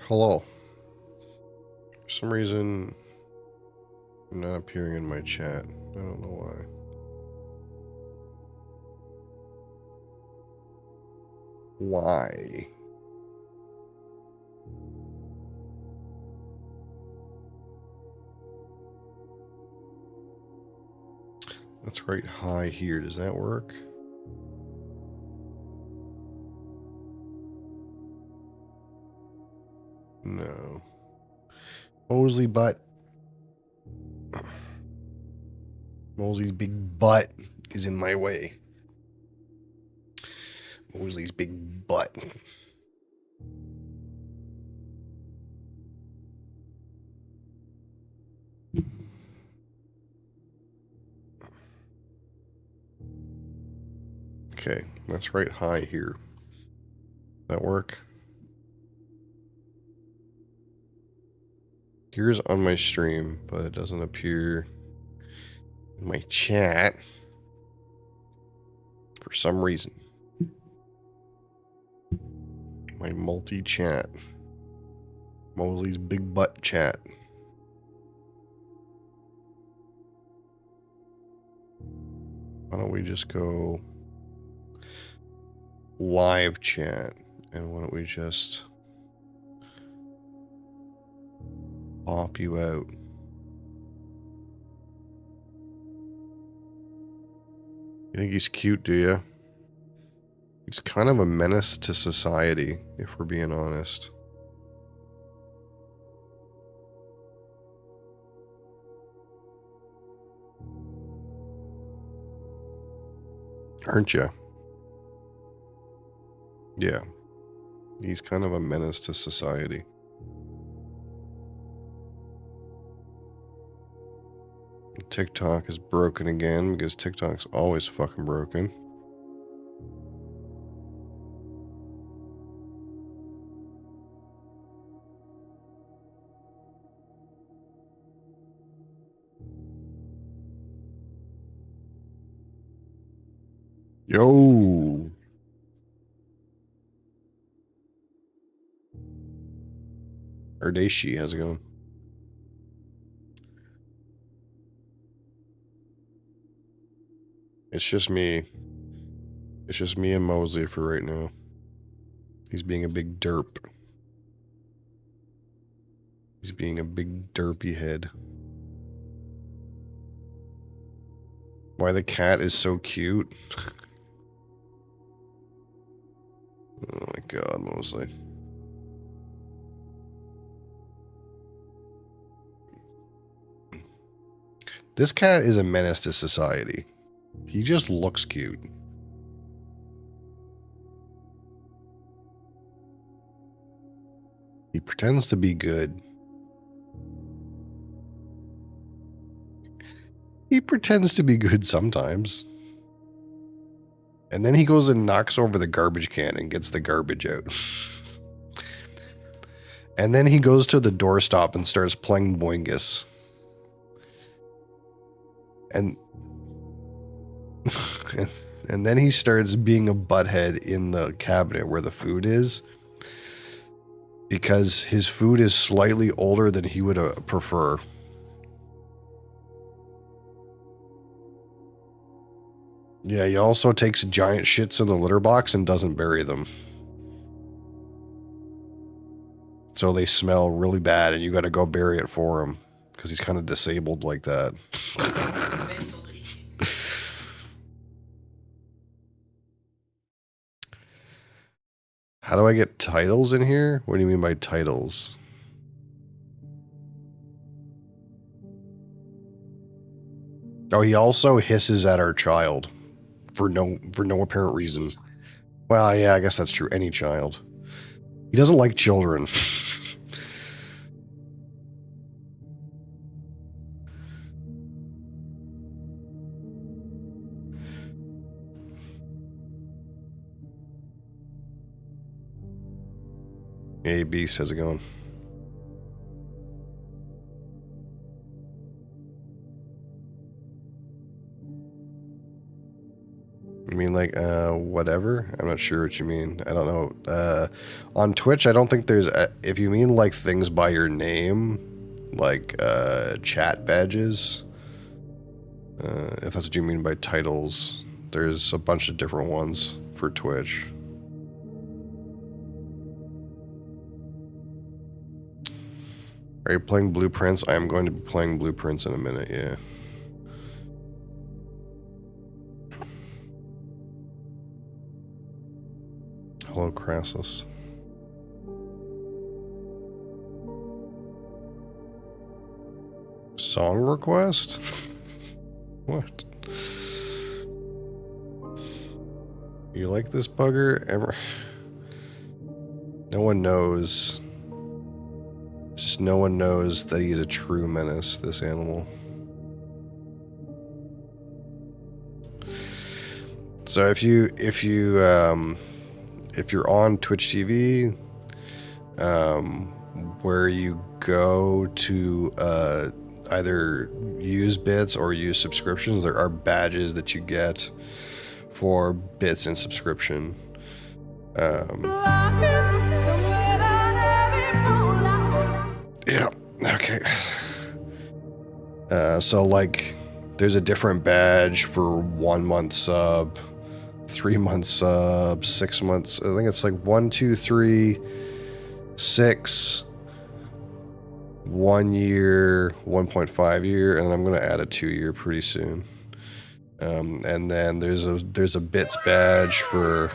Hello. For some reason, you're not appearing in my chat. I don't know why. Why? Let's write hi here. Does that work? No. Mosley butt. Mosley's big butt is in my way. Mosley's big butt. Okay, let's write hi here. That work? Here's on my stream, but it doesn't appear in my chat for some reason. My multi-chat. Mosley's big butt chat. Why don't we just go live chat, and why don't we just pop you out? You think he's cute, do you? He's kind of a menace to society, if we're being honest. Aren't you? Yeah. He's kind of a menace to society. TikTok is broken again because TikTok's always fucking broken. Yo. Ardaishi, how's it going? It's just me. It's just me and Mosley for right now. He's being a big derp. He's being a big derpy head. Why the cat is so cute? Oh my god, Mosley. This cat is a menace to society. He just looks cute. He pretends to be good. He pretends to be good sometimes. And then he goes and knocks over the garbage can and gets the garbage out. And then he goes to the doorstop and starts playing Boingus. And and then he starts being a butthead in the cabinet where the food is, because his food is slightly older than he would prefer. Yeah, he also takes giant shits in the litter box and doesn't bury them. So they smell really bad and you gotta go bury it for him, because he's kind of disabled like that. How do I get titles in here? What do you mean by titles? Oh, he also hisses at our child for no apparent reason. Well, yeah, I guess that's true. Any child. He doesn't like children. Hey, Beast, how's it going? I mean, like, whatever. I'm not sure what you mean. I don't know. On Twitch, I don't think there's, if you mean like things by your name, like, chat badges, if that's what you mean by titles, there's a bunch of different ones for Twitch. Are you playing Blueprints? I am going to be playing Blueprints in a minute, yeah. Hello, Crassus. Song request? What? You like this bugger? Ever? No one knows. Just no one knows that he's a true menace, this animal. So if you're on Twitch TV, where you go to either use bits or use subscriptions, there are badges that you get for bits and subscription. Yeah, okay. So like there's a different badge for 1 month sub, 3 month sub, 6 months. I think it's like 1, 2, 3, 6, 1 year, 1.5 year, and I'm gonna add a 2 year pretty soon. And then there's a bits badge for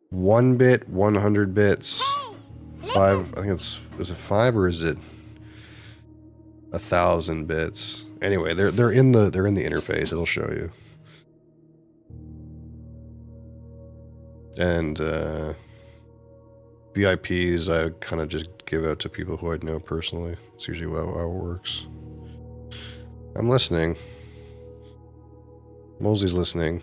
1 bit, 100 bits, 5. I think is it 5 or is it 1,000 bits? Anyway, they're in the interface. It'll show you. And VIPs, I kind of just give out to people who I know personally. It's usually how it works. I'm listening. Mosley's listening.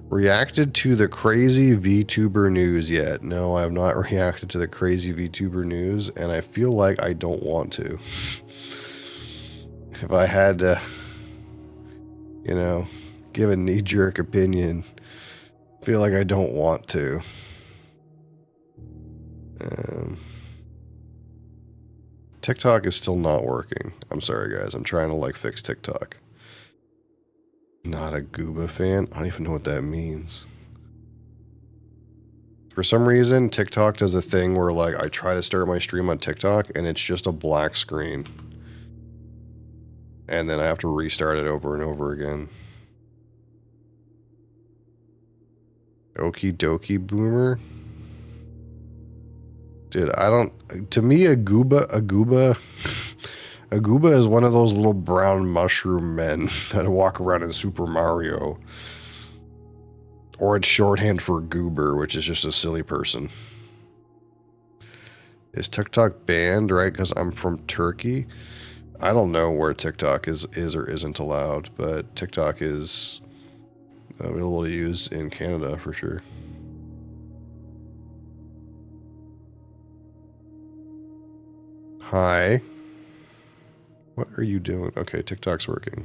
Reacted to the crazy VTuber news yet? No, I have not reacted to the crazy VTuber news, and I feel like I don't want to. If I had to, you know, give a knee-jerk opinion, I feel like I don't want to. TikTok is still not working. I'm sorry, guys. I'm trying to, like, fix TikTok. Not a Gooba fan? I don't even know what that means. For some reason, TikTok does a thing where, like, I try to start my stream on TikTok, and it's just a black screen. And then I have to restart it over and over again. Okie dokie, boomer. Dude, I don't... To me, a gooba is one of those little brown mushroom men that walk around in Super Mario. Or it's shorthand for goober, which is just a silly person. Is TikTok banned, right? Because I'm from Turkey? I don't know where TikTok is or isn't allowed, but TikTok is available to use in Canada for sure. Hi. What are you doing? Okay, TikTok's working.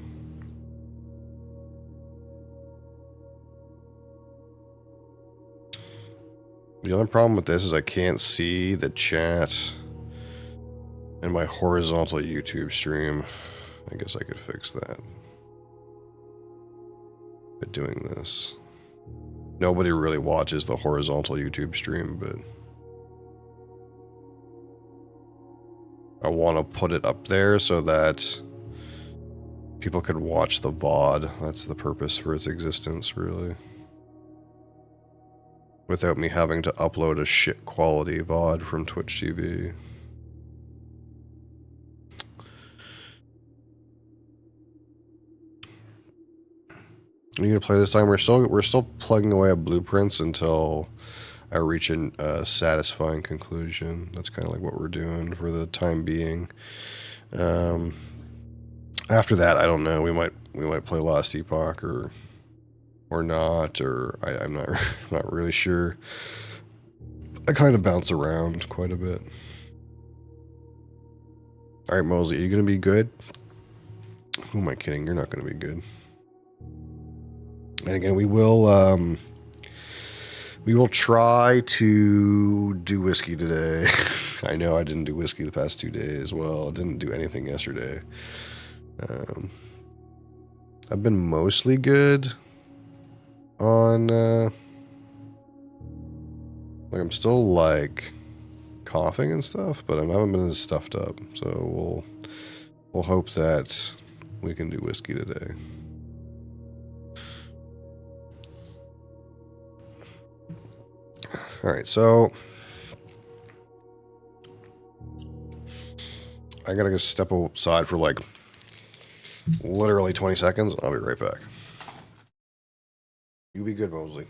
The only problem with this is I can't see the chat in my horizontal YouTube stream. I guess I could fix that by doing this. Nobody really watches the horizontal YouTube stream, but I want to put it up there so that people can watch the VOD. That's the purpose for its existence, really. Without me having to upload a shit quality VOD from Twitch TV. Are you gonna play this time? We're still plugging away at blueprints until I reach a satisfying conclusion. That's kind of like what we're doing for the time being. After that, I don't know. We might play Lost Epoch or not, or I'm not I'm not really sure. I kind of bounce around quite a bit. All right, Mosley, are you going to be good? Who am I kidding? You're not going to be good. And again, we will try to do whiskey today. I know I didn't do whiskey the past 2 days. Well, I didn't do anything yesterday. I've been mostly good on, like I'm still like coughing and stuff, but I haven't been as stuffed up. So we'll hope that we can do whiskey today. All right, so I gotta go step aside for like literally 20 seconds. I'll be right back. You be good, Mosley.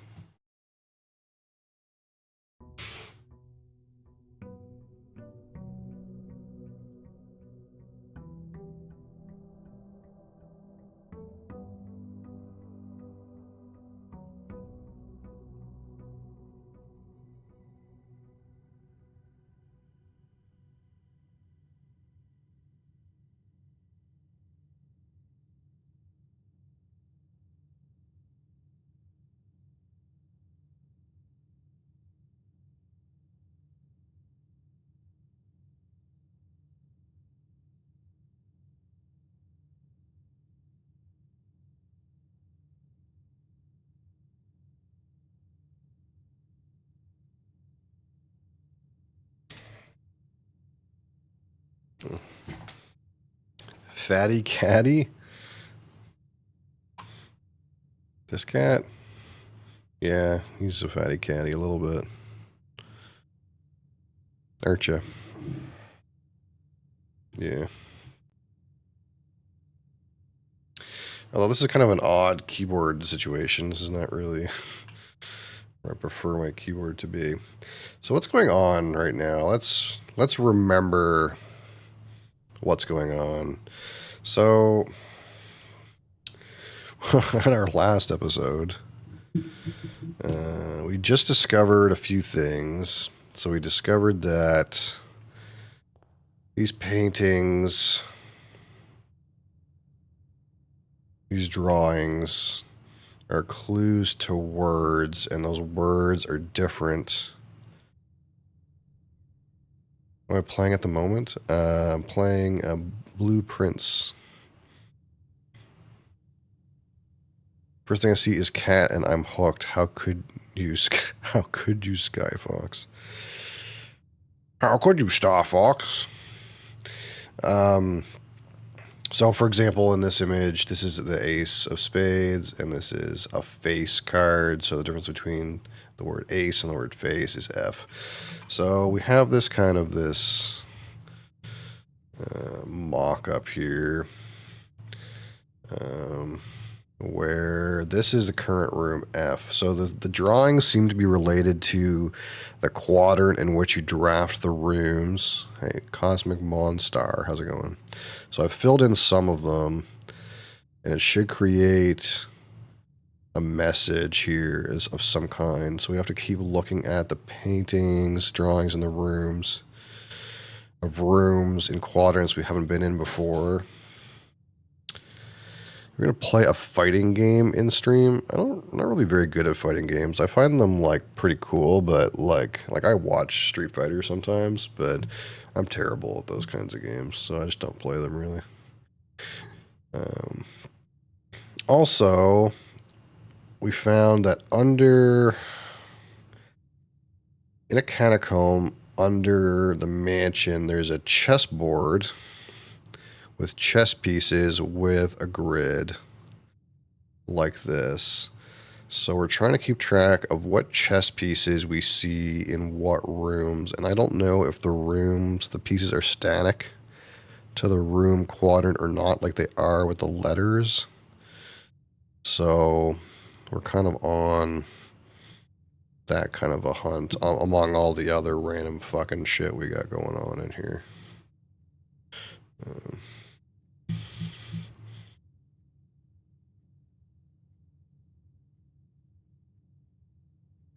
Fatty Catty? This cat? Yeah, he's a fatty catty a little bit. Aren't you? Yeah. Although this is kind of an odd keyboard situation. This is not really where I prefer my keyboard to be. So what's going on right now? Let's remember what's going on. So in our last episode, we just discovered a few things. So we discovered that these paintings, these drawings are clues to words, and those words are different. What am I playing at the moment? I'm playing Blueprints. First thing I see is cat, and I'm hooked. How could you, Skyfox? How could you, Star Fox? So, for example, in this image, this is the ace of spades, and this is a face card. So the difference between the word ace and the word face is F. So we have this kind of mock-up here, where this is the current room F. So the drawings seem to be related to the quadrant in which you draft the rooms. Hey, Cosmic Monstar, how's it going? So I've filled in some of them, and it should create a message here of some kind. So we have to keep looking at the paintings, drawings in the rooms, of rooms in quadrants we haven't been in before. We're going to play a fighting game in stream. I'm not really very good at fighting games. I find them like pretty cool, but like I watch Street Fighter sometimes, but I'm terrible at those kinds of games, so I just don't play them really. Also, we found that in a catacomb under the mansion, there's a chessboard with chess pieces with a grid like this. So we're trying to keep track of what chess pieces we see in what rooms. And I don't know if the pieces are static to the room quadrant or not, like they are with the letters. So we're kind of on that kind of a hunt among all the other random fucking shit we got going on in here.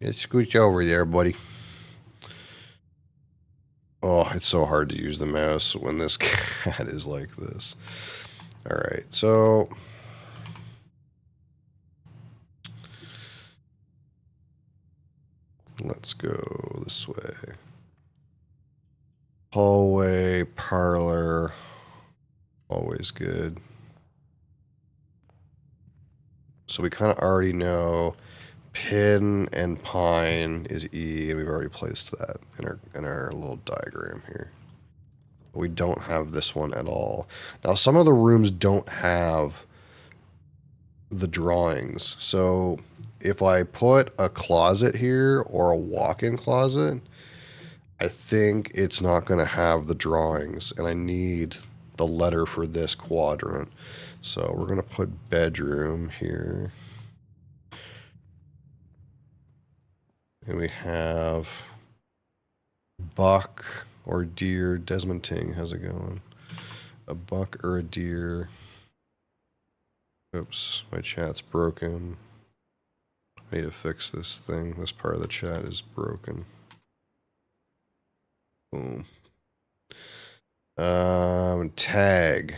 Yeah, scooch over there, buddy. Oh, It's so hard to use the mouse when this cat is like this. All right, so let's go this way. Hallway, parlor, always good. So we kind of already know pin and pine is E, and we've already placed that in our little diagram here. But we don't have this one at all. Now, some of the rooms don't have the drawings. So if I put a closet here or a walk-in closet, I think it's not going to have the drawings, and I need the letter for this quadrant. So we're going to put bedroom here. And we have buck or deer. Desmond Ting, how's it going? A buck or a deer. Oops, my chat's broken. I need to fix this thing. This part of the chat is broken. Boom. Tag.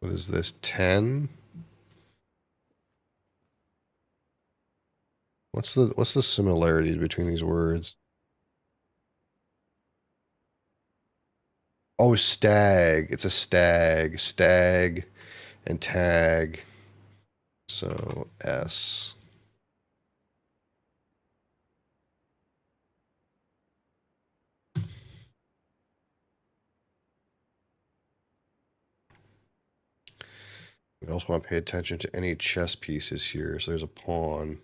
What is this? 10? What's the similarities between these words? Oh, stag. It's a stag. Stag and tag. So S. We also want to pay attention to any chess pieces here. So there's a pawn.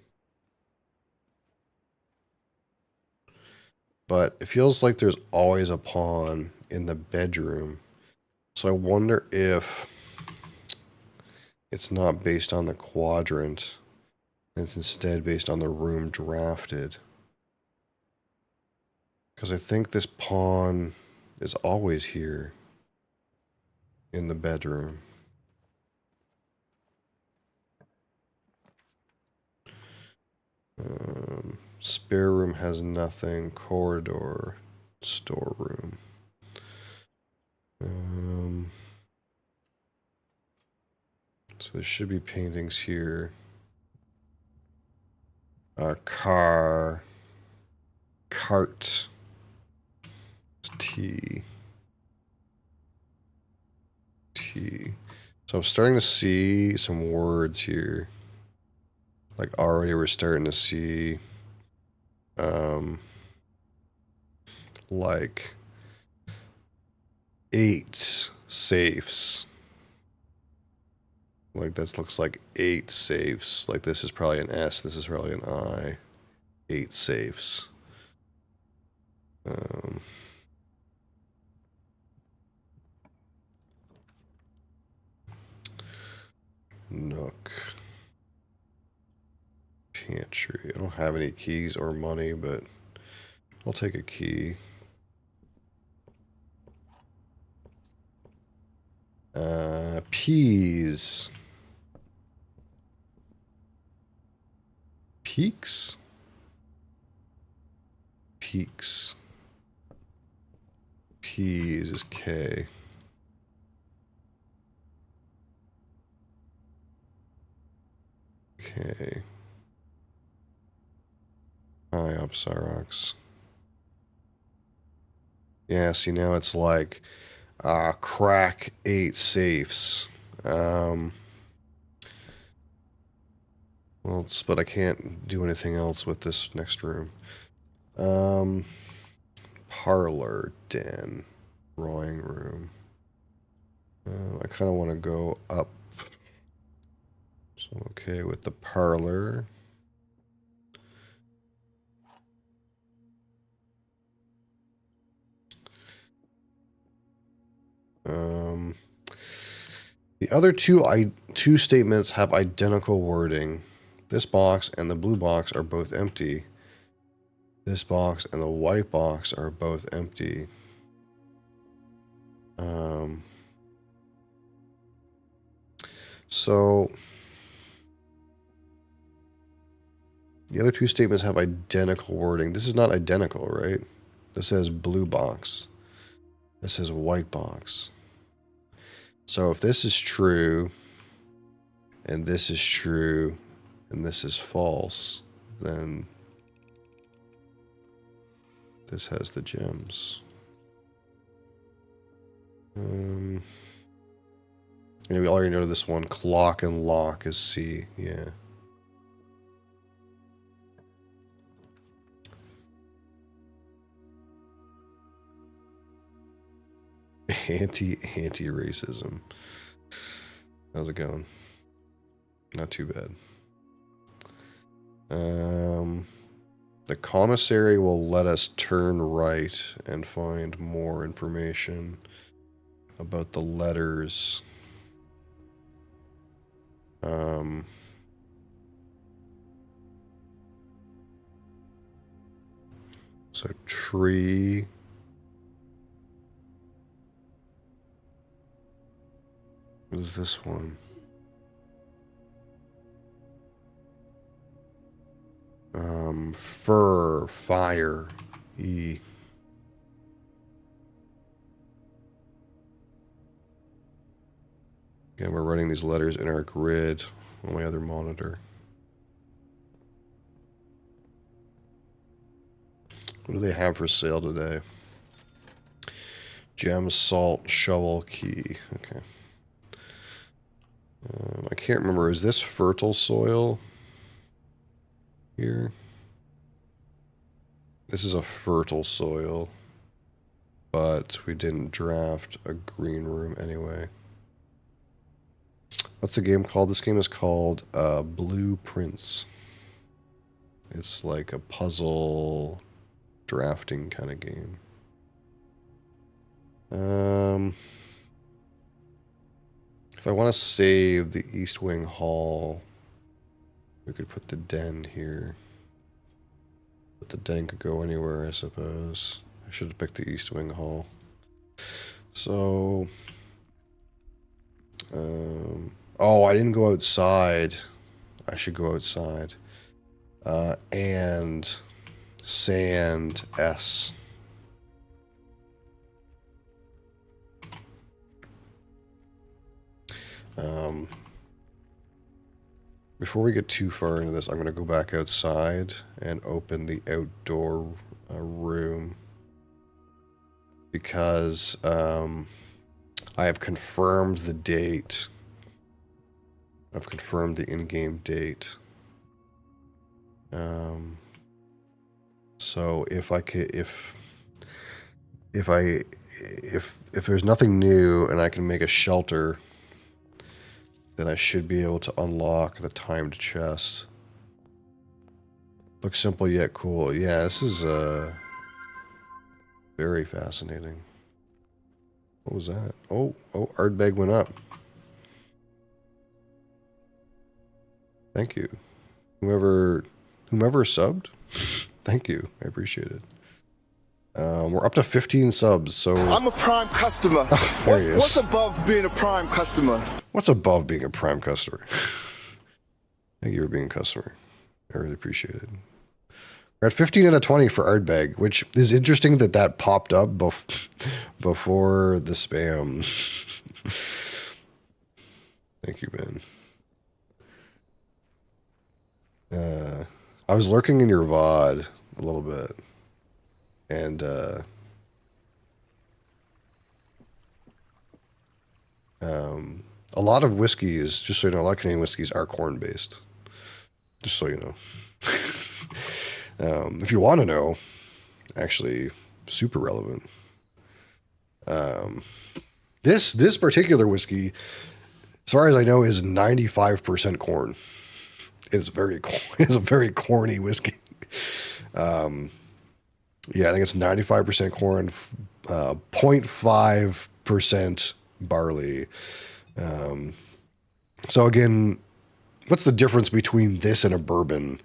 But it feels like there's always a pawn in the bedroom. So I wonder if it's not based on the quadrant. It's instead based on the room drafted. Because I think this pawn is always here in the bedroom. Spare room has nothing. Corridor, storeroom. So there should be paintings here. Car. Cart. T. T. So I'm starting to see some words here. Like already we're starting to see like 8 safes. Like this looks like 8 safes. Like this is probably an S, this is probably an I. 8 safes. Nook. Pantry. I don't have any keys or money, but I'll take a key. Peas. Peaks? Peaks. Peas is K. Okay. Hi, up Cyrox. Yeah, see now it's like crack 8 safes. Well, but I can't do anything else with this next room. Parlor, den, drawing room. I kind of want to go up. So I'm okay with the parlor. The other two statements have identical wording. This box and the blue box are both empty. This box and the white box are both empty. So The other two statements have identical wording. This is not identical, right? This says blue box. This says white box. So if this is true, and this is true, and this is false, then this has the gems. And we already know this one. Clock and lock is C. Yeah. Anti-racism. How's it going? Not too bad. The commissary will let us turn right and find more information about the letters. So tree. What is this one? Fur, fire, E. Again, we're running these letters in our grid on my other monitor. What do they have for sale today? Gem, salt, shovel, key. Okay. I can't remember. Is this fertile soil here? This is a fertile soil, but we didn't draft a green room anyway. What's the game called? This game is called Blueprints. It's like a puzzle drafting kind of game. If I want to save the East Wing Hall, we could put the den here. But the den could go anywhere, I suppose. I should have picked the East Wing Hall. So... oh, I didn't go outside. I should go outside. And sand S. Before we get too far into this, I'm going to go back outside and open the outdoor room because I have confirmed the date. I've confirmed the in-game date. So if there's nothing new and I can make a shelter, then I should be able to unlock the timed chest. Looks simple yet cool. Yeah, this is very fascinating. What was that? Oh, Ardbeg went up. Thank you. Whoever subbed, thank you. I appreciate it. We're up to 15 subs, so... I'm a Prime customer. What's above being a Prime customer? What's above being a Prime customer? Thank you for being a customer. I really appreciate it. We're at 15 out of 20 for Ardbeg, which is interesting that popped up before the spam. Thank you, Ben. I was lurking in your VOD a little bit. And, a lot of whiskeys, just so you know, a lot of Canadian whiskeys are corn-based. Just so you know. If you want to know, actually, super relevant. This particular whiskey, as far as I know, is 95% corn. It's a very corny whiskey. Yeah, I think it's 95% corn, 0.5% barley. So again, what's the difference between this and a bourbon?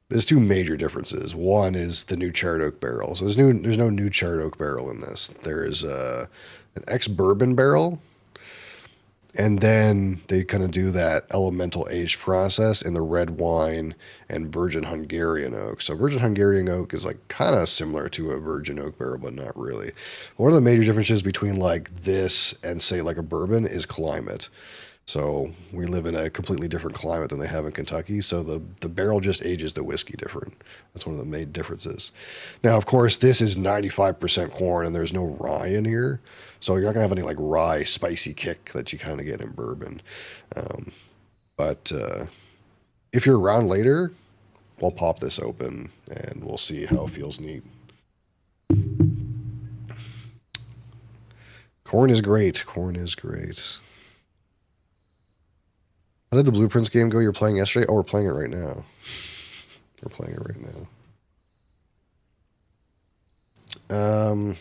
There's two major differences. One is the new charred oak barrel. So there's no new charred oak barrel in this. There is an ex-bourbon barrel, And then they kind of do that elemental age process in the red wine and virgin Hungarian oak. So virgin Hungarian oak is like kind of similar to a virgin oak barrel, but not really. One of the major differences between like this and say like a bourbon is climate. So we live in a completely different climate than they have in Kentucky. So the barrel just ages the whiskey different. That's one of the main differences. Now, of course, this is 95% corn and there's no rye in here. So you're not going to have any like rye spicy kick that you kind of get in bourbon. But if you're around later, we'll pop this open and we'll see how it feels neat. Corn is great. Corn is great. How did the Blueprints game go you're playing yesterday? Oh, we're playing it right now. We're playing it right now.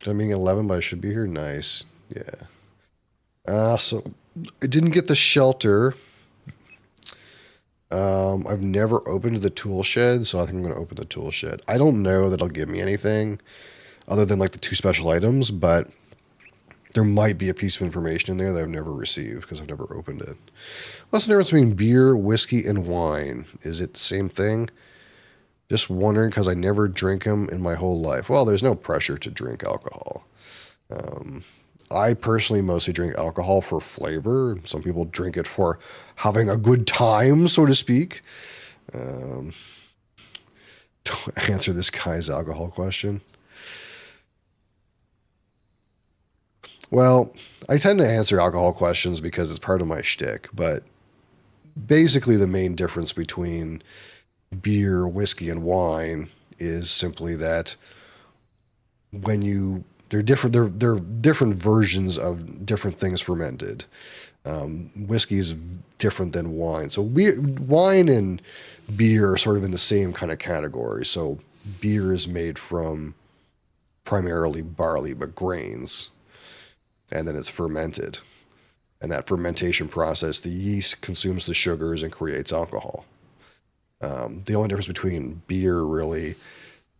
I'm being 11, but I should be here. Nice. Yeah. So I didn't get the shelter. I've never opened the tool shed, so I think I'm going to open the tool shed. I don't know that it'll give me anything other than like the 2 special items, but there might be a piece of information in there that I've never received because I've never opened it. What's the difference between beer, whiskey, and wine? Is it the same thing? Just wondering because I never drink them in my whole life. Well, there's no pressure to drink alcohol. I personally mostly drink alcohol for flavor. Some people drink it for having a good time, so to speak. To answer this guy's alcohol question. Well, I tend to answer alcohol questions because it's part of my shtick, but basically the main difference between beer, whiskey, and wine is simply that they're different versions of different things fermented. Whiskey is different than wine. So wine and beer are sort of in the same kind of category. So beer is made from primarily barley, but grains, and then it's fermented. And that fermentation process, the yeast consumes the sugars and creates alcohol. The only difference between beer really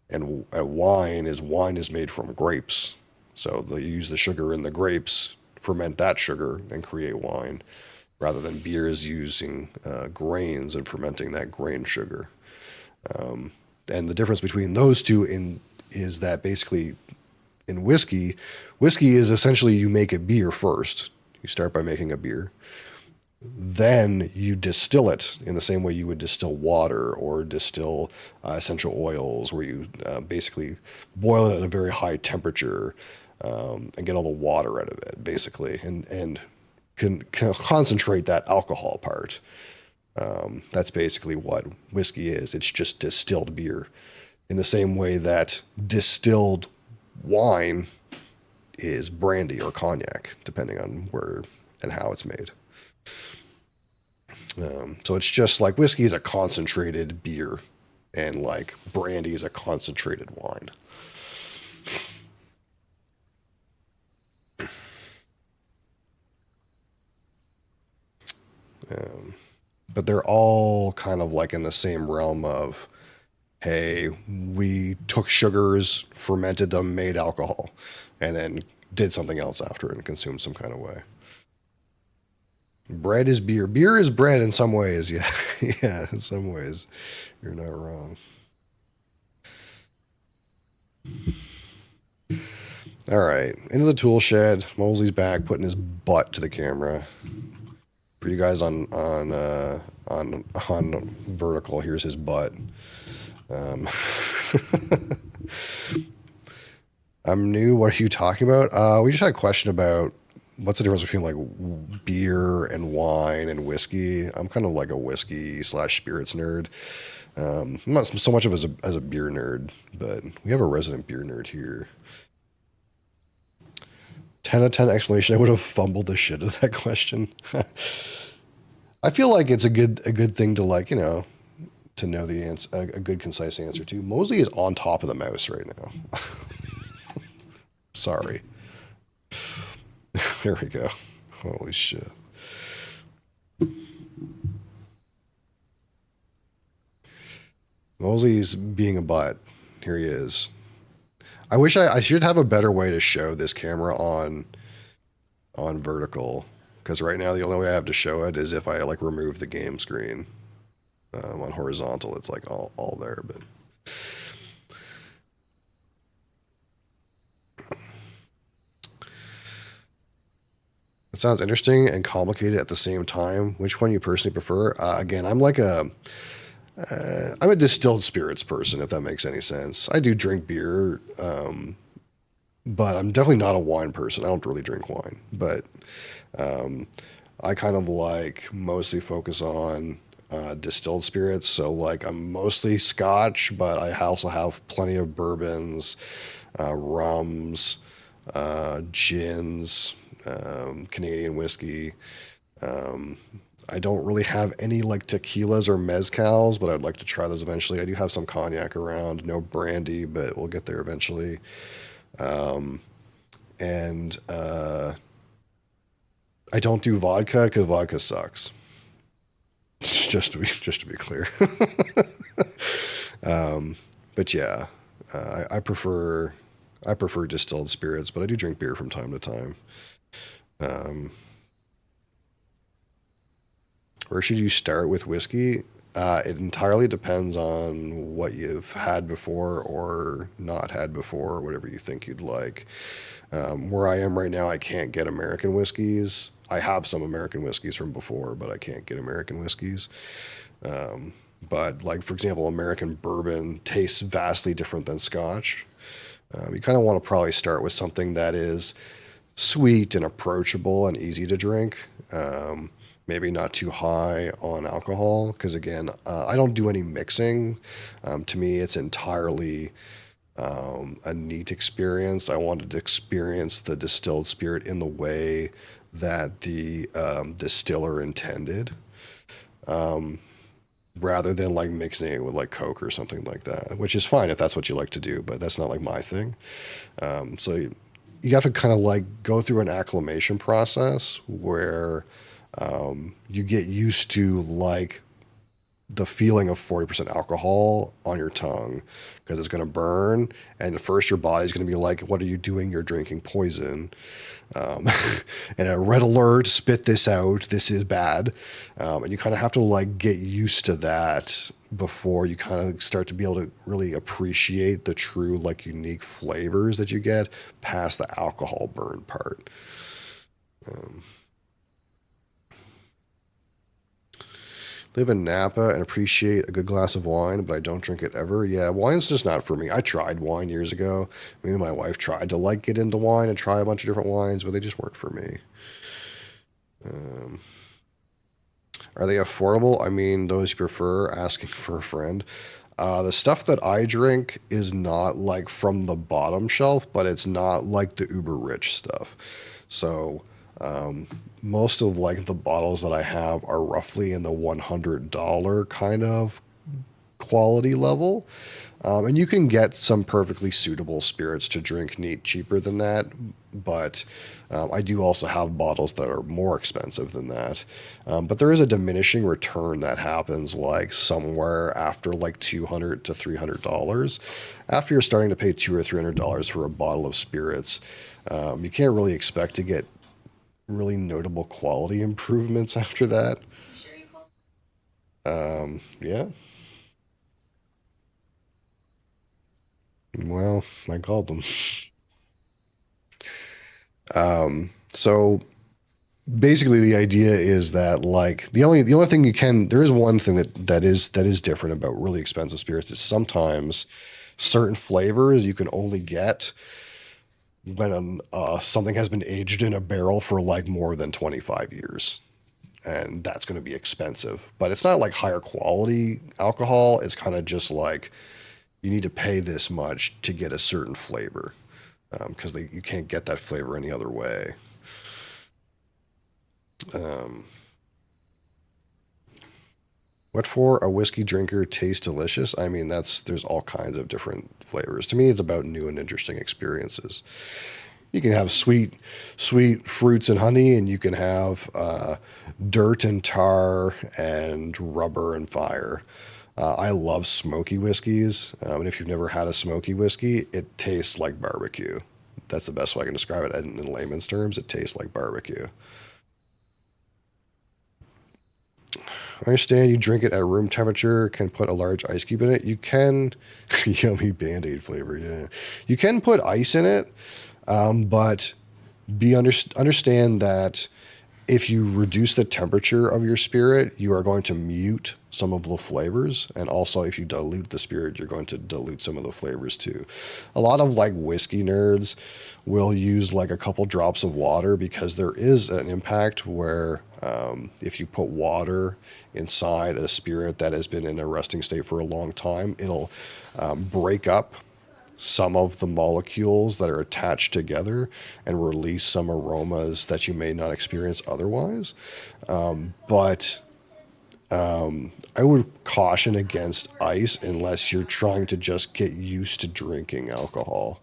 and wine is made from grapes. So they use the sugar in the grapes, ferment that sugar, and create wine, rather than beer is using grains and fermenting that grain sugar. And the difference between those two is that basically in whiskey is essentially you make a beer first. You start by making a beer. Then you distill it in the same way you would distill water or distill essential oils, where you basically boil it at a very high temperature and get all the water out of it, basically, and can concentrate that alcohol part. That's basically what whiskey is. It's just distilled beer, in the same way that distilled wine is brandy or cognac, depending on where and how it's made. So it's just like whiskey is a concentrated beer, and like brandy is a concentrated wine. But they're all kind of like in the same realm of, hey, we took sugars, fermented them, made alcohol, and then did something else after it and consumed some kind of way. Bread is beer. Beer is bread in some ways. Yeah, yeah. In some ways, you're not wrong. All right, into the tool shed. Mosley's back, putting his butt to the camera. For you guys on vertical, here's his butt. I'm new. What are you talking about? We just had a question about what's the difference between like beer and wine and whiskey. I'm kind of like a whiskey / spirits nerd. I'm not so much of as a beer nerd, but we have a resident beer nerd here. 10 out of 10 explanation. I would have fumbled the shit out of that question. I feel like it's a good thing to like, to know the answer, a good concise answer to. Mosley is on top of the mouse right now. Sorry. There we go. Holy shit. Mosley's being a butt. Here he is. I wish I should have a better way to show this camera on on vertical, because right now the only way I have to show it is if I like remove the game screen. On horizontal, it's like all there, but it sounds interesting and complicated at the same time. Which one you personally prefer? Again, I'm a distilled spirits person, if that makes any sense. I do drink beer, but I'm definitely not a wine person. I don't really drink wine, but I kind of like mostly focus on distilled spirits. So like I'm mostly Scotch, but I also have plenty of bourbons, rums, gins, Canadian whiskey. I don't really have any like tequilas or mezcals, but I'd like to try those eventually. I do have some cognac around, no brandy, but we'll get there eventually. And I don't do vodka because vodka sucks. Just to be clear. But yeah, I prefer distilled spirits, but I do drink beer from time to time. Um, where should you start with whiskey? It entirely depends on what you've had before or not had before, or whatever you think you'd like. Where I am right now, I can't get American whiskeys. I have some American whiskeys from before, but I can't get American whiskeys. But like for example, American bourbon tastes vastly different than Scotch. You kind of want to probably start with something that is sweet and approachable and easy to drink. Maybe not too high on alcohol, because again, I don't do any mixing. To me, it's entirely a neat experience. I wanted to experience the distilled spirit in the way that the distiller intended, rather than like mixing it with like Coke or something like that, which is fine if that's what you like to do, but that's not like my thing. So you have to kind of like go through an acclimation process where you get used to like the feeling of 40% alcohol on your tongue, because it's going to burn. And at first your body's going to be like, what are you doing? You're drinking poison. Um, and a red alert, spit this out. This is bad. And you kind of have to like get used to that before you kind of start to be able to really appreciate the true like unique flavors that you get past the alcohol burn part. Um, Live in Napa and appreciate a good glass of wine, but I don't drink it ever. Yeah, wine's just not for me. I tried wine years ago. Me and my wife tried to like get into wine and try a bunch of different wines, but they just weren't for me. Um, are they affordable? I mean, those you prefer, asking for a friend. The stuff that I drink is not like from the bottom shelf, but it's not like the uber rich stuff. So most of like the bottles that I have are roughly in the $100 kind of quality level. And you can get some perfectly suitable spirits to drink neat cheaper than that. But I do also have bottles that are more expensive than that. But there is a diminishing return that happens like somewhere after like $200 to $300. After you're starting to pay $200 or $300 for a bottle of spirits, you can't really expect to get really notable quality improvements after that. Yeah. Well, I called them. So basically the idea is that like the only thing you can there is one thing that is different about really expensive spirits is sometimes certain flavors you can only get when something has been aged in a barrel for like more than 25 years, and that's going to be expensive, but it's not like higher quality alcohol. It's kind of just like you need to pay this much to get a certain flavor, because you can't get that flavor any other way. Um, what for a whiskey drinker tastes delicious? I mean, there's all kinds of different flavors. To me, it's about new and interesting experiences. You can have sweet fruits and honey, and you can have dirt and tar and rubber and fire. I love smoky whiskeys, and if you've never had a smoky whiskey, it tastes like barbecue. That's the best way I can describe it in layman's terms. It tastes like barbecue. I understand you drink it at room temperature, can put a large ice cube in it. You can, yummy Band-Aid flavor, yeah. You can put ice in it, but understand that if you reduce the temperature of your spirit, you are going to mute some of the flavors. And also, if you dilute the spirit, you're going to dilute some of the flavors too. A lot of like whiskey nerds will use like a couple drops of water because there is an impact where if you put water inside a spirit that has been in a resting state for a long time, it'll break up some of the molecules that are attached together and release some aromas that you may not experience otherwise. But I would caution against ice unless you're trying to just get used to drinking alcohol,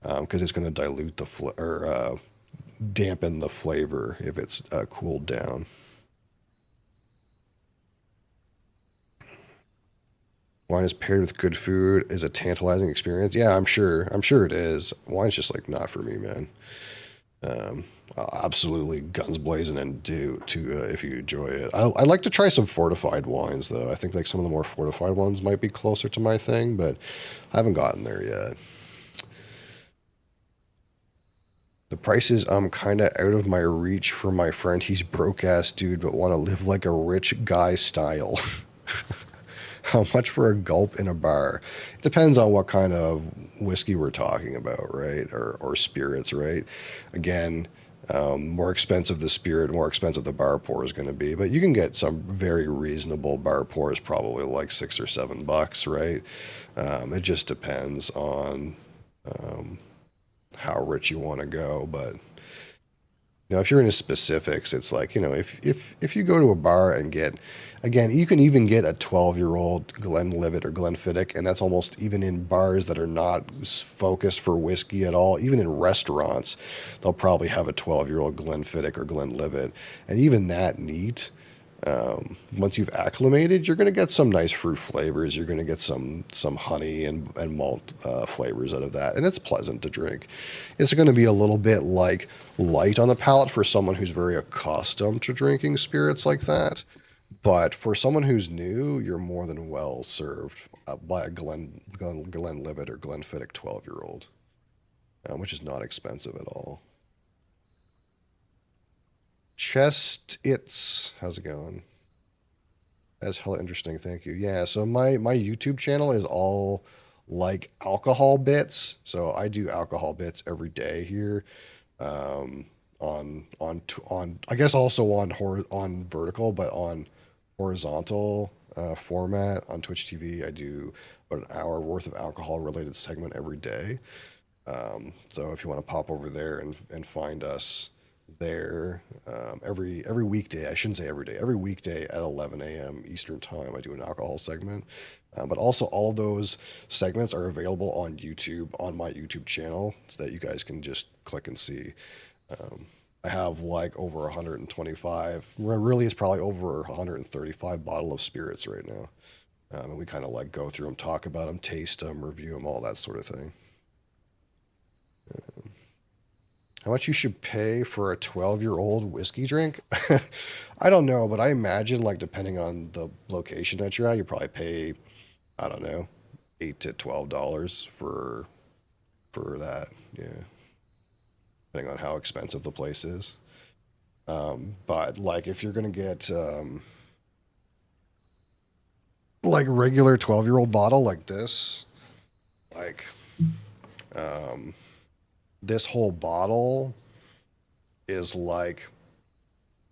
because it's going to dilute the or dampen the flavor if it's cooled down. Wine is paired with good food is a tantalizing experience. Yeah, I'm sure. I'm sure it is. Wine's just like not for me, man. Absolutely guns blazing and do to if you enjoy it. I like to try some fortified wines though. I think like some of the more fortified ones might be closer to my thing, but I haven't gotten there yet. The prices I'm kind of out of my reach for my friend. He's broke ass dude, but want to live like a rich guy style. How much for a gulp in a bar? It depends on what kind of whiskey we're talking about, right? Or spirits, right? Again, more expensive the spirit, more expensive the bar pour is going to be. But you can get some very reasonable bar pours, probably like $6 or $7, right? It just depends on how rich you want to go. But if you're into specifics, it's like, if you go to a bar and get, again, you can even get a 12-year-old Glenlivet or Glenfiddich, and that's almost even in bars that are not focused for whiskey at all. Even in restaurants, they'll probably have a 12-year-old Glenfiddich or Glenlivet, and even that neat. Once you've acclimated, you're going to get some nice fruit flavors. You're going to get some honey and malt flavors out of that, and it's pleasant to drink. It's going to be a little bit like light on the palate for someone who's very accustomed to drinking spirits like that. But for someone who's new, you're more than well served by a Glenlivet or Glenfiddich 12-year-old, which is not expensive at all. How's it going? That's hella interesting. Thank you. Yeah, so my YouTube channel is all like alcohol bits. So I do alcohol bits every day here. On I guess also on vertical, but on horizontal format on Twitch TV, I do about an hour worth of alcohol related segment every day. So if you want to pop over there and find us there every weekday, I shouldn't say every day, every weekday at 11 a.m. Eastern time, I do an alcohol segment. But also all of those segments are available on YouTube, on my YouTube channel, so that you guys can just click and see. I have like over 125, really it's probably over 135 bottle of spirits right now. And we kind of like go through them, talk about them, taste them, review them, all that sort of thing. How much you should pay for a 12-year-old whiskey drink? I don't know, but I imagine like depending on the location that you're at, you probably pay, I don't know, $8 to $12 for that. Yeah, depending on how expensive the place is. But like if you're gonna get like regular 12-year-old bottle like this, like this whole bottle is like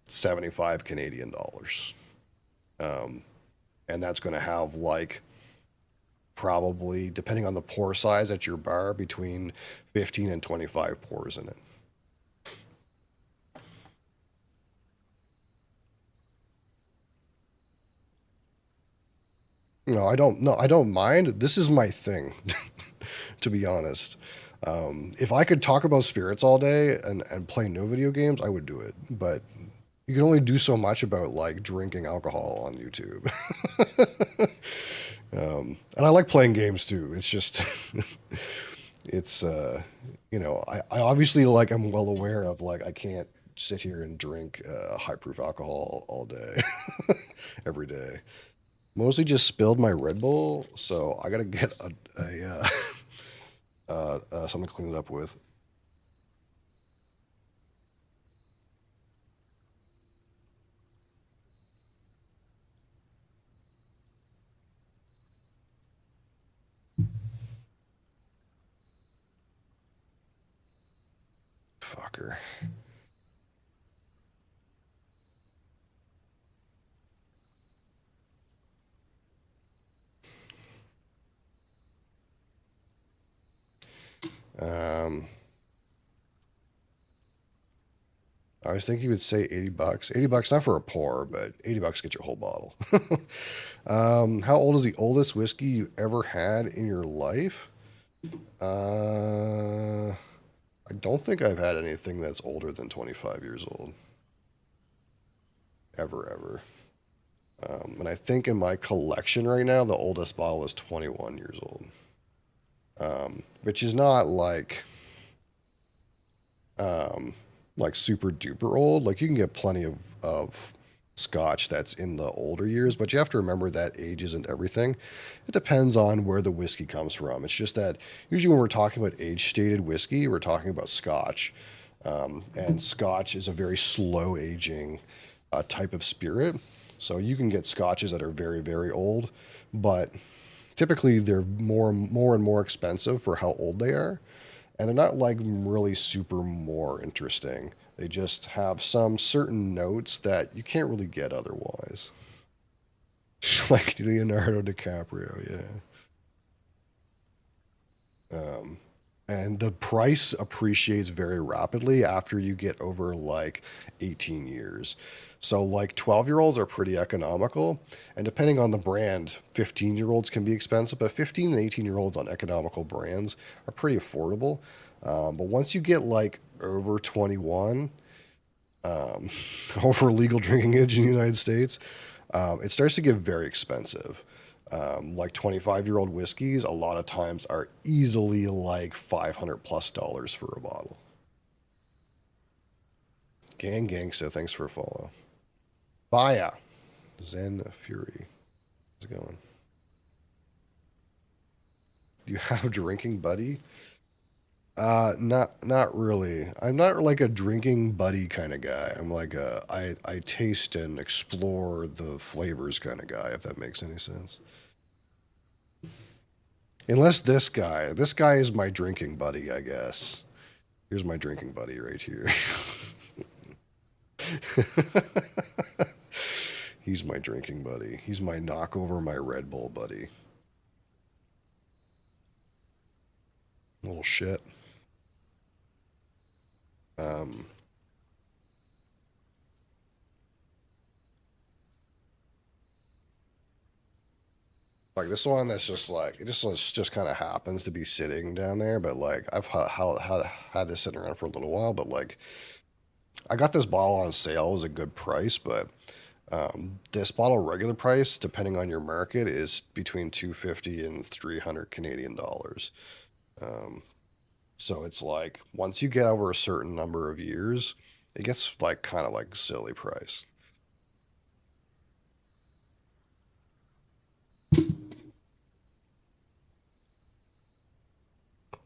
75 Canadian dollars. And that's going to have like probably, depending on the pour size at your bar, between 15 and 25 pours in it. No, I don't. No, I don't mind. This is my thing, to be honest. If I could talk about spirits all day and play no video games, I would do it. But you can only do so much about like drinking alcohol on YouTube. And I like playing games too. It's just, it's I obviously like I'm well aware of like I can't sit here and drink high proof alcohol all day, every day. Mostly just spilled my Red Bull, so I gotta get something to clean it up with. Fucker. Um, I was thinking you would say 80 bucks. 80 bucks, not for a pour, but 80 bucks get you a whole bottle. How old is the oldest whiskey you ever had in your life? I don't think I've had anything that's older than 25 years old. Ever, ever. And I think in my collection right now, the oldest bottle is 21 years old. Which is not like super duper old. Like you can get plenty of scotch that's in the older years, but you have to remember that age isn't everything. It depends on where the whiskey comes from. It's just that usually when we're talking about age stated whiskey, we're talking about scotch. And scotch is a very slow aging type of spirit. So you can get scotches that are very, very old, but typically they're more and more expensive for how old they are. And they're not like really super more interesting. They just have some certain notes that you can't really get otherwise. Like Leonardo DiCaprio, yeah. And the price appreciates very rapidly after you get over like 18 years. So like 12-year-olds are pretty economical, and depending on the brand, 15-year-olds can be expensive, but 15 and 18-year-olds on economical brands are pretty affordable. But once you get like over 21, over legal drinking age in the United States, it starts to get very expensive. Like 25-year-old whiskeys, a lot of times are easily like 500 plus dollars for a bottle. Gangsta, thanks for a follow. Baya, Zen Fury. How's it going? Do you have a drinking buddy? Not really. I'm not like a drinking buddy kind of guy. I'm like I taste and explore the flavors kind of guy, if that makes any sense. Unless this guy is my drinking buddy, I guess. Here's my drinking buddy right here. He's my drinking buddy. He's my knock over my Red Bull buddy. Little shit. Um, like this one that's just like it just kind of happens to be sitting down there, but like I've had this sitting around for a little while, but like I got this bottle on sale. It was a good price, but this bottle regular price, depending on your market, is between 250 and 300 Canadian dollars. Um, so it's like once you get over a certain number of years, it gets like kind of like silly price.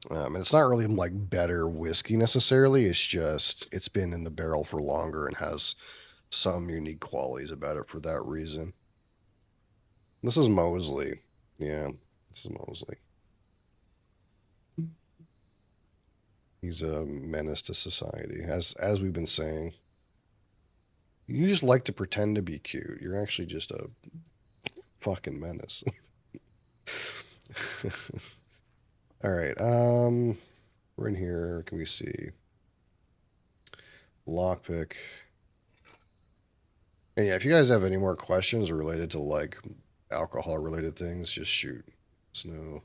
And it's not really like better whiskey necessarily. It's just it's been in the barrel for longer and has some unique qualities about it for that reason. This is Mosley. Yeah, this is Mosley. He's a menace to society, as we've been saying. You just like to pretend to be cute. You're actually just a fucking menace. All right. We're in here. Can we see lockpick? And yeah, if you guys have any more questions related to like alcohol related things, just shoot. It's no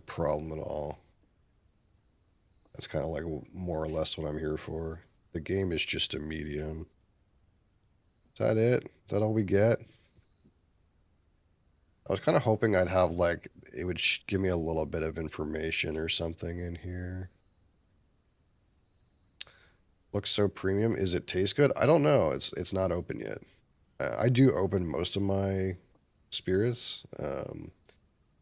problem at all. That's kind of like more or less what I'm here for. The game is just a medium. Is that it? Is that all we get? I was kind of hoping I'd have like it would give me a little bit of information or something in here. Looks so premium. Is it taste good? I don't know. It's not open yet. I do open most of my spirits,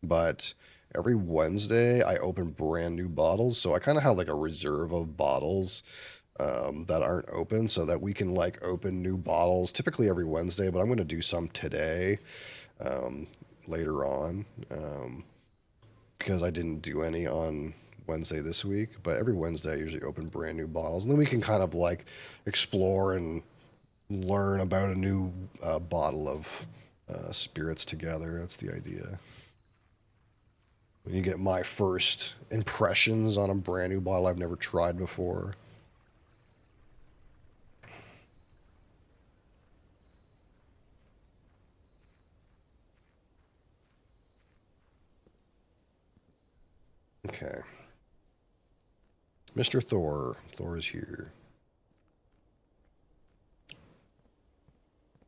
but every Wednesday I open brand new bottles. So I kind of have like a reserve of bottles that aren't open, so that we can like open new bottles. Typically every Wednesday, but I'm going to do some today, um, later on, because I didn't do any on Wednesday this week. But every Wednesday I usually open brand new bottles, and then we can kind of like explore and learn about a new bottle of spirits together. That's the idea. When you get my first impressions on a brand new bottle I've never tried before. Okay. Mr. Thor. Thor is here.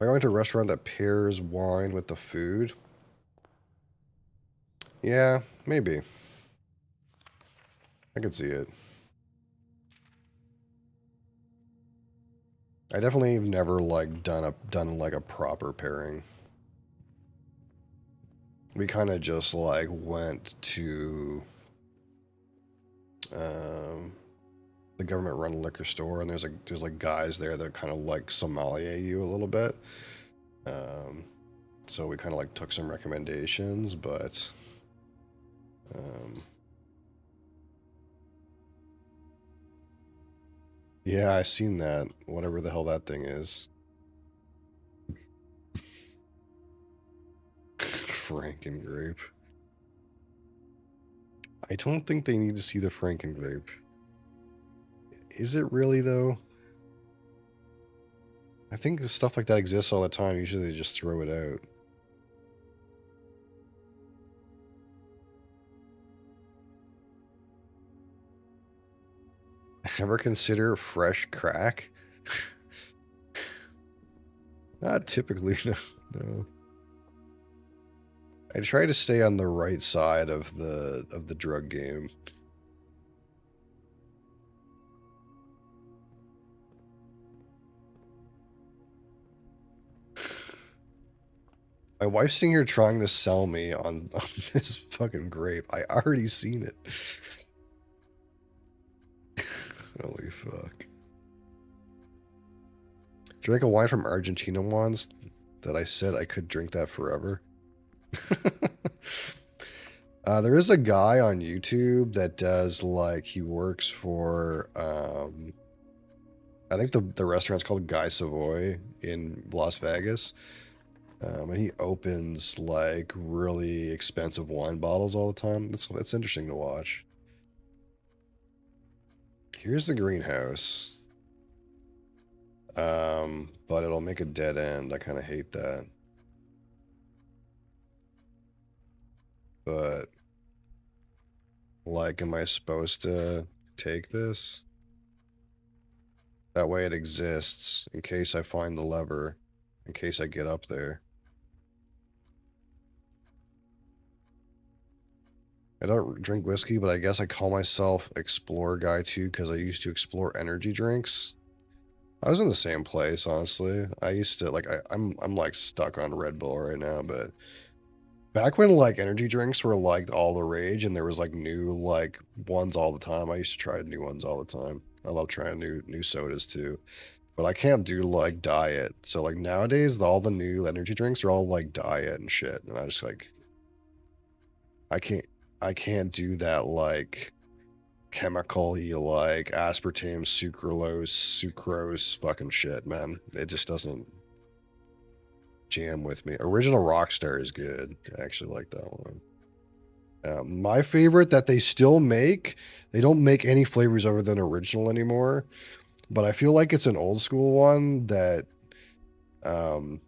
Am I going to a restaurant that pairs wine with the food? Yeah, maybe. I could see it. I definitely have never like done like a proper pairing. We kind of just like went to um, the government run liquor store, and there's like guys there that kind of like sommelier you a little bit. Um, so we kind of like took some recommendations, but um, yeah, I seen that. Whatever the hell that thing is. Franken grape. I don't think they need to see the Franken grape. Is it really though? I think stuff like that exists all the time. Usually they just throw it out. Ever consider fresh crack? Not typically, no. No. I try to stay on the right side of the drug game. My wife's sitting here trying to sell me on this fucking grape. I already seen it. Holy fuck. Drank a wine from Argentina once that I said I could drink that forever. There is a guy on YouTube that does like, he works for I think the restaurant's called Guy Savoy in Las Vegas. And he opens like really expensive wine bottles all the time. It's interesting to watch. Here's the greenhouse. But it'll make a dead end. I kind of hate that. But like, am I supposed to take this? That way it exists in case I find the lever, in case I get up there. I don't drink whiskey, but I guess I call myself Explorer Guy too because I used to explore energy drinks. I was in the same place, honestly. I used to like I'm like stuck on Red Bull right now, but back when like energy drinks were like all the rage and there was like new like ones all the time, I used to try new ones all the time. I love trying new sodas too. But I can't do like diet. So like nowadays all the new energy drinks are all like diet and shit. And I just like I can't I can't do that like chemical-y like aspartame, sucrose fucking shit, man. It just doesn't jam with me. Original Rockstar is good. I actually like that one. My favorite that they still make, they don't make any flavors other than original anymore, but I feel like it's an old school one that um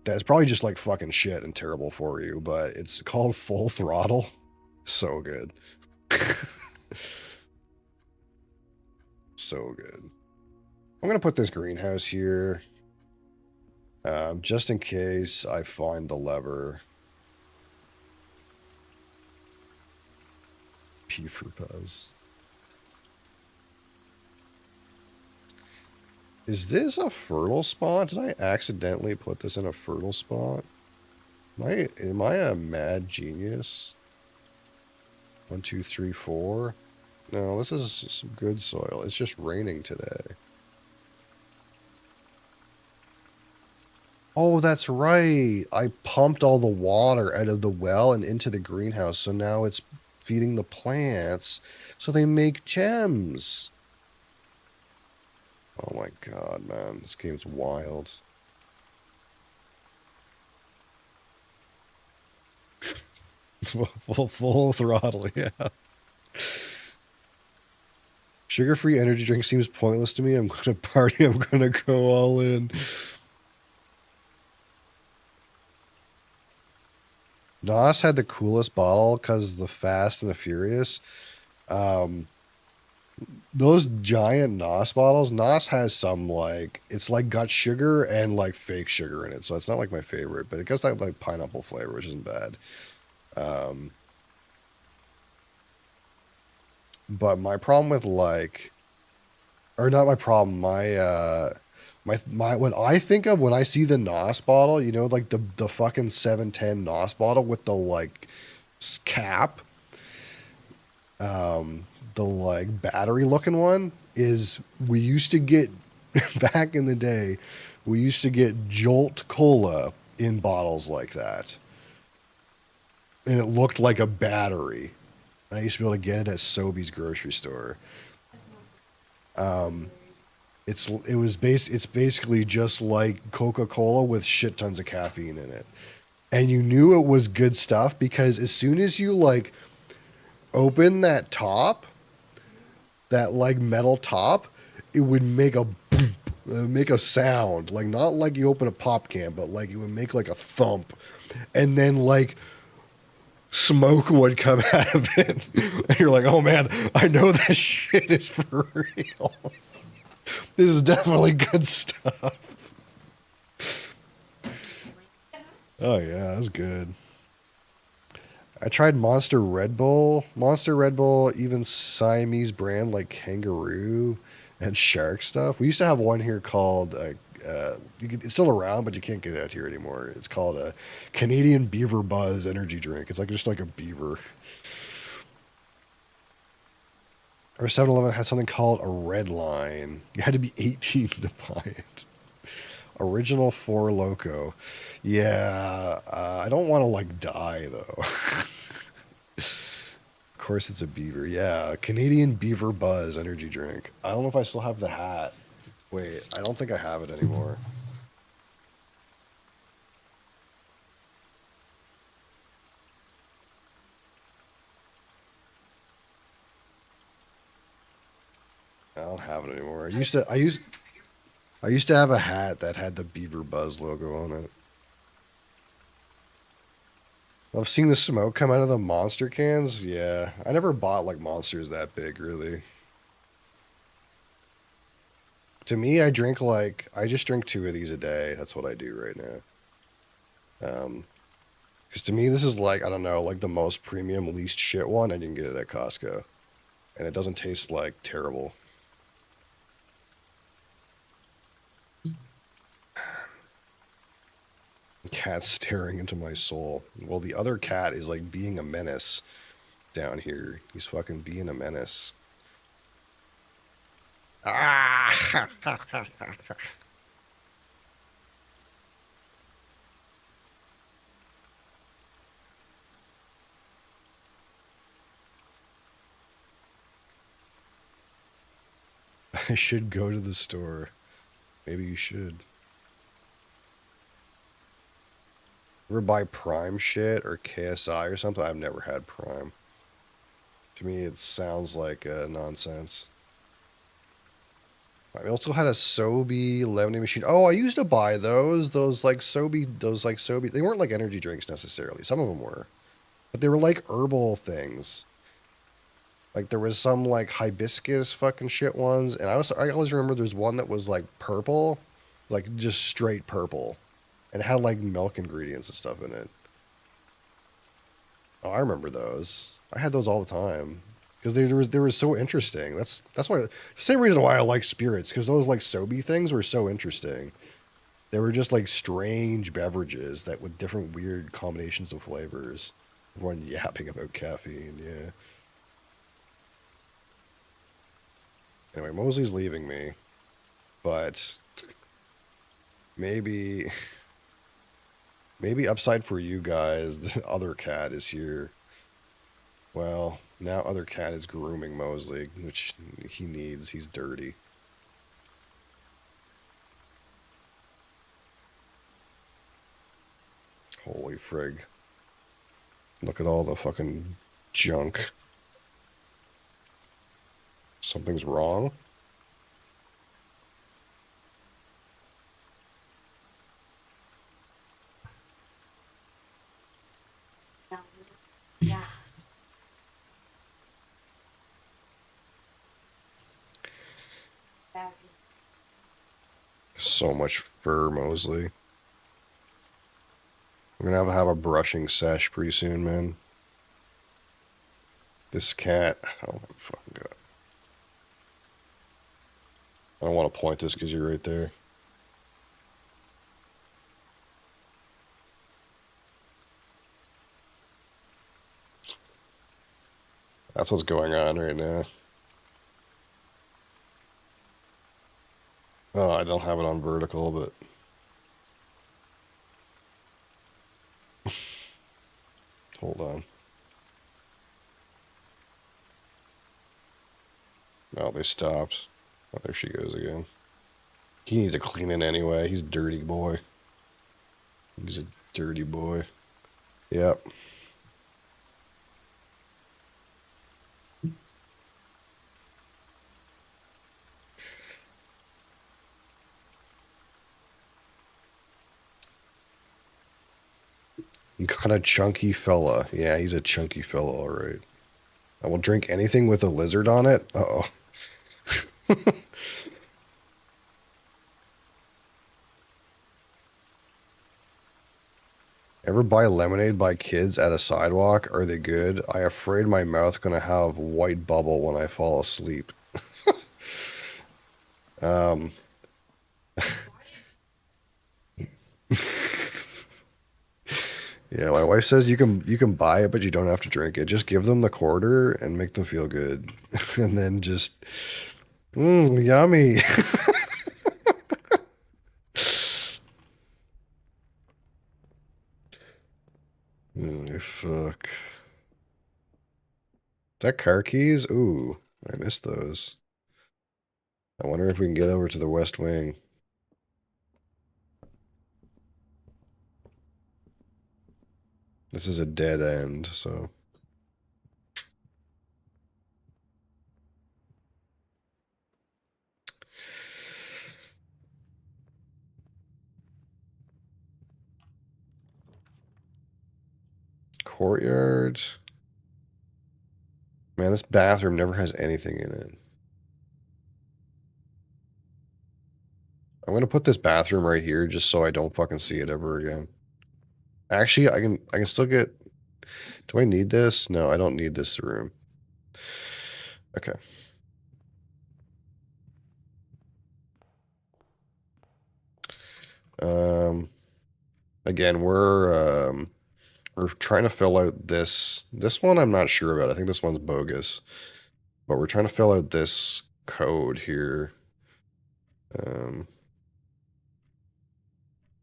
that's probably just like fucking shit and terrible for you, but it's called Full Throttle. So good. So good. I'm gonna put this greenhouse here, just in case I find the lever. P for Pez. Is this a fertile spot? Did I accidentally put this in a fertile spot? Am I a mad genius? 1, 2, 3, 4. No, this is some good soil. It's just raining today. Oh, that's right. I pumped all the water out of the well and into the greenhouse, so now it's feeding the plants so they make gems. Oh my god, man. This game's wild. Full throttle, yeah. Sugar-free energy drink seems pointless to me. I'm gonna party. I'm gonna go all in. Nos had the coolest bottle because the Fast and the Furious. Those giant Nos bottles, Nos has some like, it's like got sugar and like fake sugar in it. So it's not like my favorite, but it gets that like pineapple flavor, which isn't bad. But my problem with like, or not my problem, my when I think of when I see the Nos bottle, you know, like the fucking 710 Nos bottle with the like cap, the like battery looking one is we used to get back in the day, we used to get Jolt Cola in bottles like that. And it looked like a battery. I used to be able to get it at Sobeys grocery store. It's basically just like Coca-Cola with shit tons of caffeine in it. And you knew it was good stuff because as soon as you like open that top, that like metal top, it would make a boom, make a sound. Like not like you open a pop can, but like it would make like a thump. And then like smoke would come out of it. And you're like, oh man, I know this shit is for real. This is definitely good stuff. Oh yeah, that was good. I tried Monster Red Bull. Monster Red Bull, even Siamese brand like Kangaroo and Shark stuff. We used to have one here called, it's still around, but you can't get it out here anymore. It's called a Canadian Beaver Buzz energy drink. It's like just like a beaver. Or 7-Eleven had something called a Red Line. You had to be 18 to buy it. Original Four Loco. Yeah, I don't want to like die though. Of course it's a beaver. Yeah, Canadian Beaver Buzz energy drink. I don't know if I still have the hat. Wait, I don't think I have it anymore. I don't have it anymore. I used to have a hat that had the Beaver Buzz logo on it. I've seen the smoke come out of the monster cans. Yeah, I never bought like monsters that big, really. To me, I just drink 2 of these a day. That's what I do right now. Because to me, this is like, I don't know, like the most premium, least shit one. I didn't get it at Costco. And it doesn't taste like terrible. Cat staring into my soul. Well, the other cat is like being a menace down here. He's fucking being a menace. Ah! I should go to the store. Maybe you should. Ever buy Prime shit or KSI or something? I've never had Prime. To me, it sounds like nonsense. I also had a Sobe lemonade machine. Oh, I used to buy those. Those like Sobe. They weren't like energy drinks necessarily. Some of them were, but they were like herbal things. Like there was some like hibiscus fucking shit ones, and I always remember there's one that was like purple, like just straight purple, and it had like milk ingredients and stuff in it. Oh, I remember those. I had those all the time. because they were so interesting. That's why same reason why I like spirits, because those like sobe things were so interesting. They were just like strange beverages that with different weird combinations of flavors. Everyone yapping about caffeine, yeah. Anyway, Mosley's leaving me, but maybe maybe upside for you guys, the other cat is here. Well, now other cat is grooming Mosley, which he needs. He's dirty. Holy frig. Look at all the fucking junk. Something's wrong? Yes. So much fur, Mosley. We're gonna have a brushing sesh pretty soon, man. This cat. Oh my fucking god. I don't want to point this because you're right there. That's what's going on right now. Oh, I don't have it on vertical, but hold on. Oh, they stopped. Oh, there she goes again. He needs to clean it anyway. He's a dirty boy. He's a dirty boy. Yep. Kind of chunky fella. Yeah, he's a chunky fella, all right. I will drink anything with a lizard on it. Uh-oh. Ever buy lemonade by kids at a sidewalk? Are they good? I afraid my mouth gonna have white bubble when I fall asleep. um, yeah, my wife says you can buy it, but you don't have to drink it. Just give them the quarter and make them feel good, and then just yummy. Fuck. Is that car keys? Ooh, I missed those. I wonder if we can get over to the West Wing. This is a dead end, so. Courtyard. Man, this bathroom never has anything in it. I'm gonna put this bathroom right here just so I don't fucking see it ever again. Actually, I can still get. Do I need this? No, I don't need this room. Okay. Again, we're trying to fill out this one. I'm not sure about. I think this one's bogus, but we're trying to fill out this code here,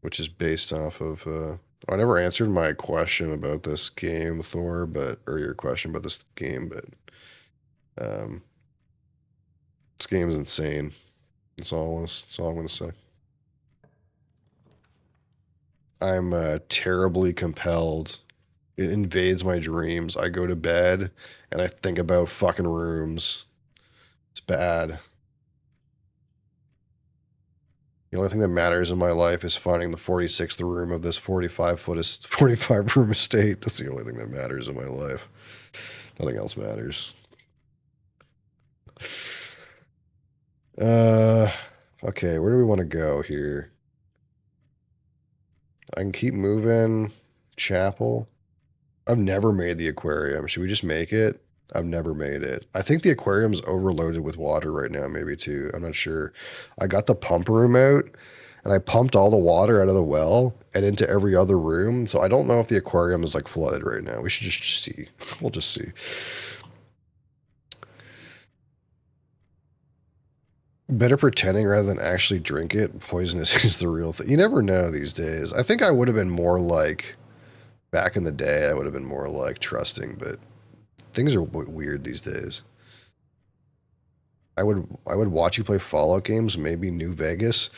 which is based off of. I never answered my question about this game, Thor, or your question about this game, but this game is insane. That's all. That's all I'm gonna say. I'm terribly compelled. It invades my dreams. I go to bed and I think about fucking rooms. It's bad. The only thing that matters in my life is finding the 46th room of this 45 room estate. That's the only thing that matters in my life. Nothing else matters. Okay, where do we want to go here? I can keep moving. Chapel. I've never made the aquarium. Should we just make it? I've never made it. I think the aquarium's overloaded with water right now, maybe too. I'm not sure. I got the pump room out and I pumped all the water out of the well and into every other room. So I don't know if the aquarium is like flooded right now. We should just see. We'll just see. Better pretending rather than actually drink it. Poisonous is the real thing. You never know these days. I think I would have been more like, back in the day, I would have been more like trusting, but things are weird these days. I would watch you play Fallout games, maybe New Vegas.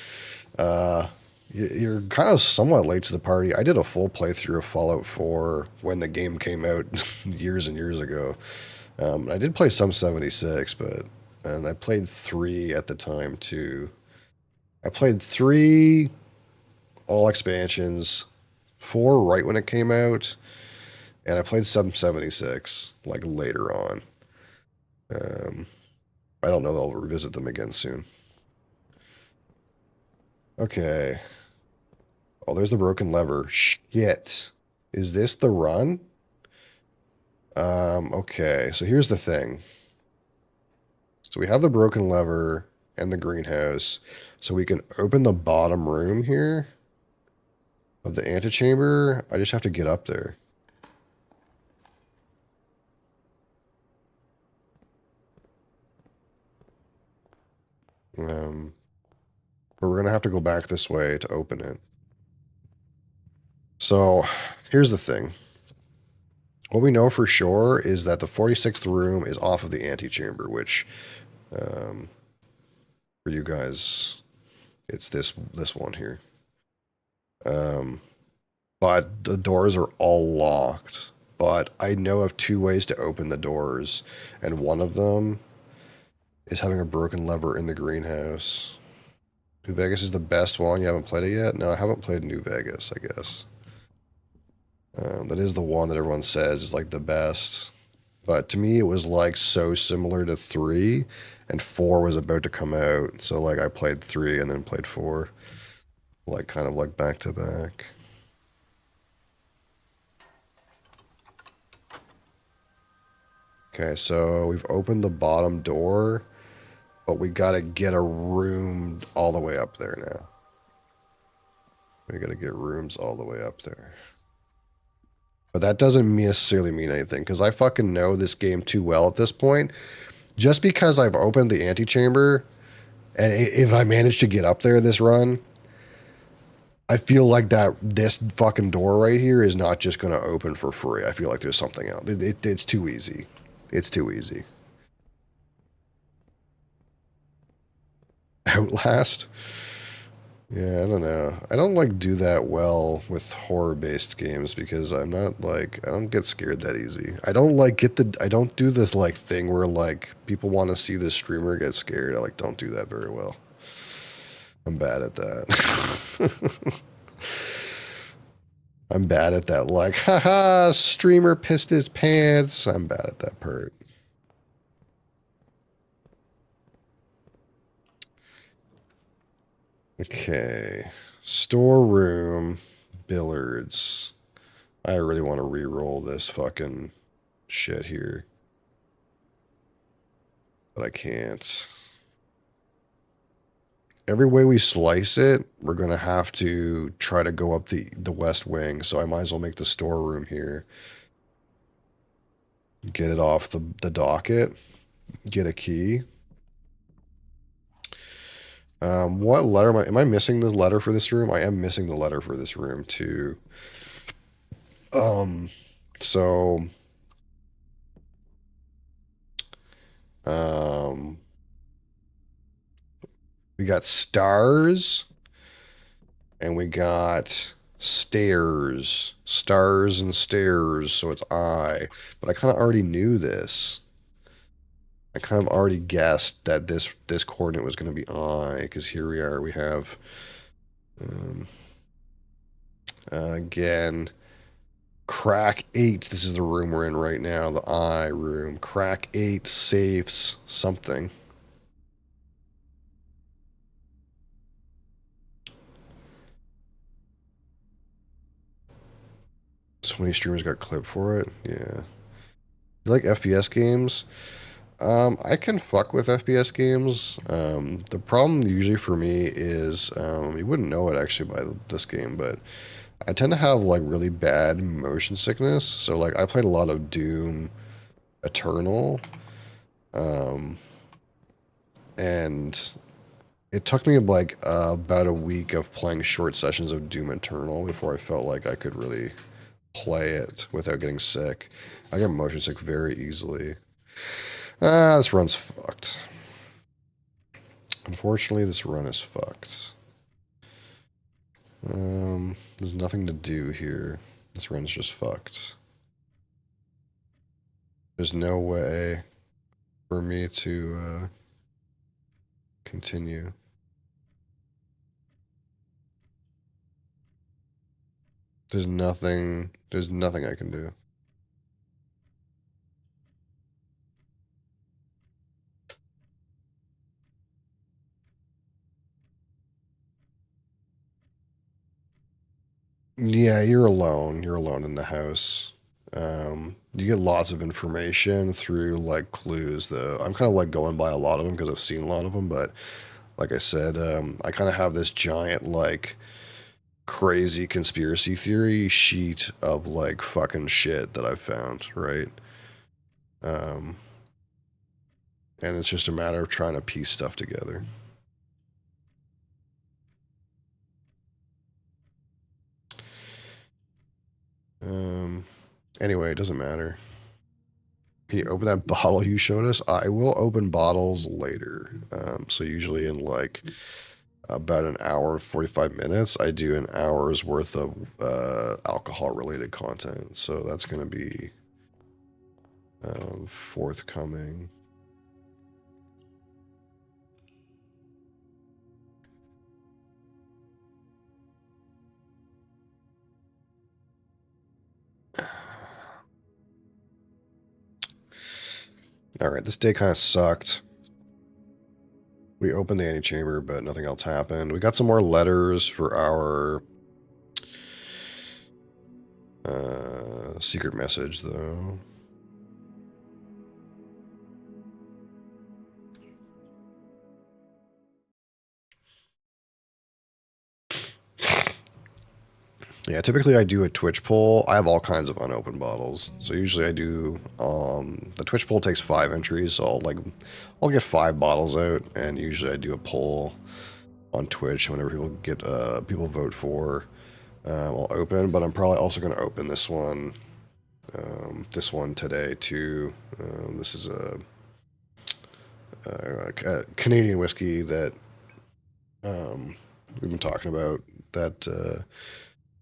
Uh, you're kind of somewhat late to the party. I did a full playthrough of Fallout 4 when the game came out years and years ago. I did play some 76, and I played 3 at the time too. I played 3 all expansions, 4 right when it came out, and I played some 76 like later on. Um, I don't know that I'll revisit them again soon. Okay. Oh, there's the broken lever. Shit. Is this the run? Okay. So here's the thing. So we have the broken lever and the greenhouse. So we can open the bottom room here of the antechamber. I just have to get up there. But we're going to have to go back this way to open it. So here's the thing. What we know for sure is that the 46th room is off of the antechamber, which for you guys, it's this one here. But the doors are all locked. But I know of 2 ways to open the doors, and one of them is having a broken lever in the greenhouse. New Vegas is the best one. You haven't played it yet? No, I haven't played New Vegas, I guess. That is the one that everyone says is like the best. But to me, it was like so similar to 3, and 4 was about to come out. So like I played 3 and then played 4, like kind of like back to back. Okay, so we've opened the bottom door, but we gotta get a room all the way up there now. We gotta get rooms all the way up there. But that doesn't necessarily mean anything, because I fucking know this game too well at this point. Just because I've opened the antechamber, and if I manage to get up there this run, I feel like that this fucking door right here is not just going to open for free. I feel like there's something else. It's too easy. It's too easy. Outlast? Yeah, I don't know. I don't like do that well with horror-based games because I'm not like I don't get scared that easy. I don't like I don't do this like thing where like people want to see the streamer get scared. I like don't do that very well. I'm bad at that. I'm bad at that. Like, haha, streamer pissed his pants. I'm bad at that part. Okay. Storeroom. Billiards. I really want to re-roll this fucking shit here. But I can't. Every way we slice it, we're going to have to try to go up the west wing. So I might as well make the storeroom here. Get it off the docket. Get a key. What letter am I missing the letter for this room? I am missing the letter for this room too. So we got stars and we got stairs. Stars and stairs, so it's I. But I kind of already knew this. I kind of already guessed that this coordinate was going to be I, because here we are. We have again crack 8. This is the room we're in right now, the I room. Crack 8 safes something. So many streamers got clipped for it. Yeah. You like FPS games? I can fuck with FPS games. The problem usually for me is, you wouldn't know it actually by this game, but I tend to have like really bad motion sickness. So like I played a lot of Doom Eternal, and it took me like about a week of playing short sessions of Doom Eternal before I felt like I could really play it without getting sick. I get motion sick very easily. Ah, this run's fucked. Unfortunately, this run is fucked. There's nothing to do here. This run's just fucked. There's no way for me to continue. There's nothing I can do. Yeah, you're alone. You're alone in the house. You get lots of information through like clues, though. I'm kind of like going by a lot of them because I've seen a lot of them, but like I said, I kind of have this giant like crazy conspiracy theory sheet of like fucking shit that I've found, right? Um, and it's just a matter of trying to piece stuff together. Um, anyway, it doesn't matter. Can you open that bottle you showed us? I will open bottles later. So usually in like about an hour and 45 minutes, I do an hour's worth of alcohol related content. So that's going to be forthcoming. All right, this day kind of sucked. We opened the antechamber, but nothing else happened. We got some more letters for our secret message, though. Yeah, typically I do a Twitch poll. I have all kinds of unopened bottles. So usually I do, the Twitch poll takes 5 entries, so I'll get 5 bottles out, and usually I do a poll on Twitch whenever people vote for, I'll open, but I'm probably also going to open this one today too. This is a Canadian whiskey that we've been talking about that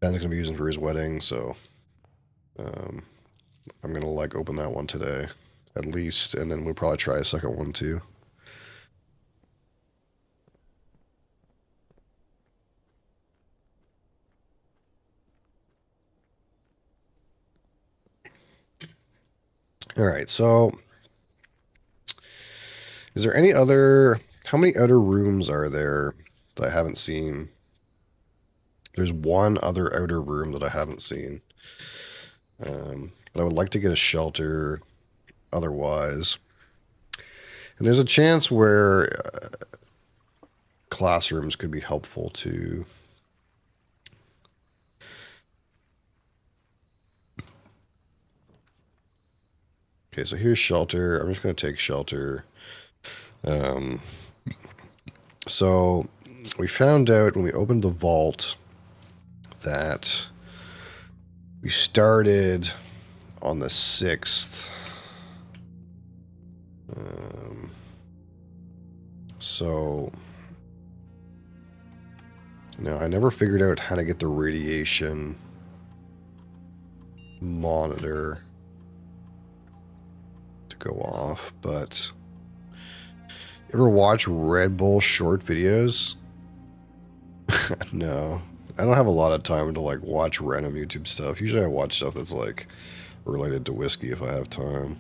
Ben's going to be using for his wedding, so I'm going to like open that one today at least, and then we'll probably try a second one too. All right, so is there any other, how many other rooms are there that I haven't seen? There's one other outer room that I haven't seen. But I would like to get a shelter otherwise. And there's a chance where classrooms could be helpful too. Okay, so here's shelter. I'm just going to take shelter. So we found out when we opened the vault that we started on the 6th. So now I never figured out how to get the radiation monitor to go off, but ever watch Red Bull short videos? No. I don't have a lot of time to like watch random YouTube stuff. Usually I watch stuff that's like related to whiskey if I have time.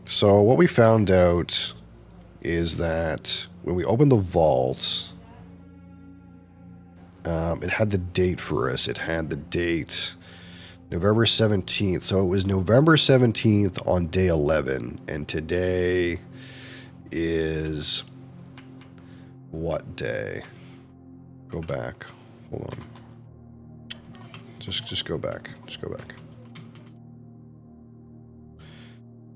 So what we found out is that when we opened the vault, It had the date for us. It had the date November 17th. So it was November 17th on day 11. And today is what day? Go back. Hold on. Just go back. Just go back.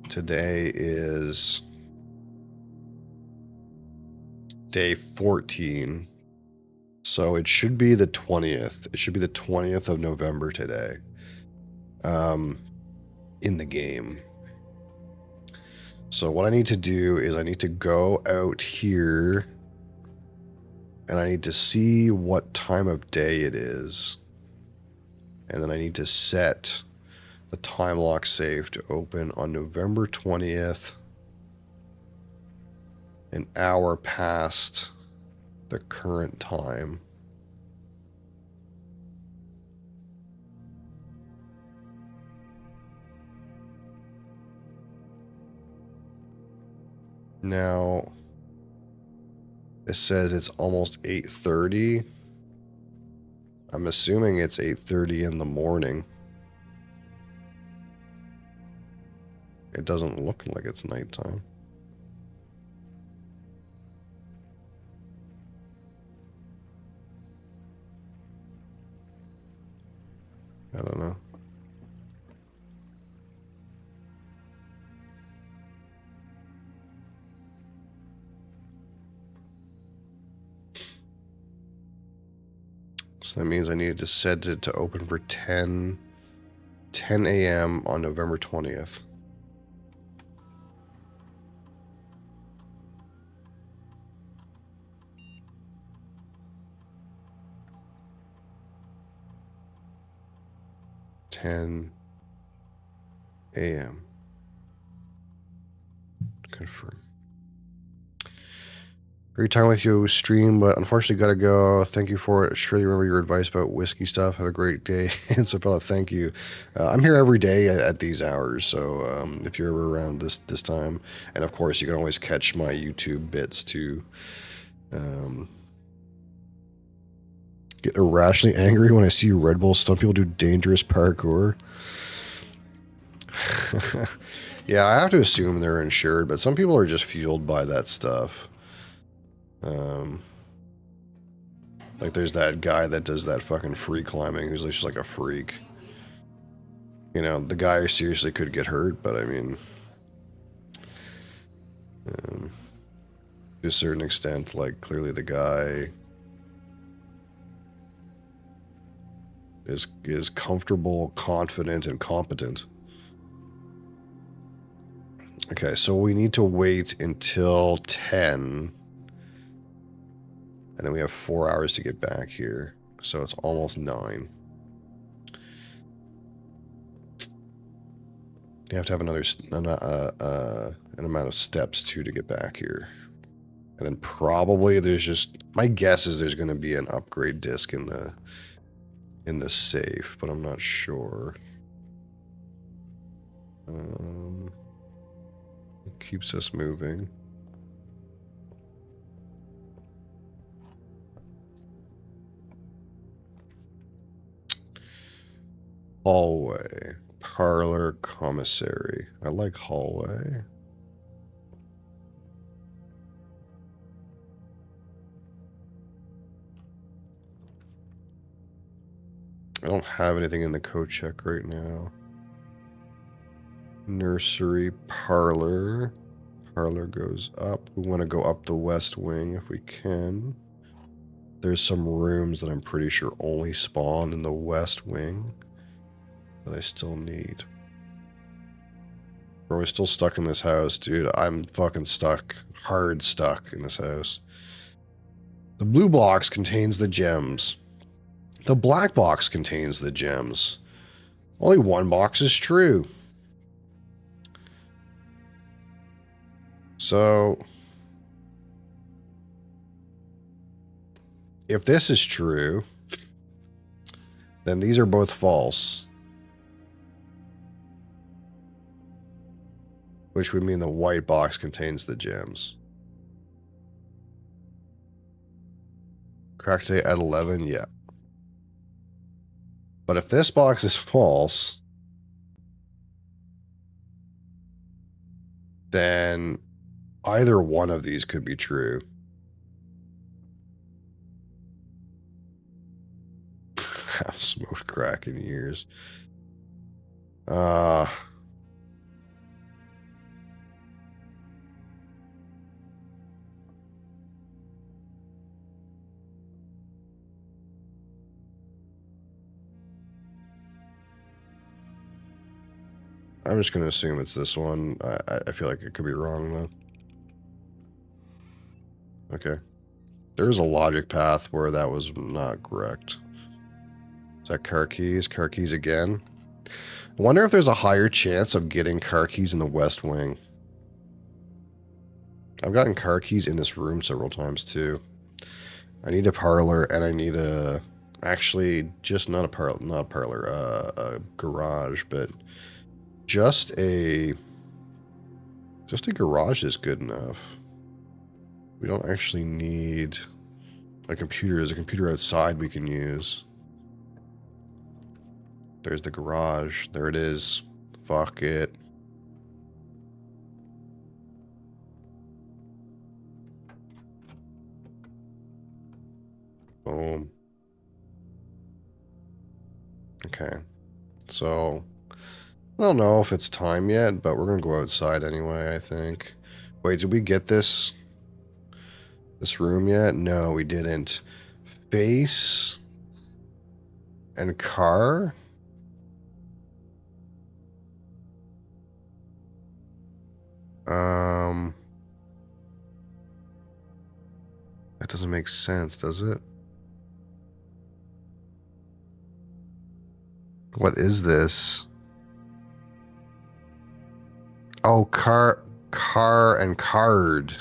Today is day 14. So it should be the 20th. It should be the 20th of November today. In the game. So what I need to do is I need to go out here and I need to see what time of day it is. And then I need to set the time lock safe to open on November 20th, an hour past the current time. Now, it says it's almost 8:30. I'm assuming it's 8:30 in the morning. It doesn't look like it's nighttime. I don't know. So that means I needed to set it to open for 10 a.m. on November 20th. a.m. Confirm. Great time with you, stream, but unfortunately gotta go. Thank you for it. Surely remember your advice about whiskey stuff. Have a great day. And so, fella, thank you. I'm here every day at these hours, so if you're ever around this time, and of course you can always catch my YouTube bits too. Get irrationally angry when I see Red Bull stunt people do dangerous parkour. Yeah, I have to assume they're insured, but some people are just fueled by that stuff. Like there's that guy that does that fucking free climbing who's just like a freak. You know, the guy seriously could get hurt, but I mean, to a certain extent, like clearly the guy is comfortable, confident, and competent. Okay, so we need to wait until 10. And then we have 4 hours to get back here. So it's almost 9. You have to have an amount of steps too to get back here. And then probably there's just, my guess is there's going to be an upgrade disc in the safe, but I'm not sure. It keeps us moving. Hallway, parlor, commissary. I like hallway. I don't have anything in the code check right now. Nursery, parlor. Parlor goes up. We want to go up the west wing if we can. There's some rooms that I'm pretty sure only spawn in the west wing that I still need. Bro, we're still stuck in this house, dude. I'm fucking stuck. Hard stuck in this house. The blue box contains the gems. The black box contains the gems. Only one box is true. So, if this is true, then these are both false. Which would mean the white box contains the gems. Crack day at 11? Yeah. But if this box is false, then either one of these could be true. I've smoked crack in years. I'm just going to assume it's this one. I feel like it could be wrong, though. Okay. There's a logic path where that was not correct. Is that car keys? Car keys again? I wonder if there's a higher chance of getting car keys in the West Wing. I've gotten car keys in this room several times, too. I need a parlor, and I need a... Actually, just not a parlor, a garage, but just a garage is good enough. We don't actually need a computer. There's a computer outside we can use. There's the garage. There it is. Fuck it. Boom. Okay. So, I don't know if it's time yet, but we're going to go outside anyway, I think. Wait, did we get this room yet? No, we didn't. Face and car? That doesn't make sense, does it? What is this? Oh, car and card.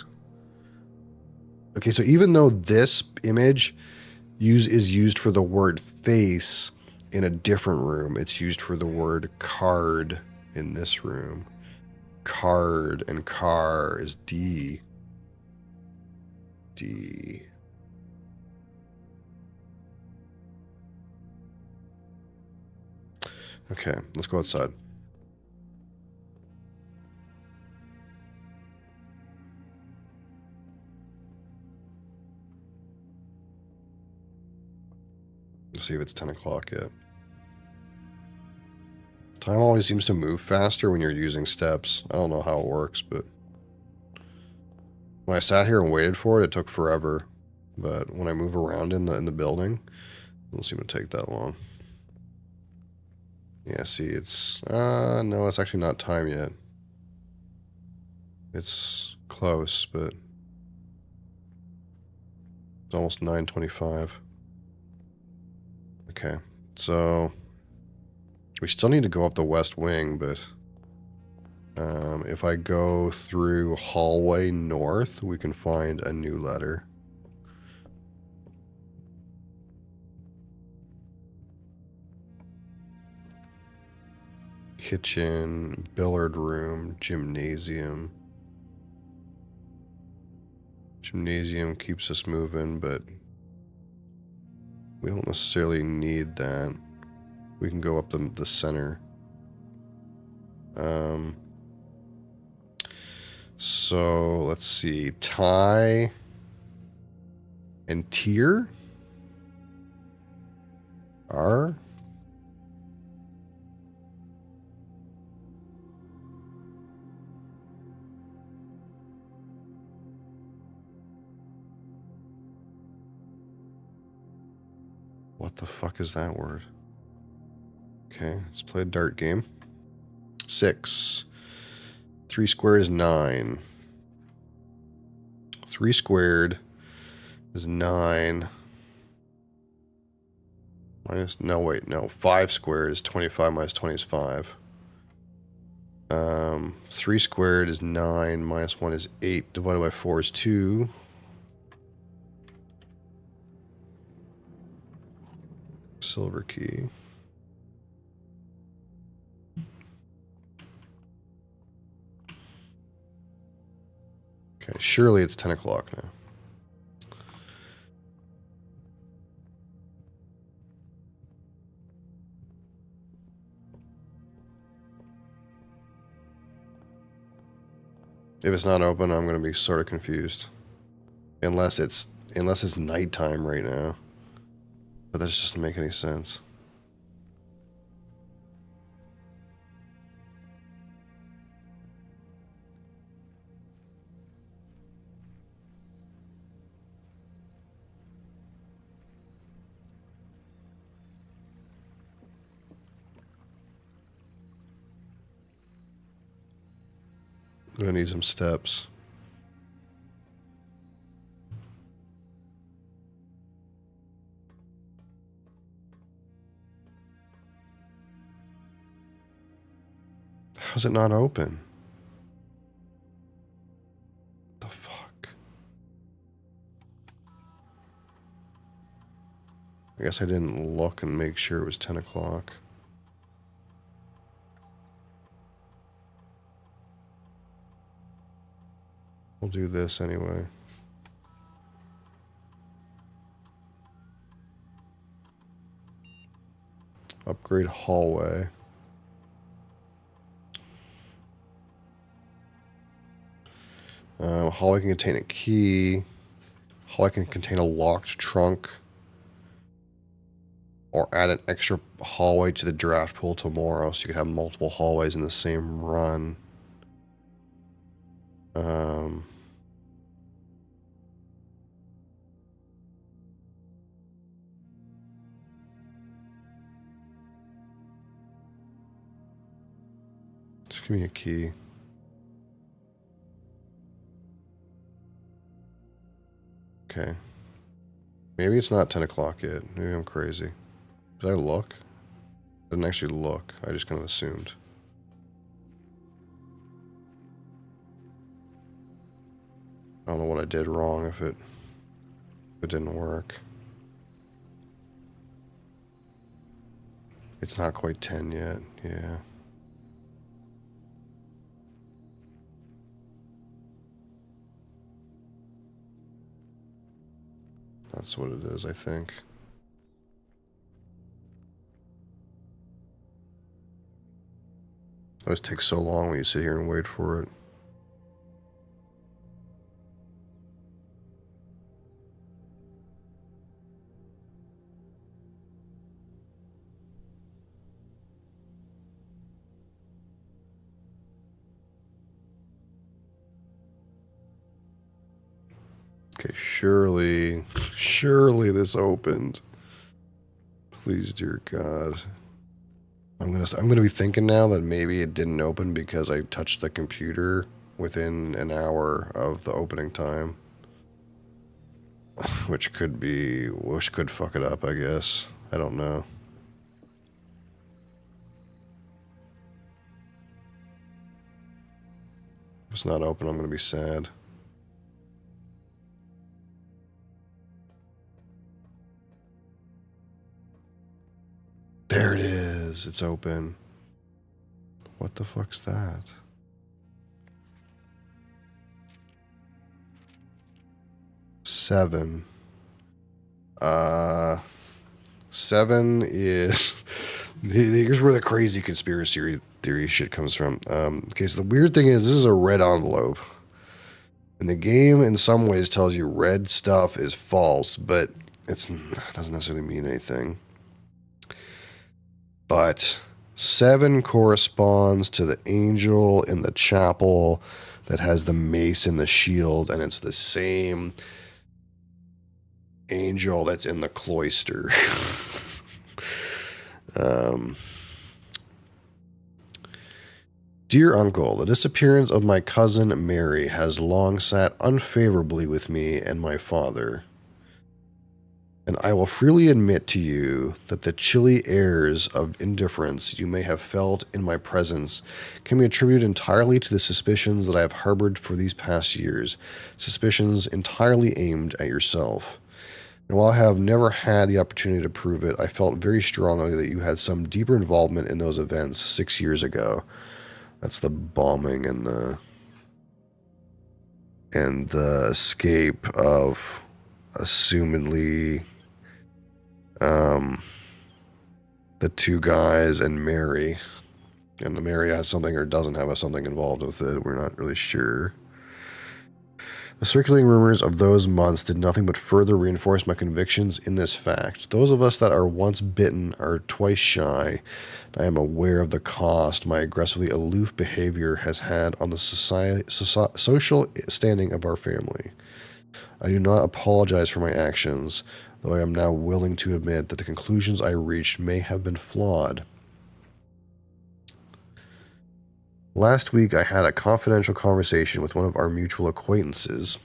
Okay, so even though this image is used for the word face in a different room, it's used for the word card in this room. Card and car is D. D. Okay, let's go outside. Let's see if it's 10 o'clock yet. Time always seems to move faster when you're using steps. I don't know how it works, but when I sat here and waited for it, it took forever. But when I move around in the building, it doesn't seem to take that long. Yeah, see, it's... no, it's actually not time yet. It's close, but... It's almost 9:25. Okay, so... We still need to go up the West Wing, but... if I go through hallway north, we can find a new letter. Kitchen, billiard room, gymnasium. Gymnasium keeps us moving, but we don't necessarily need that. We can go up the center. So let's see. Tie and tier are. What the fuck is that word? Okay, let's play a dart game. 6. 3 squared is 9. 3 squared is 9. Minus, no, wait, no. 5 squared is 25 minus 20 is 5. 3 squared is 9. Minus 1 is 8. Divided by 4 is 2. Silver key. Okay, surely it's 10 o'clock now. If it's not open, I'm gonna be sort of confused. Unless it's nighttime right now. But that just doesn't make any sense. I'm gonna need some steps. How's it not open? The fuck? I guess I didn't look and make sure it was 10 o'clock. We'll do this anyway. Upgrade hallway. Hallway can contain a key. Hallway can contain a locked trunk. Or add an extra hallway to the draft pool tomorrow so you can have multiple hallways in the same run. Just give me a key. Okay. Maybe it's not 10 o'clock yet. Maybe I'm crazy. Did I look? I didn't actually look. I just kind of assumed. I don't know what I did wrong if it didn't work. It's not quite 10 yet. Yeah. That's what it is, I think. It always takes so long when you sit here and wait for it. Okay, surely this opened. Please, dear God. I'm gonna be thinking now that maybe it didn't open because I touched the computer within an hour of the opening time. Which could fuck it up, I guess. I don't know. If it's not open, I'm gonna be sad. There it is. It's open. What the fuck's that? Seven. Seven is... Here's where the crazy conspiracy theory shit comes from. Okay, so the weird thing is this is a red envelope. And the game in some ways tells you red stuff is false, but it doesn't necessarily mean anything. But 7 corresponds to the angel in the chapel that has the mace and the shield, and it's the same angel that's in the cloister. Dear Uncle, the disappearance of my cousin Mary has long sat unfavorably with me and my father. And I will freely admit to you that the chilly airs of indifference you may have felt in my presence can be attributed entirely to the suspicions that I have harbored for these past years, suspicions entirely aimed at yourself. And while I have never had the opportunity to prove it, I felt very strongly that you had some deeper involvement in those events 6 years ago. That's the bombing and the escape of assumedly the 2 guys and Mary. And the Mary has something or doesn't have something involved with it. We're not really sure. The circulating rumors of those months did nothing but further reinforce my convictions in this fact. Those of us that are once bitten are twice shy. I am aware of the cost my aggressively aloof behavior has had on the social standing of our family. I do not apologize for my actions, though I am now willing to admit that the conclusions I reached may have been flawed. Last week, I had a confidential conversation with one of our mutual acquaintances.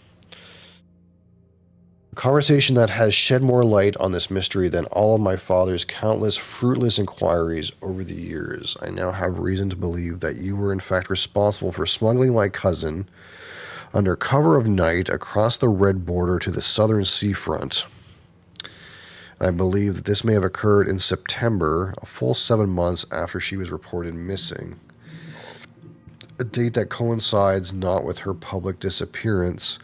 A conversation that has shed more light on this mystery than all of my father's countless fruitless inquiries over the years. I now have reason to believe that you were in fact responsible for smuggling my cousin under cover of night across the red border to the southern seafront. I believe that this may have occurred in September, a full 7 months after she was reported missing. A date that coincides not with her public disappearance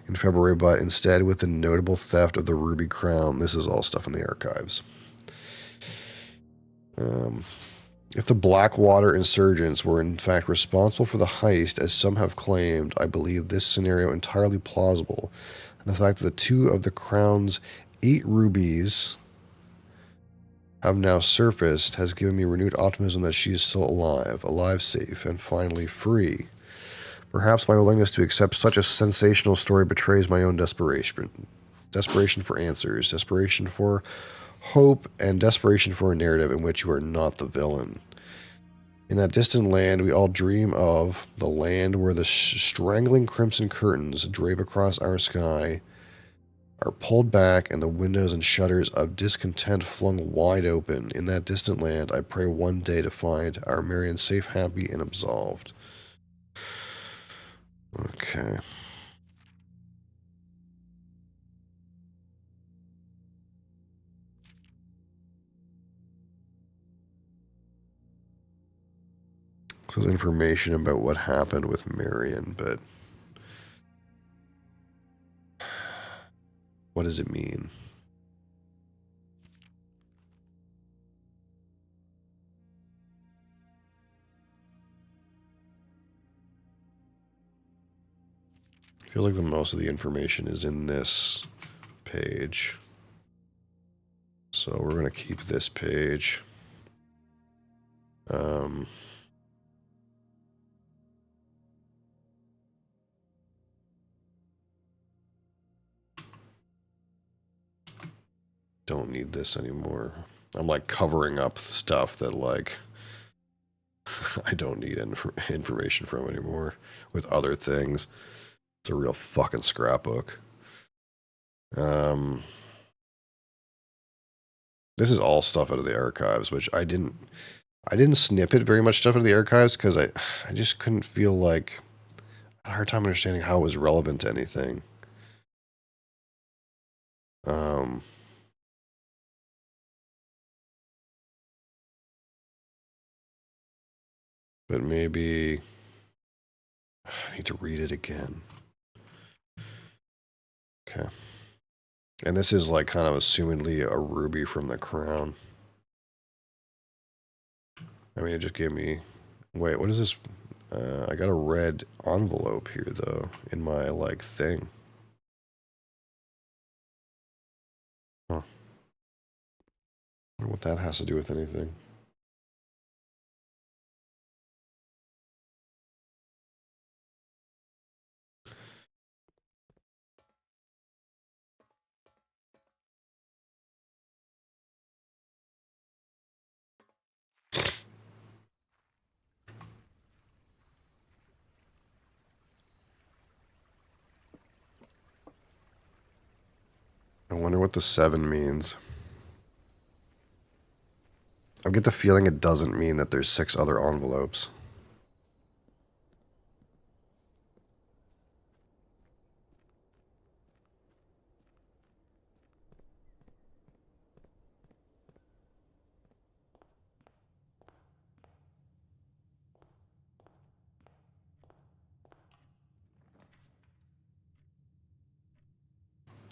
in February, but instead with the notable theft of the Ruby Crown. This is all stuff in the archives. If the Blackwater insurgents were in fact responsible for the heist, as some have claimed, I believe this scenario entirely plausible. And the fact that the 2 of the Crown's 8 rubies have now surfaced has given me renewed optimism that she is still alive, safe, and finally free. Perhaps my willingness to accept such a sensational story betrays my own desperation. Desperation for answers, desperation for hope, and desperation for a narrative in which you are not the villain. In that distant land we all dream of, the land where the strangling crimson curtains drape across our sky are pulled back and the windows and shutters of discontent flung wide open. In that distant land, I pray one day to find our Marion safe, happy, and absolved. Okay. This is information about what happened with Marion, but what does it mean? I feel like the most of the information is in this page. So we're going to keep this page. Don't need this anymore. I'm like covering up stuff that like I don't need information from anymore with other things. It's a real fucking scrapbook. This is all stuff out of the archives, which I didn't snippet very much stuff out of the archives because I just couldn't feel like I had a hard time understanding how it was relevant to anything. But maybe I need to read it again. Okay. And this is like kind of assumedly a ruby from the crown. I mean, it just gave me... Wait, what is this? I got a red envelope here, though, in my, like, thing. Huh. I wonder what that has to do with anything. I wonder what the 7 means. I get the feeling it doesn't mean that there's 6 other envelopes.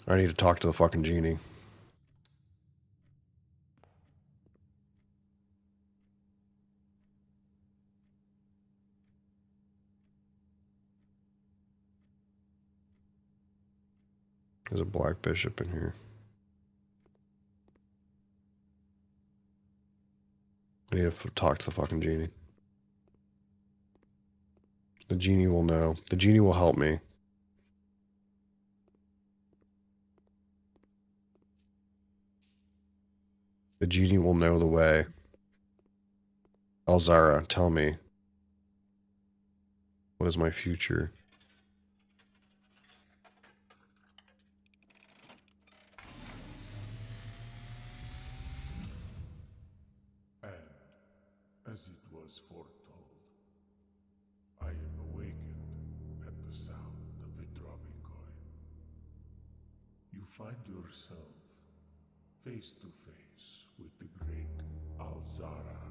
I need to talk to the fucking genie. There's a black bishop in here. I need to talk to the fucking genie. The genie will know. The genie will help me. The genie will know the way. Alzara, tell me. What is my future? And, as it was foretold, I am awakened at the sound of a dropping coin. You find yourself face to face with the great Alzara.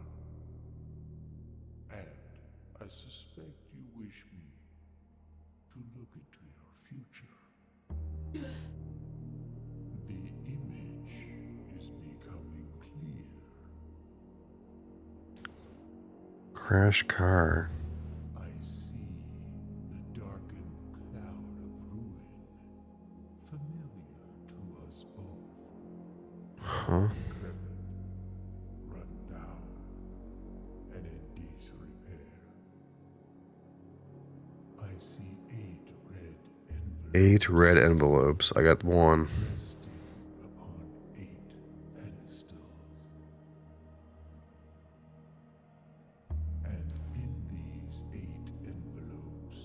And I suspect you wish me to look into your future. The image is becoming clear. Crash car. I see the darkened cloud of ruin, familiar to us both. Huh? Decrepit, run down, and in disrepair. I see 8 red envelopes. I got 1. resting upon 8 pedestals. And in these 8 envelopes,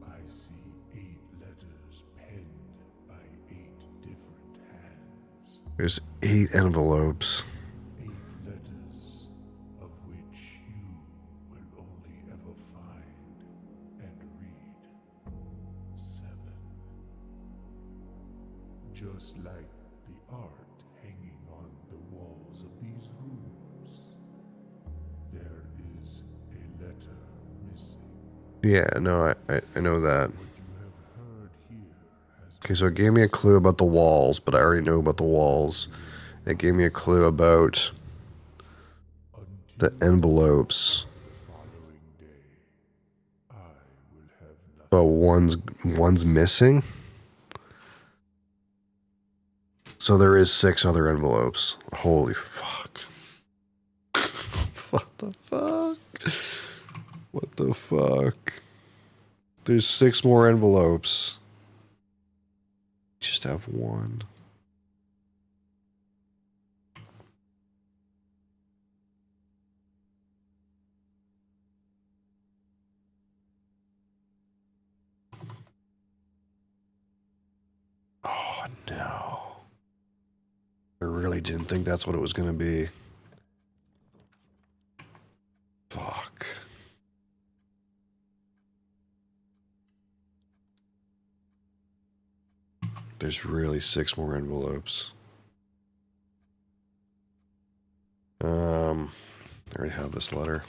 I see 8 letters penned by 8 different hands. There's 8 envelopes. 8 letters of which you will only ever find and read 7. Just like the art hanging on the walls of these rooms, there is a letter missing. Yeah, no, I know that. What you have heard here has Okay, so it gave me a clue about the walls, but I already know about the walls. It gave me a clue about the envelopes. following day. I will have nothing. But one's missing. So there is 6 other envelopes. Holy fuck. What the fuck? What the fuck? There's 6 more envelopes. Just have 1. Oh no. I really didn't think that's what it was going to be. Fuck. There's really 6 more envelopes. I already have this letter.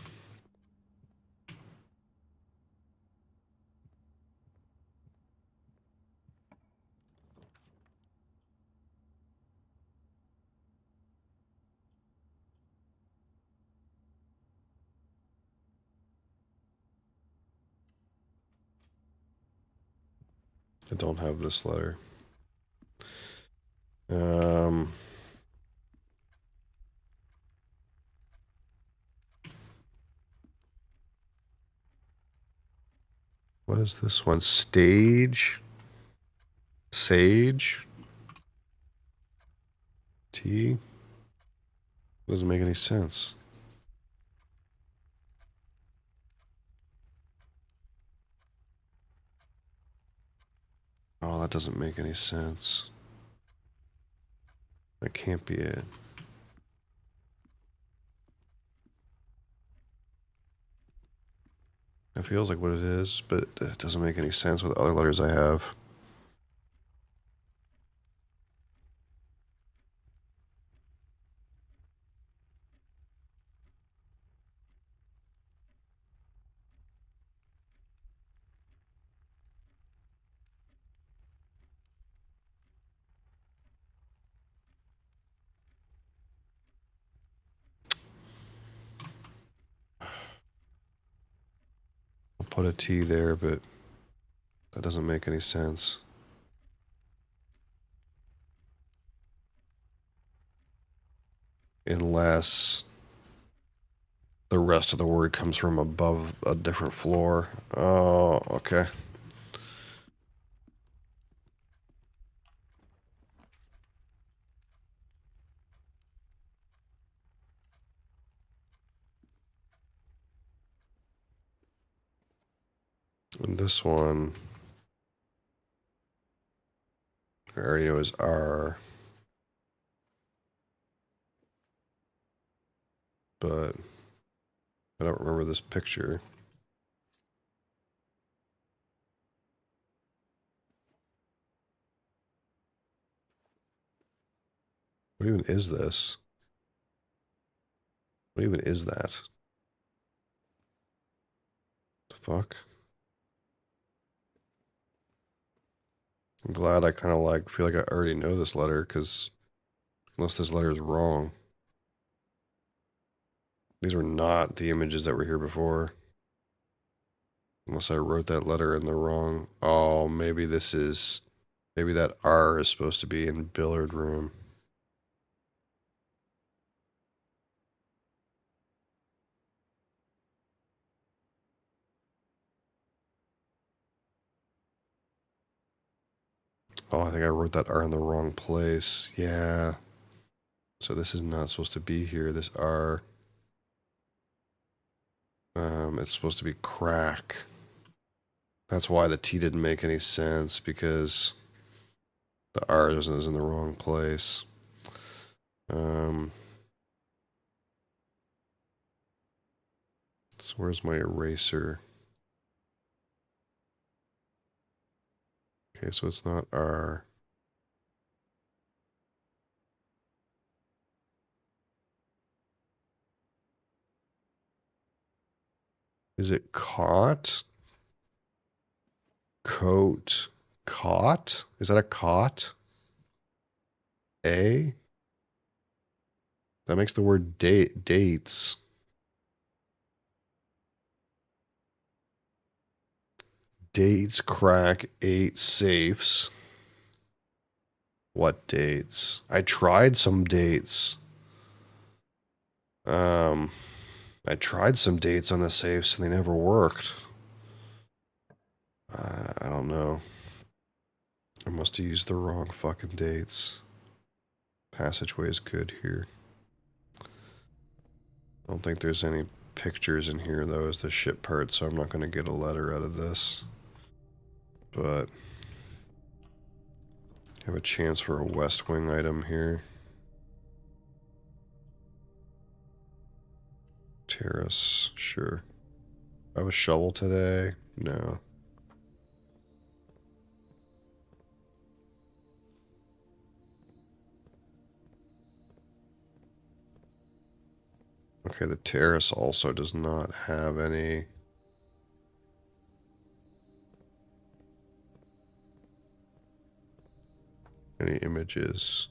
I don't have this letter. What is this one? Stage? Sage? T? Doesn't make any sense. Oh, that doesn't make any sense. That can't be it. It feels like what it is, but it doesn't make any sense with the other letters I have. I'll put a T there, but that doesn't make any sense. unless the rest of the word comes from above a different floor. Oh, okay. And this one, I already know is R. But I don't remember this picture. What even is this? What even is that? The fuck? I'm glad I kind of like feel like I already know this letter, because unless this letter is wrong. These are not the images that were here before. Unless I wrote that letter in the wrong. Oh, maybe this is... Maybe that R is supposed to be in billiard room. Oh, I think I wrote that R in the wrong place. Yeah. So this is not supposed to be here, this R. It's supposed to be crack. That's why the T didn't make any sense, because the R is in the wrong place. So where's my eraser? Okay, so it's not R. Is it caught? Coat. Caught? Is that a caught? A? That makes the word dates. Dates, crack, 8 safes. What dates? I tried some dates. I tried some dates on the safes and they never worked. I don't know. I must have used the wrong fucking dates. Passageway is good here. I don't think there's any pictures in here, though, is the shit part, so I'm not going to get a letter out of this. But I have a chance for a West Wing item here. Terrace, sure. I have a shovel today? No. Okay, the terrace also does not have any images.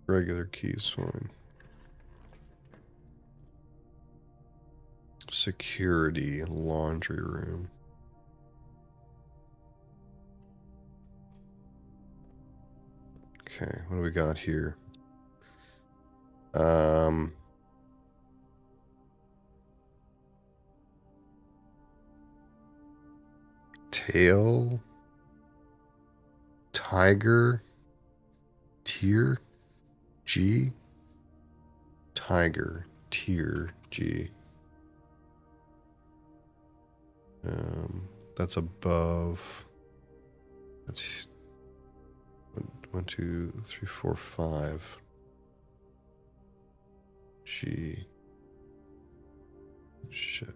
Regular keys fine. Security, laundry room. Okay, what do we got here? Tail, tiger, tier, G, tiger, tier, G. That's above. That's 1, 2, 3, 4, 5. G. Shit.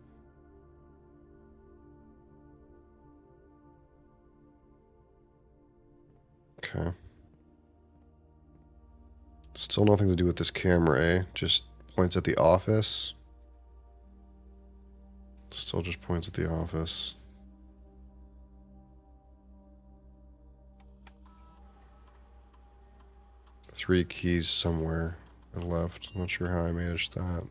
Okay. Still nothing to do with this camera, eh? Just points at the office. Still just points at the office. Three keys somewhere are left. I'm not sure how I managed that.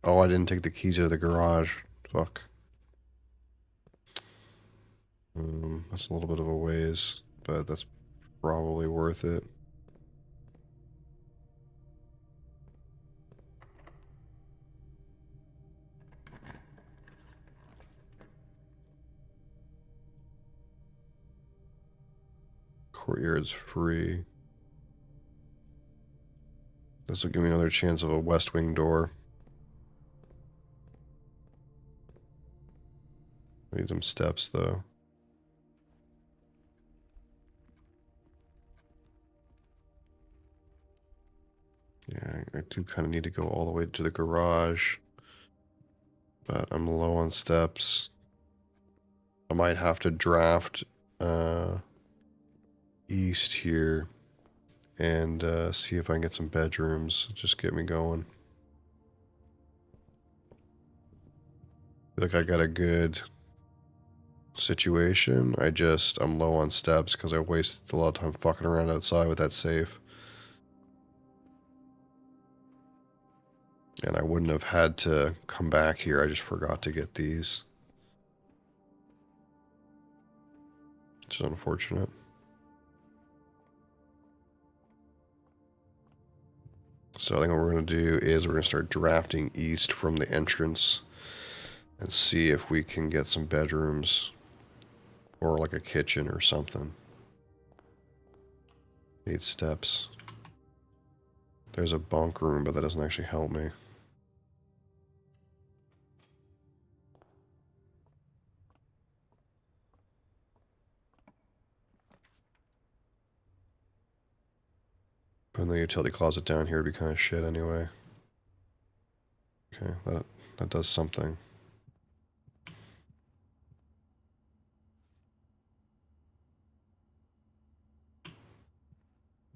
Oh, I didn't take the keys out of the garage. Fuck. That's a little bit of a ways, but that's probably worth it. Courtyard's free. This will give me another chance of a west wing door. Need some steps, though. Yeah, I do kind of need to go all the way to the garage. But I'm low on steps. I might have to draft east here and see if I can get some bedrooms. Just get me going. Feel like I got a good situation. I'm low on steps because I wasted a lot of time fucking around outside with that safe. And I wouldn't have had to come back here. I just forgot to get these. Which is unfortunate. So I think what we're going to do is we're going to start drafting east from the entrance and see if we can get some bedrooms or like a kitchen or something. 8 steps. There's a bunk room, but that doesn't actually help me. Putting the utility closet down here would be kind of shit anyway. Okay, that does something.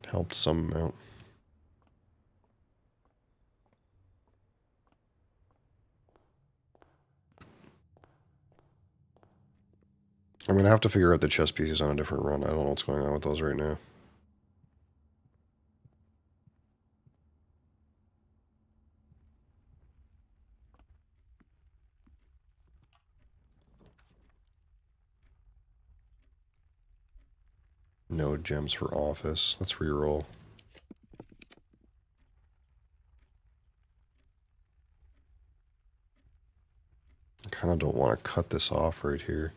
Helped some amount. I'm going to have to figure out the chess pieces on a different run. I don't know what's going on with those right now. No gems for office. Let's reroll. I kind of don't want to cut this off right here.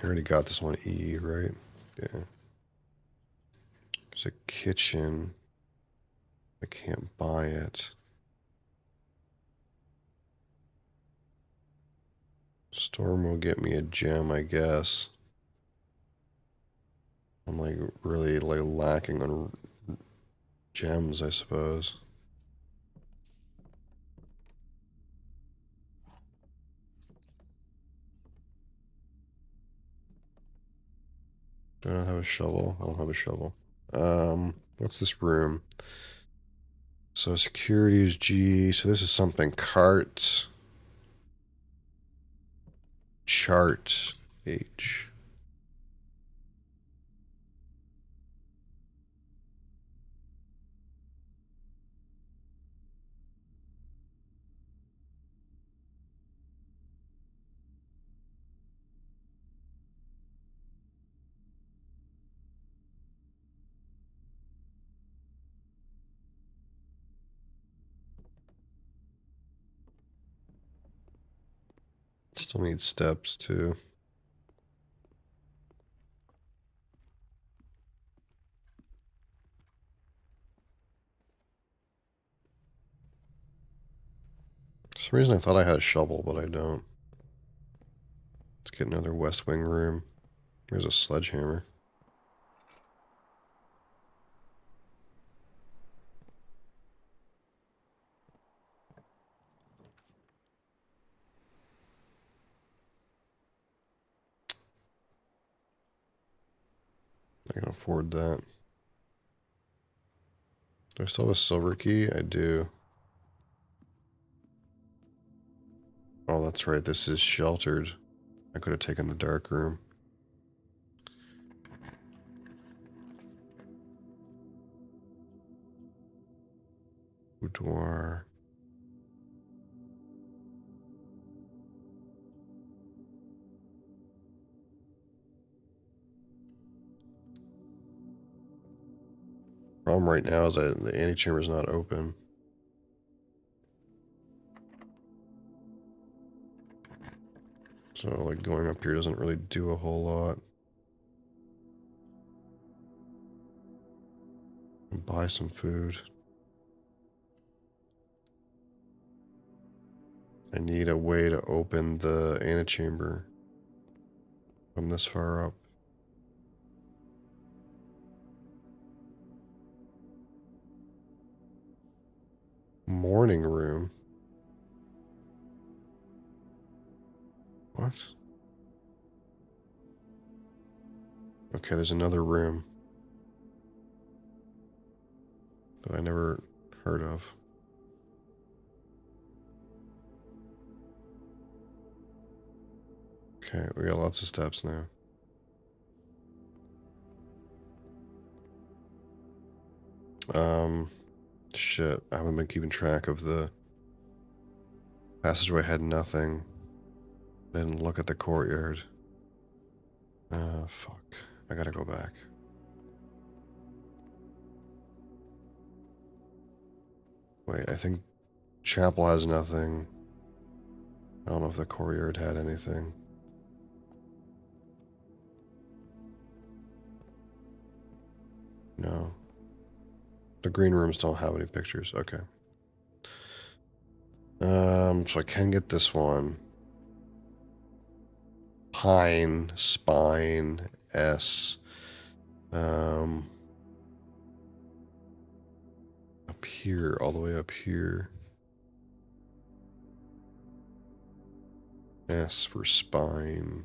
I already got this one E, right? Yeah. There's a kitchen. I can't buy it. Storm will get me a gem, I guess. I'm like really like lacking on gems, I suppose. Do I not have a shovel? I don't have a shovel. What's this room? So security is G. So this is something. Cart. Chart. H. Still need steps too. For some reason I thought I had a shovel, but I don't. Let's get another west wing room. There's a sledgehammer. I can afford that. Do I still have a silver key? I do. Oh, that's right. This is sheltered. I could have taken the dark room. Boudoir. Problem right now is that the antechamber is not open. So, like, going up here doesn't really do a whole lot. Buy some food. I need a way to open the antechamber from this far up. Morning room. What? Okay, there's another room that I never heard of. Okay, we got lots of steps now. Shit, I haven't been keeping track of the passageway. Had nothing. I didn't look at the courtyard. Fuck. I gotta go back. Wait, I think chapel has nothing. I don't know if the courtyard had anything. No. The green rooms don't have any pictures. Okay. So I can get this one. Pine, spine, S. Up here, all the way up here. S for spine.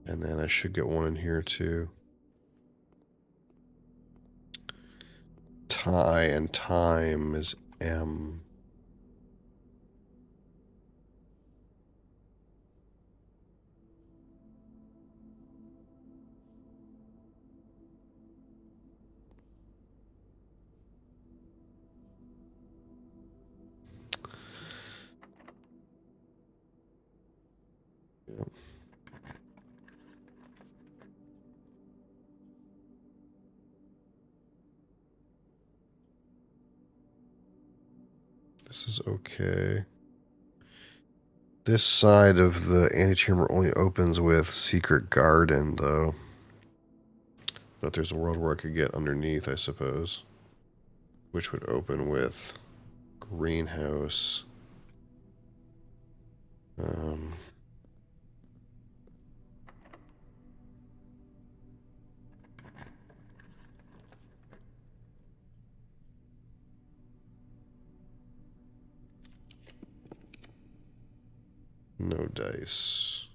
And then I should get one in here too. Tie and time is M. Yep. This is okay. This side of the antechamber only opens with secret garden, though. But there's a world where I could get underneath, I suppose. Which would open with greenhouse. No dice.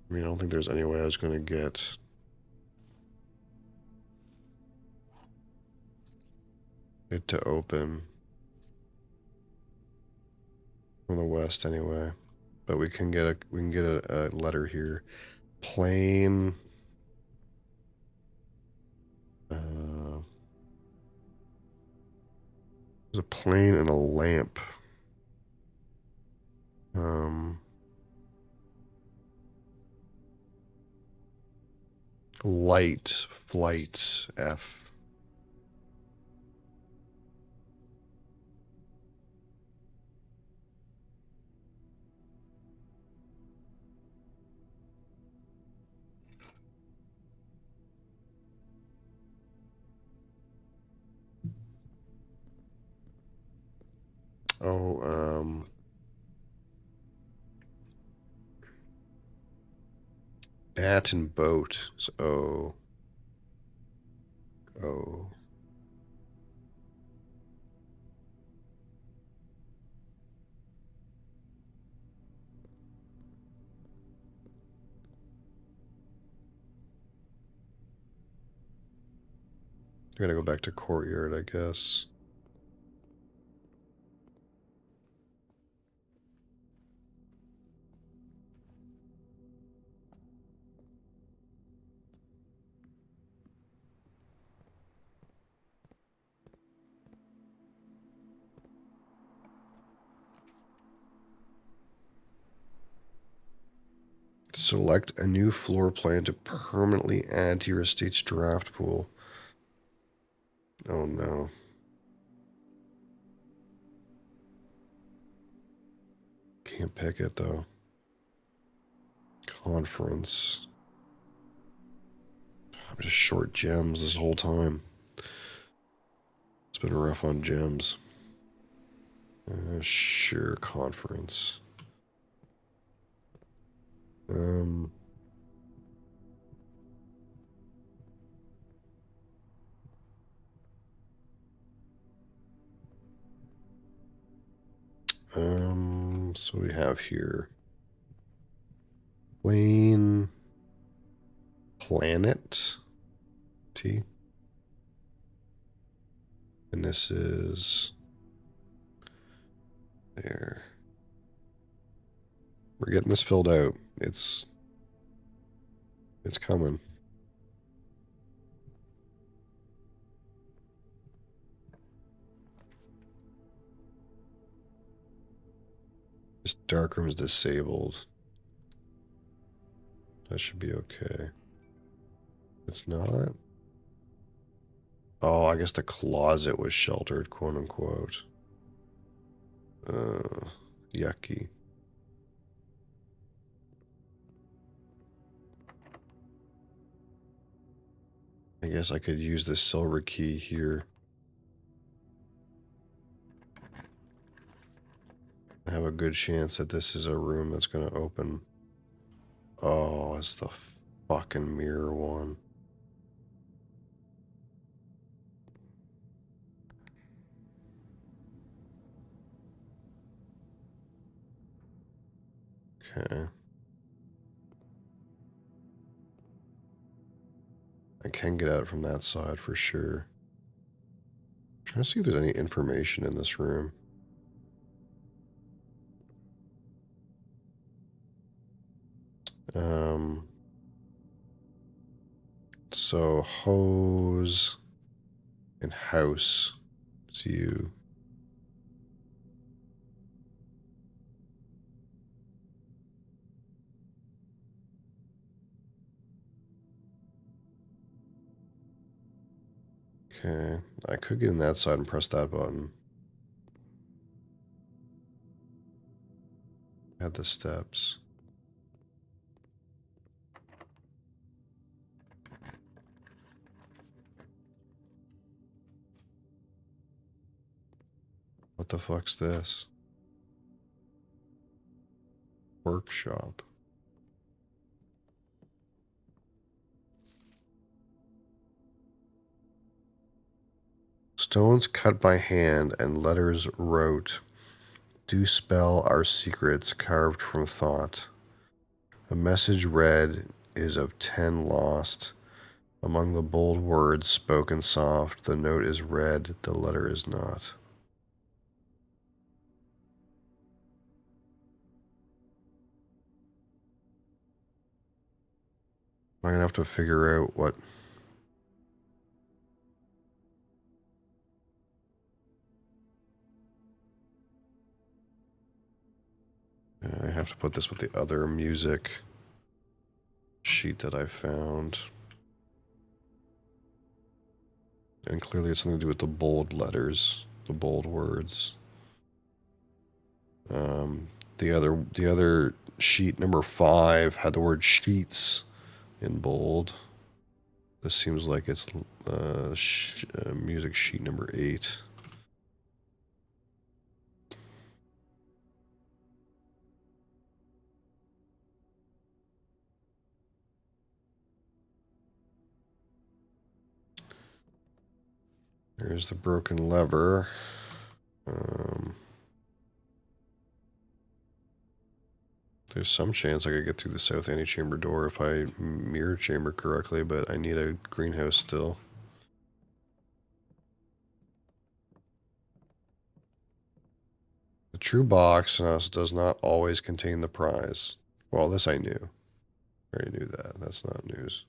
I mean, I don't think there's any way I was going to get it to open from the west anyway. But we can get a letter here. Plain. There's a plane and a lamp. Light, flight, F. Oh, bat and boat is O. O. I gotta go back to courtyard, I guess. Select a new floor plan to permanently add to your estate's draft pool. Oh no. Can't pick it though. Conference. I'm just short gems this whole time. It's been rough on gems. Sure, conference. So we have here plain planet T. And this is there. We're getting this filled out. It's coming. This darkroom is disabled. That should be okay. It's not. Oh, I guess the closet was sheltered, quote unquote. Yucky. I guess I could use the silver key here. I have a good chance that this is a room that's going to open. Oh, it's the fucking mirror one. Okay. I can get out from that side for sure. I'm trying to see if there's any information in this room. So hose and house. It's you. Okay, I could get in that side and press that button. Add the steps. What the fuck's this? Workshop. Stones cut by hand and letters wrote. Do spell our secrets carved from thought. A message read is of 10 lost. Among the bold words spoken soft, the note is read, the letter is not. I'm gonna have to figure out what. I have to put this with the other music sheet that I found. And clearly it's something to do with the bold letters, the bold words. The other sheet number 5 had the word sheets in bold. This seems like it's music sheet number 8. There's the broken lever. There's some chance I could get through the south antechamber door if I mirror chamber correctly, but I need a greenhouse still. The true box does not always contain the prize. Well, this I knew. I already knew that. That's not news.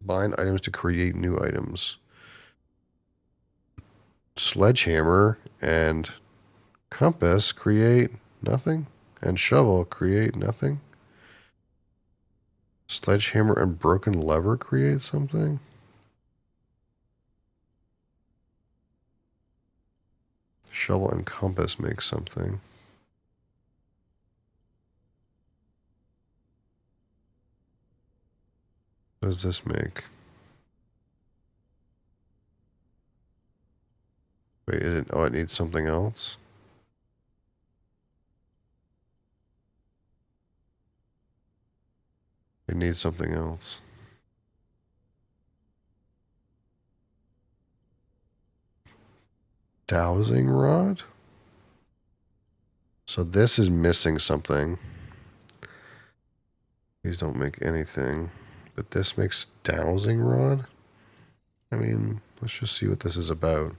Bind items to create new items. Sledgehammer and compass create nothing. And shovel create nothing. Sledgehammer and broken lever create something. Shovel and compass make something. What does this make? Wait, is it? Oh, it needs something else? It needs something else. Dowsing rod? So this is missing something. These don't make anything. But this makes dowsing rod? I mean, let's just see what this is about.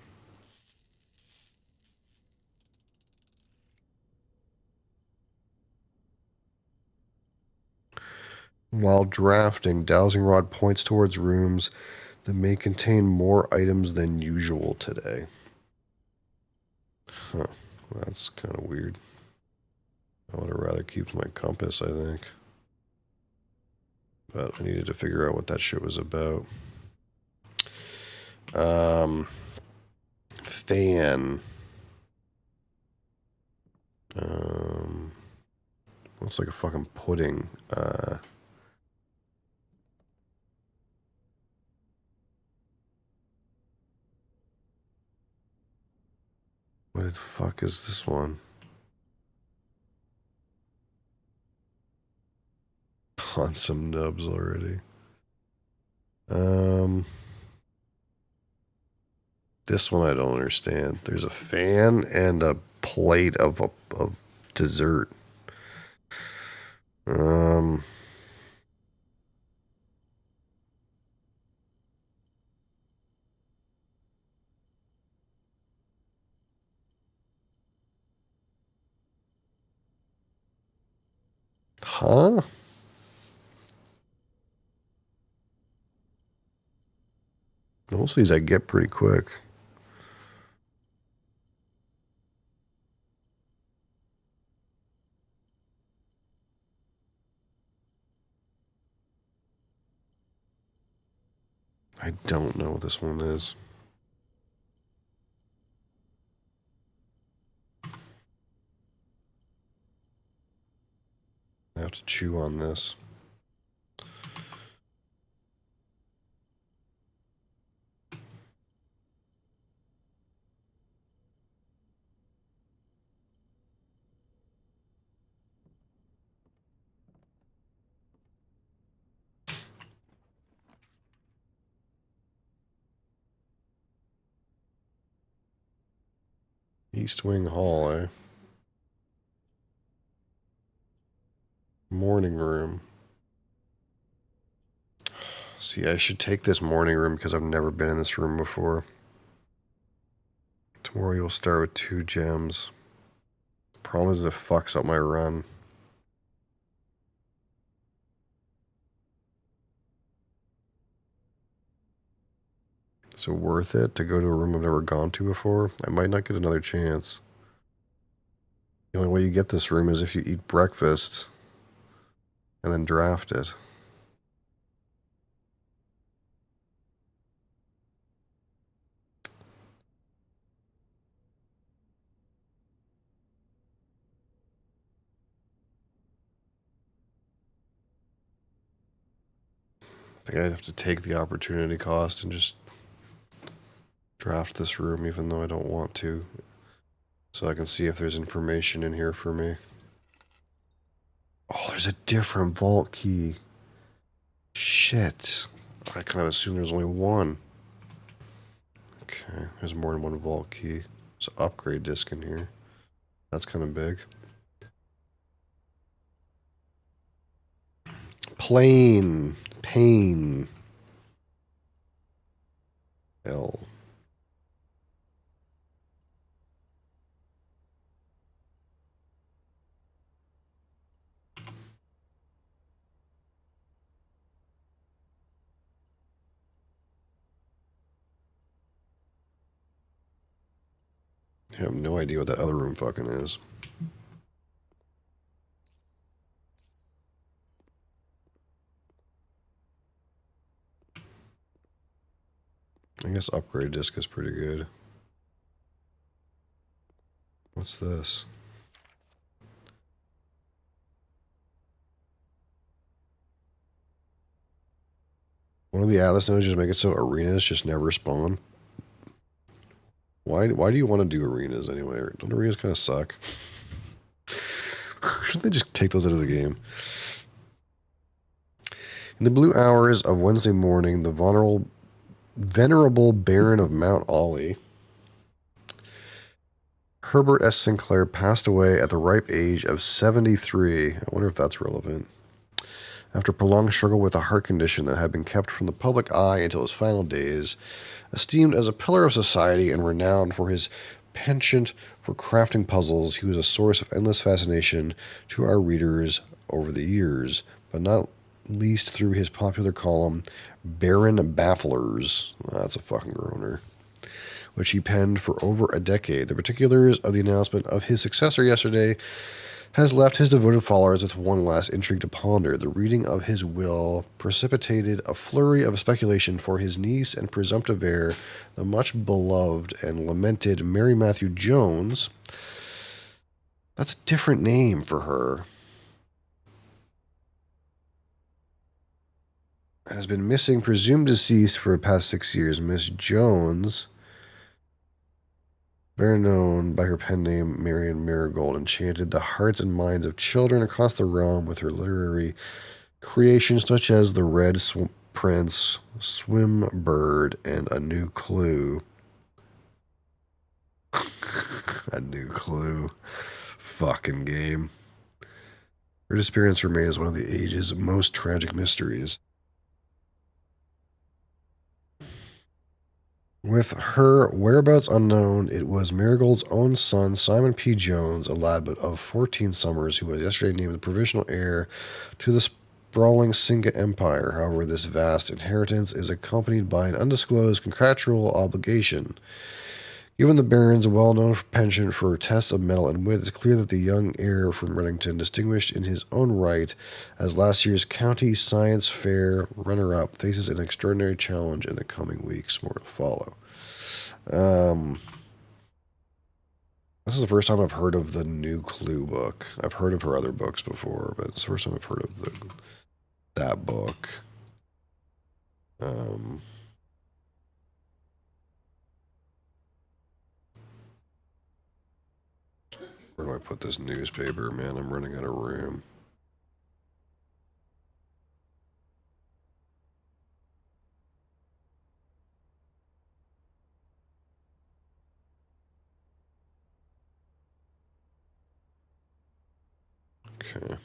While drafting, dowsing rod points towards rooms that may contain more items than usual today. Huh. That's kind of weird. I would have rather kept my compass, I think. But I needed to figure out what that shit was about. Fan. Looks like a fucking pudding. What the fuck is this one? On some nubs already. This one I don't understand. There's a fan and a plate of dessert. Huh? Most of these I get pretty quick. I don't know what this one is. I have to chew on this. East Wing Hall, eh? Morning room. See, I should take this morning room because I've never been in this room before. Tomorrow you'll start with 2 gems. The problem is it fucks up my run. Is it worth it to go to a room I've never gone to before? I might not get another chance. The only way you get this room is if you eat breakfast and then draft it. I think I have to take the opportunity cost and just draft this room even though I don't want to. So I can see if there's information in here for me. Oh, there's a different vault key. Shit. I kind of assumed there's only one. Okay, there's more than one vault key. There's an upgrade disc in here. That's kind of big. Plane. Pain. L. I have no idea what that other room fucking is. I guess upgrade disc is pretty good. What's this? One of the Atlas nodes just make it so arenas just never spawn. Why do you want to do arenas anyway? Don't arenas kind of suck? Shouldn't they just take those out of the game? In the blue hours of Wednesday morning, the venerable Baron of Mount Ollie, Herbert S. Sinclair, passed away at the ripe age of 73. I wonder if that's relevant. After a prolonged struggle with a heart condition that had been kept from the public eye until his final days, esteemed as a pillar of society and renowned for his penchant for crafting puzzles, he was a source of endless fascination to our readers over the years, but not least through his popular column, Baron Bafflers. That's a fucking groaner. Which he penned for over a decade. The particulars of the announcement of his successor yesterday has left his devoted followers with one last intrigue to ponder. The reading of his will precipitated a flurry of speculation for his niece and presumptive heir, the much beloved and lamented Mary Matthew Jones. That's a different name for her. Has been missing, presumed deceased for the past 6 years. Miss Jones, better known by her pen name Marion Marigold, enchanted the hearts and minds of children across the realm with her literary creations such as The Red Prince, Swim Bird, and A New Clue. A New Clue. Fucking game. Her disappearance remains one of the age's most tragic mysteries. With her whereabouts unknown, it was Marigold's own son, Simon P. Jones, a lad of 14 summers, who was yesterday named the provisional heir to the sprawling Singa Empire. However, this vast inheritance is accompanied by an undisclosed contractual obligation. Given the Baron's well-known penchant for tests of mettle and wit, it's clear that the young heir from Reddington, distinguished in his own right as last year's County Science Fair runner-up, faces an extraordinary challenge in the coming weeks. More to follow. This is the first time I've heard of the New Clue book. I've heard of her other books before, but it's the first time I've heard of that book. Where do I put this newspaper? Man, I'm running out of room. Okay.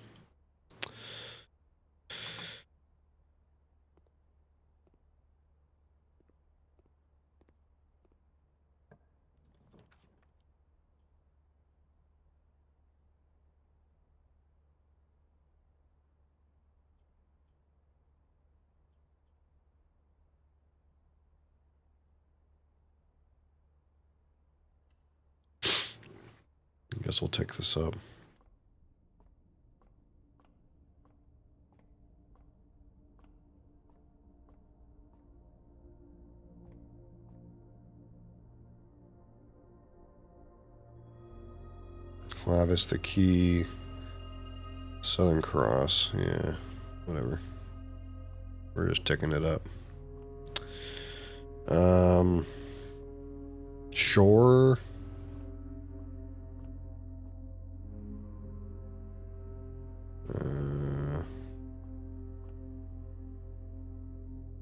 I guess we'll take this up. Clavis the key. Southern Cross. Yeah, whatever. We're just ticking it up. Shore.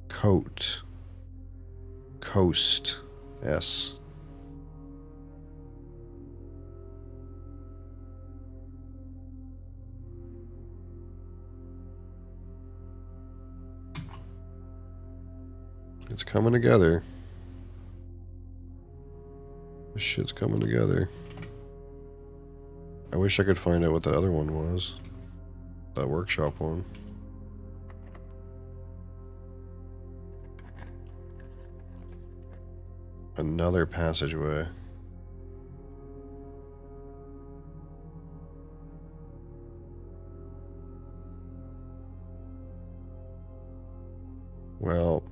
Coat. Coast. S. It's coming together. This shit's coming together. I wish I could find out what that other one was. That workshop one. Another passageway. Well,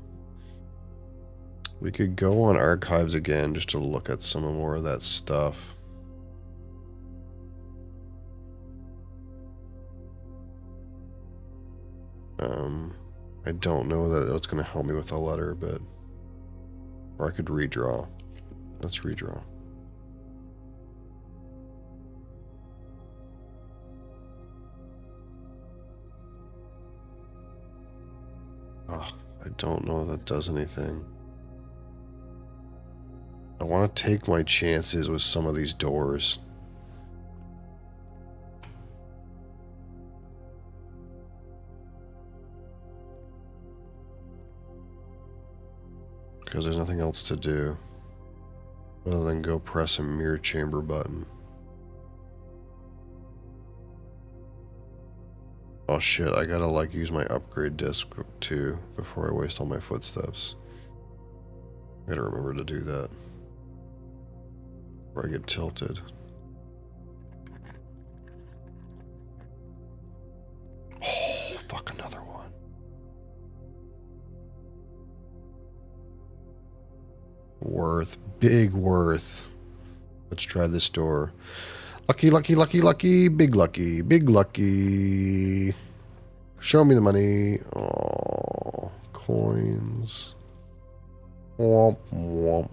we could go on archives again just to look at some more of that stuff. I don't know that it's going to help me with a letter, but... Or I could redraw. Let's redraw. Oh, I don't know that does anything. I want to take my chances with some of these doors. Because there's nothing else to do other than go press a mirror chamber button. Oh shit, I gotta like use my upgrade disc too before I waste all my footsteps. I gotta remember to do that. Or I get tilted. Oh, fuck, another one. Worth. Big worth. Let's try this door. Lucky, lucky, lucky, lucky. Big lucky. Big lucky. Show me the money. Oh, coins. Womp, womp.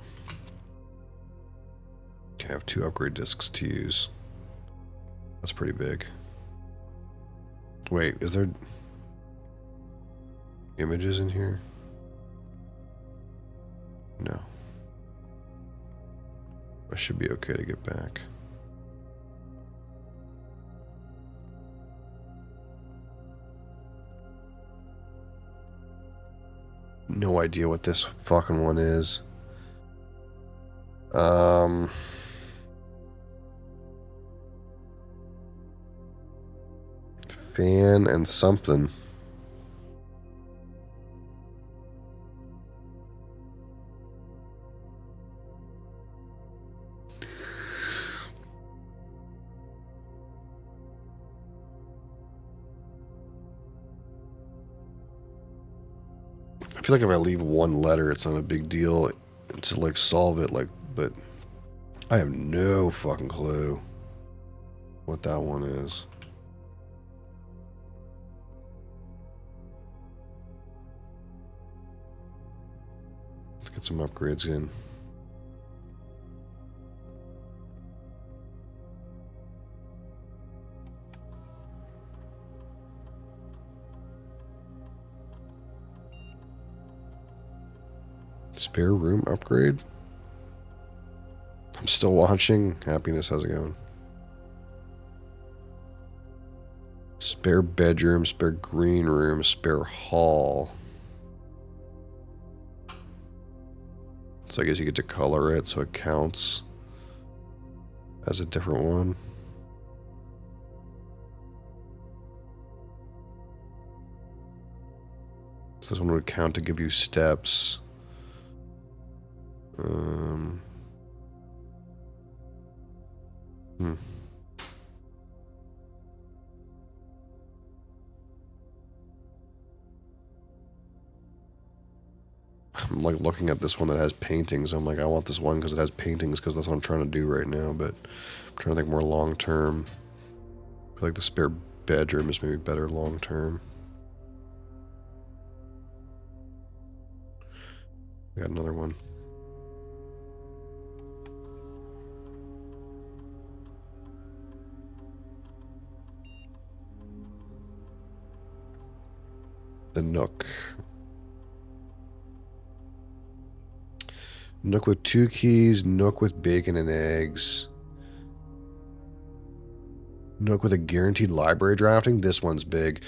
Okay, I have 2 upgrade discs to use. That's pretty big. Wait, is there images in here? No. I should be okay to get back. No idea what this fucking one is. Fan and something. I feel like if I leave one letter, it's not a big deal to like solve it, like, but I have no fucking clue what that one is. Let's get some upgrades in. Spare room upgrade? I'm still watching. Happiness, how's it going? Spare bedroom, spare green room, spare hall. So I guess you get to color it so it counts as a different one. So this one would count to give you steps. I'm like looking at this one that has paintings. I'm like, I want this one because it has paintings because that's what I'm trying to do right now. But I'm trying to think more long term. I feel like the spare bedroom is maybe better long term. We got another one. The Nook. Nook with 2 keys, Nook with bacon and eggs. Nook with a guaranteed library drafting. This one's big.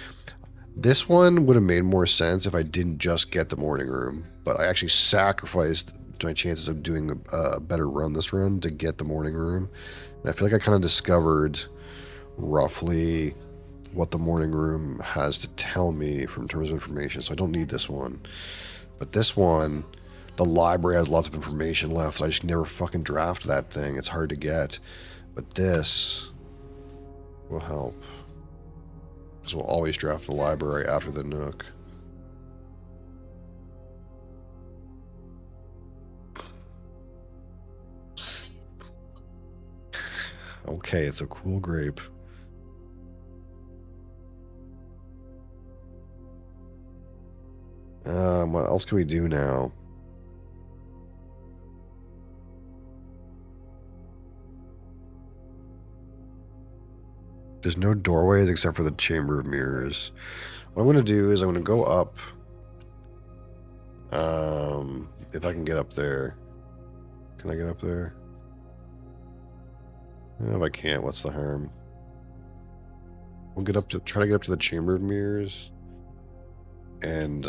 This one would have made more sense if I didn't just get the morning room, but I actually sacrificed my chances of doing a better run this run to get the morning room. And I feel like I kind of discovered roughly what the morning room has to tell me from terms of information, so I don't need this one. But this one, the library has lots of information left. I just never fucking draft that thing. It's hard to get. But this will help. Because we'll always draft the library after the Nook. Okay, it's a cool grape. What else can we do now? There's no doorways except for the Chamber of Mirrors. What I'm going to do is I'm going to go up. If I can get up there. Can I get up there? If I can't, what's the harm? We'll try to get up to the Chamber of Mirrors. And,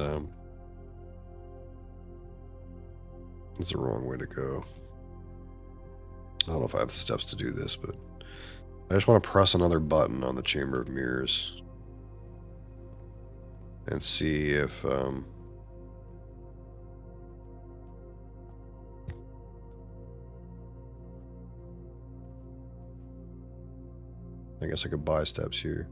that's the wrong way to go. I don't know if I have the steps to do this, but I just want to press another button on the Chamber of Mirrors and see if I guess I could buy steps here.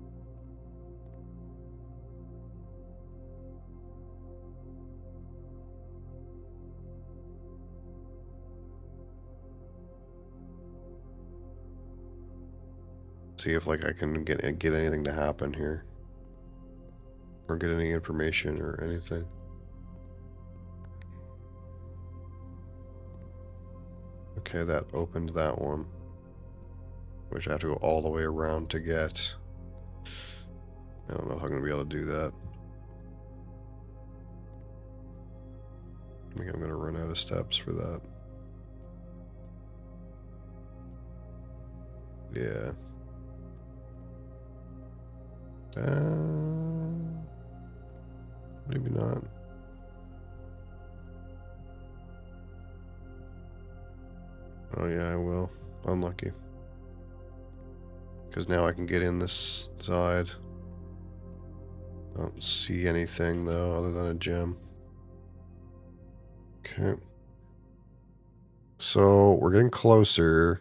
See if like I can get anything to happen here, or get any information or anything. Okay, that opened that one, which I have to go all the way around to get. I don't know if I'm gonna be able to do that. I think I'm gonna run out of steps for that. Yeah. Maybe not. Oh yeah, I will. Unlucky. Because now I can get in this side. I don't see anything though, other than a gem. Okay. So we're getting closer.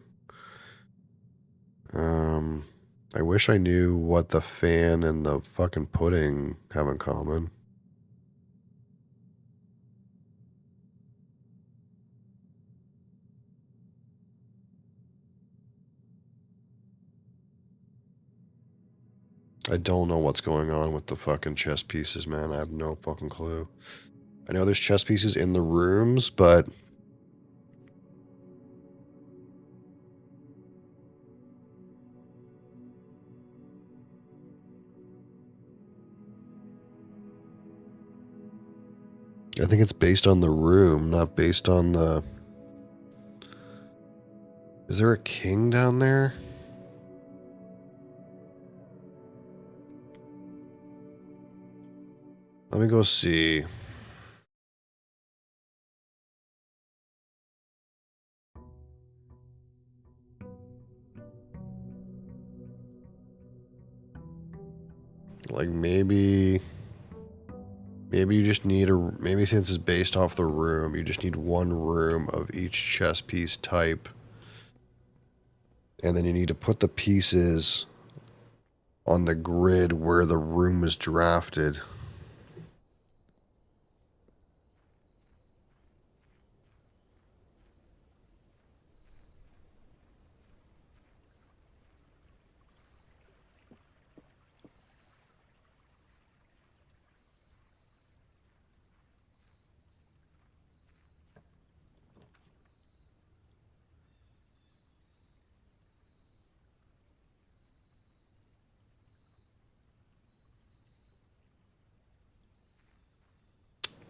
I wish I knew what the fan and the fucking pudding have in common. I don't know what's going on with the fucking chess pieces, man. I have no fucking clue. I know there's chess pieces in the rooms, but I think it's based on the room, not based on the... Is there a king down there? Let me go see. Like maybe you just need maybe since it's based off the room, you just need one room of each chess piece type. And then you need to put the pieces on the grid where the room was drafted.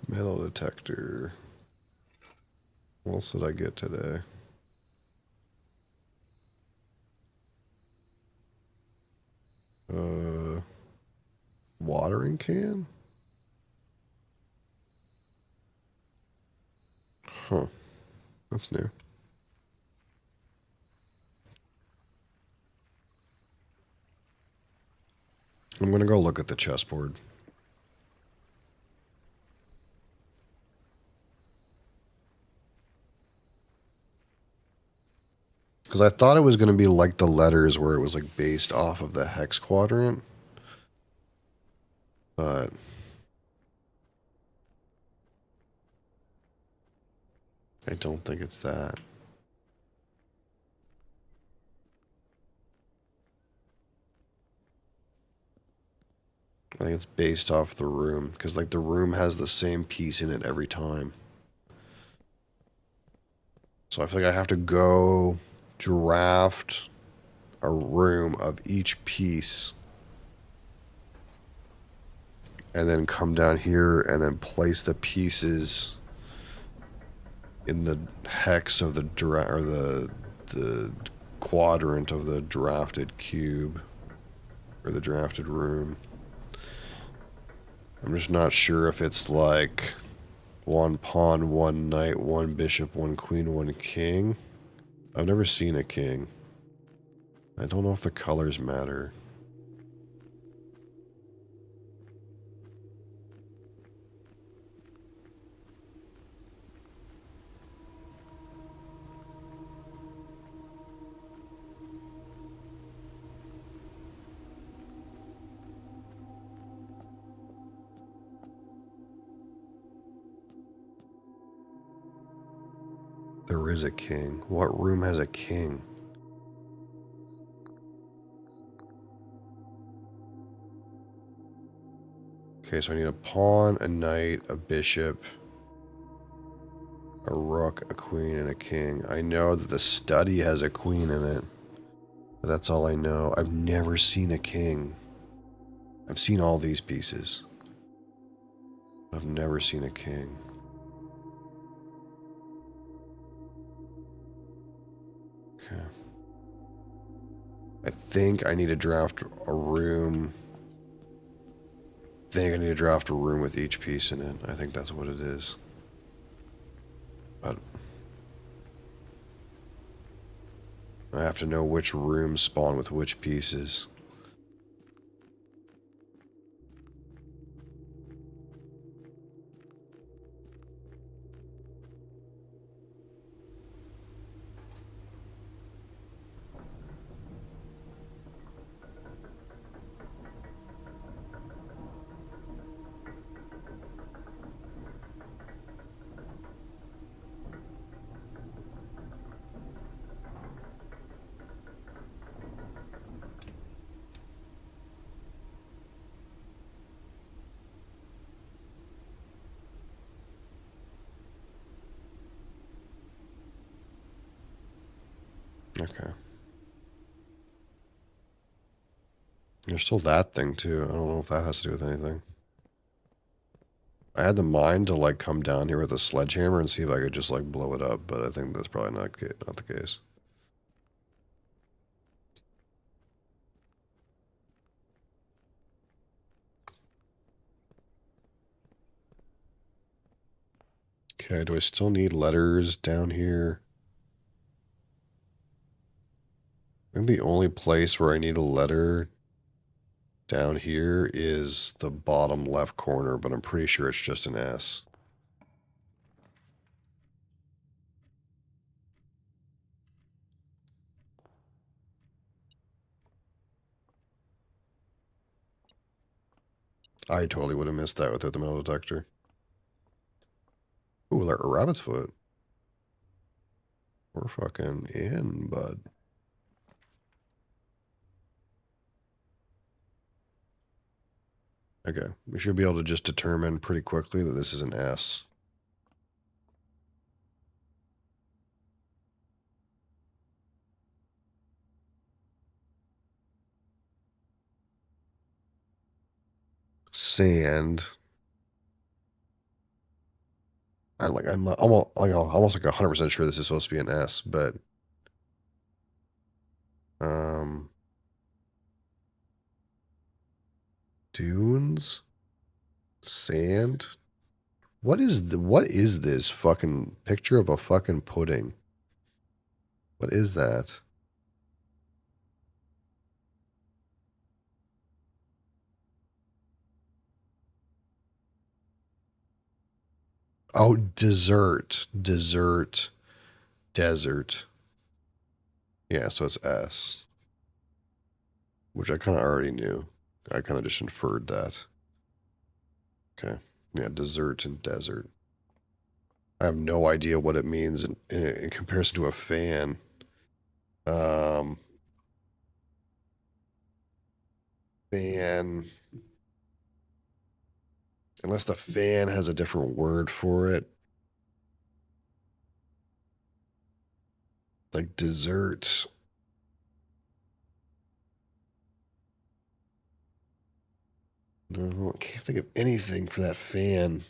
Metal detector. What else did I get today? Watering can? Huh. That's new. I'm going to go look at the chessboard. Because I thought it was going to be like the letters where it was like based off of the hex quadrant. But I don't think it's that. I think it's based off the room. Because like the room has the same piece in it every time. So I feel like I have to go draft a room of each piece and then come down here and then place the pieces in the hex of the the quadrant of the drafted cube or the drafted room. I'm just not sure if it's like one pawn, one knight, one bishop, one queen, one king. I've never seen a king. I don't know if the colors matter. There is a king. What room has a king? Okay, so I need a pawn, a knight, a bishop, a rook, a queen, and a king. I know that the study has a queen in it. But that's all I know. I've never seen a king. I've seen all these pieces. I've never seen a king. Okay. I think I need to draft a room. I think I need to draft a room with each piece in it. I think that's what it is. But I have to know which rooms spawn with which pieces. Okay. There's still that thing too. I don't know if that has to do with anything. I had the mind to like come down here with a sledgehammer and see if I could just like blow it up, but I think that's probably not the case. Okay, do I still need letters down here? I think the only place where I need a letter down here is the bottom left corner, but I'm pretty sure it's just an S. I totally would have missed that without the metal detector. Ooh, a rabbit's foot. We're fucking in, bud. Okay, we should be able to just determine pretty quickly that this is an S. Sand. I'm almost like 100% sure this is supposed to be an S, but um dunes, sand, What is this fucking picture of a fucking pudding? What is that? Oh, dessert. Dessert. Desert. Yeah, so it's S. Which I kind of already knew. I kind of just inferred that. Okay. Yeah, dessert and desert. I have no idea what it means in comparison to a fan. Fan. Unless the fan has a different word for it. Like dessert. No, I can't think of anything for that fan.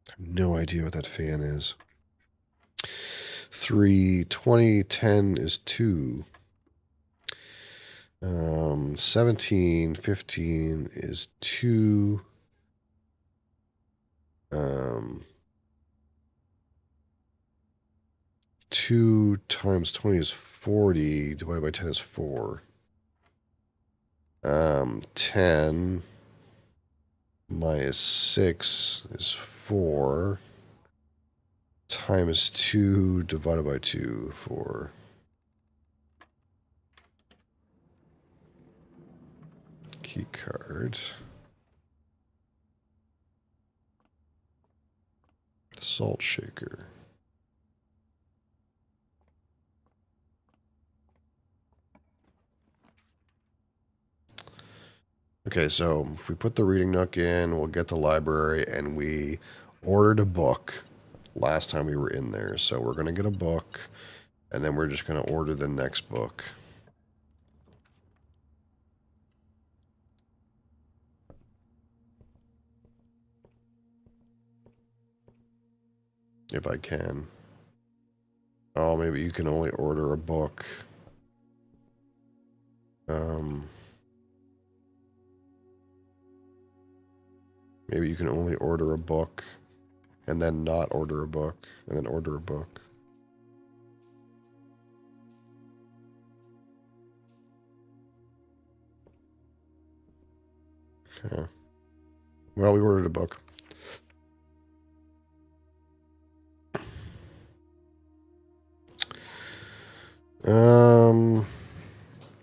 I have no idea what that fan is. 3, 20, 10 is 2. 17, 15 is 2. 2 times 20 is 40. Divided by 10 is 4. 10 minus 6 is 4. Time is 2 divided by 2, 4. Key card. Salt shaker. Okay, so if we put the reading nook in, we'll get the library, and we ordered a book last time we were in there. So we're going to get a book, and then we're just going to order the next book. If I can. Oh, maybe you can only order a book. Maybe you can only order a book and then not order a book and then order a book. Okay. Well, we ordered a book.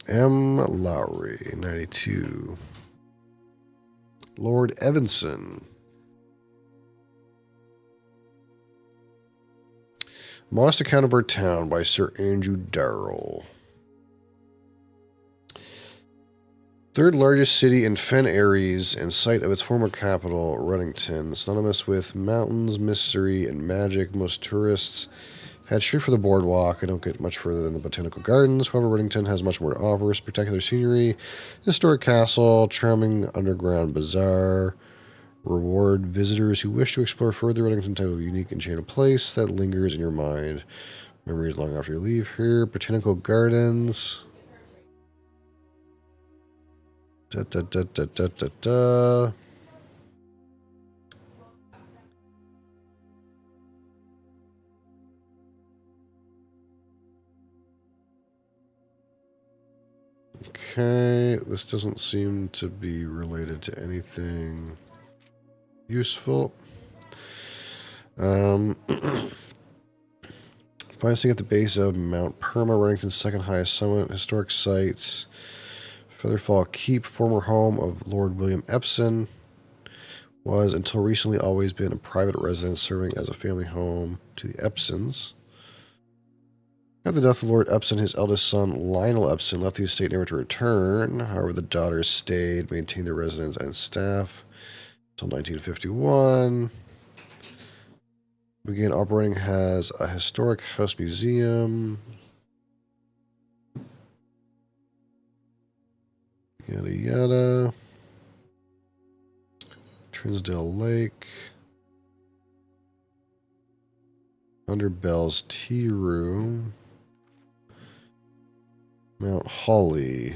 M. Lowry, 92. Lord Evanson. Modest Account of Our Town by Sir Andrew Darrell. Third largest city in Fen Aries and site of its former capital, Reddington. Synonymous with mountains, mystery, and magic. Most tourists head straight for the boardwalk. I don't get much further than the botanical gardens. However, Reddington has much more to offer. Spectacular scenery, historic castle, charming underground bazaar. Reward visitors who wish to explore further Reddington type of unique enchanted place that lingers in your mind. Memories long after you leave here. Botanical gardens. Da da da da da da da. Okay, this doesn't seem to be related to anything useful. Finest thing at the base of Mount Perma, Reddington's second highest summit, historic site. Featherfall Keep, former home of Lord William Epson, was until recently always been a private residence serving as a family home to the Epsons. After the death of Lord Epson, his eldest son, Lionel Epson, left the estate never to return. However, the daughters stayed, maintained their residence and staff until 1951. Began operating as a historic house museum. Yada yada. Trinsdale Lake. Under Bell's Tea Room. Mount Holly.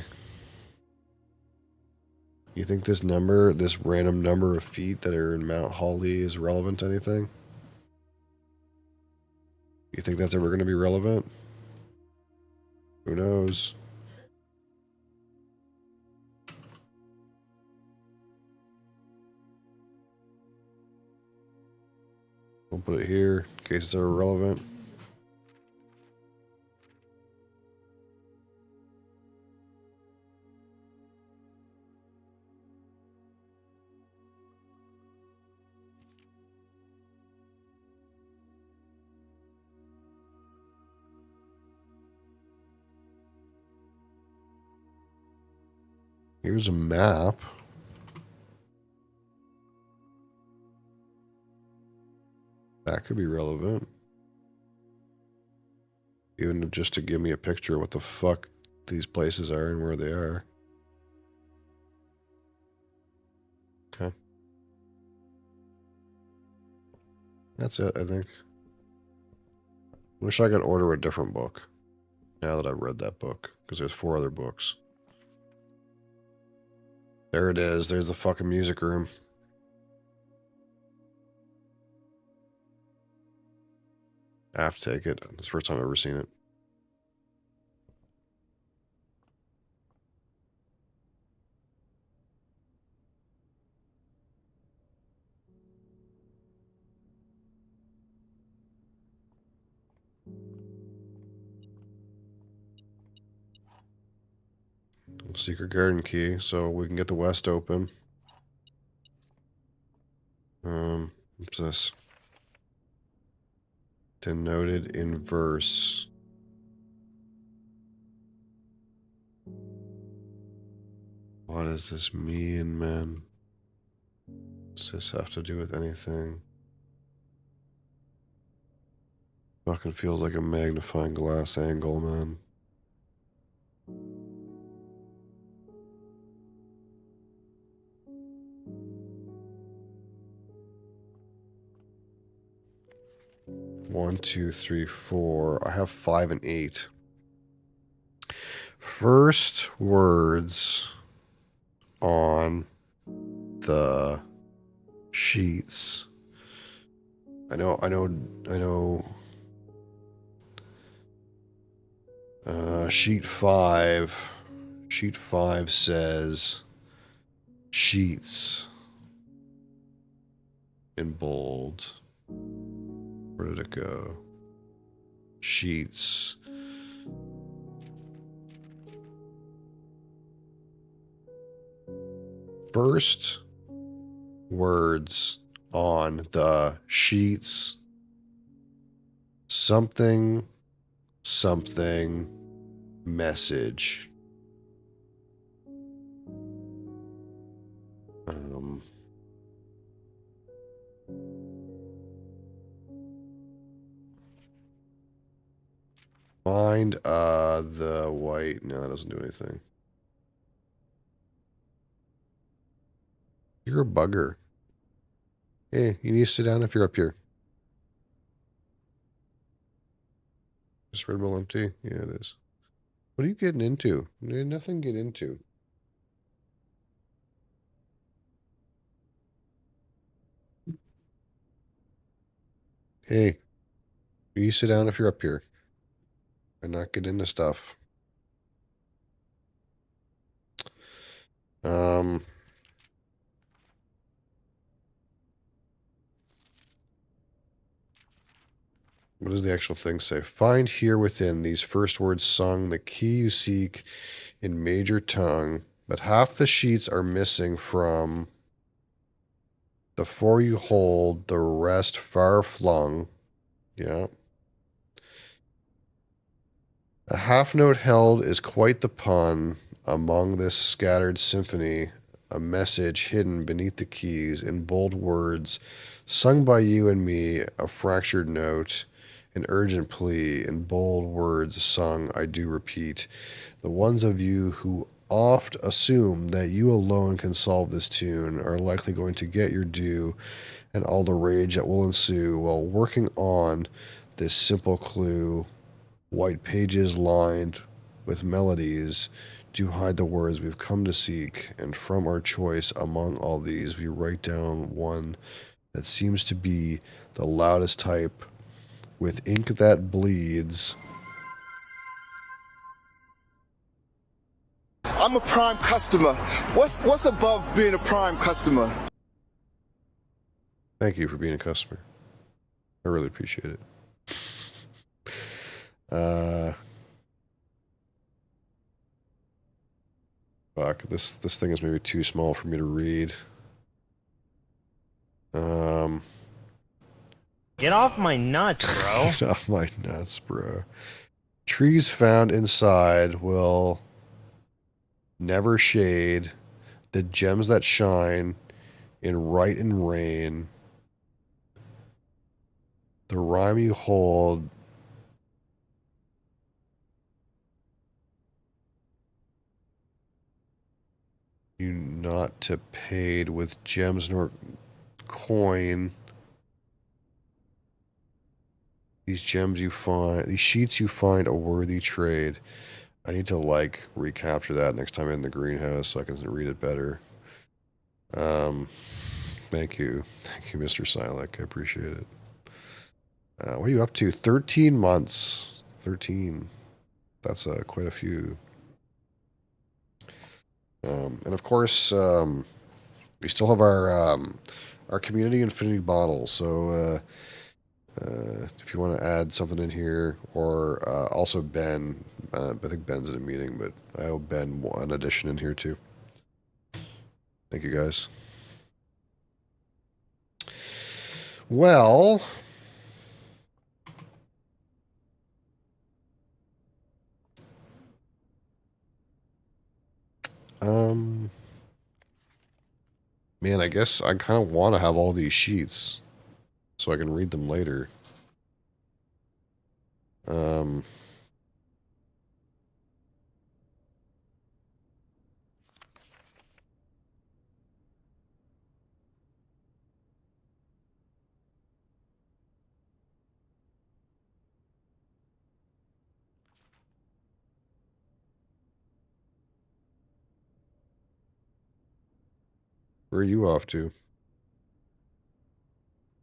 You think this number, this random number of feet that are in Mount Holly is relevant to anything? You think that's ever going to be relevant? Who knows? We'll put it here in case it's ever relevant. Here's a map. That could be relevant. Even just to give me a picture of what the fuck these places are and where they are. Okay. That's it, I think. Wish I could order a different book now that I've read that book, because there's 4 other books. There it is. There's the fucking music room. I have to take it. It's the first time I've ever seen it. Secret garden key, so we can get the west open. What's this? Denoted in verse. What does this mean, man? Does this have to do with anything? Fucking feels like a magnifying glass angle, man. One, 2, 3, 4. I have 5 and 8. First words on the sheets. I know. Sheet 5. Sheet 5 says sheets in bold. Where did it go? Sheets. First words on the sheets. Something, message. Find the white. No, that doesn't do anything. You're a bugger. Hey, you need to sit down if you're up here. Is Red Bull empty? Yeah, it is. What are you getting into? There's nothing to get into. Hey, you sit down if you're up here. And not get into stuff. What does the actual thing say? Find here within these first words sung the key you seek in major tongue, but half the sheets are missing from the 4 you hold, the rest far flung. Yeah. A half note held is quite the pun among this scattered symphony, a message hidden beneath the keys in bold words, sung by you and me, a fractured note, an urgent plea in bold words sung, I do repeat, the ones of you who oft assume that you alone can solve this tune are likely going to get your due and all the rage that will ensue while working on this simple clue. White pages lined with melodies do hide the words we've come to seek, and from our choice among all these, we write down one that seems to be the loudest type, with ink that bleeds. I'm a prime customer. What's above being a prime customer? Thank you for being a customer. I really appreciate it. Fuck, this thing is maybe too small for me to read. Get off my nuts, bro. Get off my nuts, bro. Trees found inside will never shade the gems that shine in right and rain. The rhyme you hold you not to paid with gems nor coin. These gems you find, these sheets you find a worthy trade. I need to like recapture that next time in the greenhouse so I can read it better. Thank you, Mr. Silek. I appreciate it. What are you up to? 13 months. 13. That's quite a few. And of course, we still have our community infinity bottle. So if you want to add something in here, or also Ben, I think Ben's in a meeting, but I owe Ben one addition in here too. Thank you guys. Well, man, I guess I kind of want to have all these sheets so I can read them later. Where are you off to?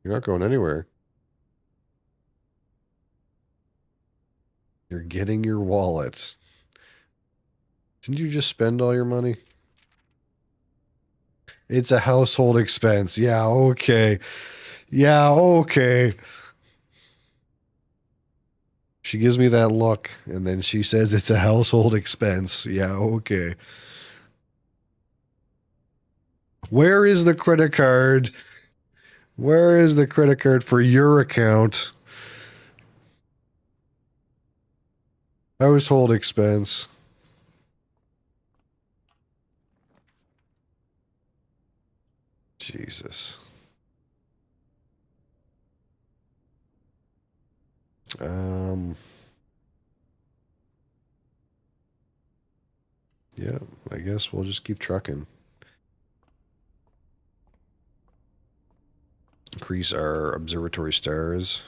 You're not going anywhere. You're getting your wallet. Didn't you just spend all your money? It's a household expense. Yeah, okay. Yeah, okay. She gives me that look, and then she says it's a household expense. Yeah, okay. Where is the credit card? Where is the credit card for your account? Household expense. Jesus. Yeah, I guess we'll just keep trucking. Increase our observatory stars.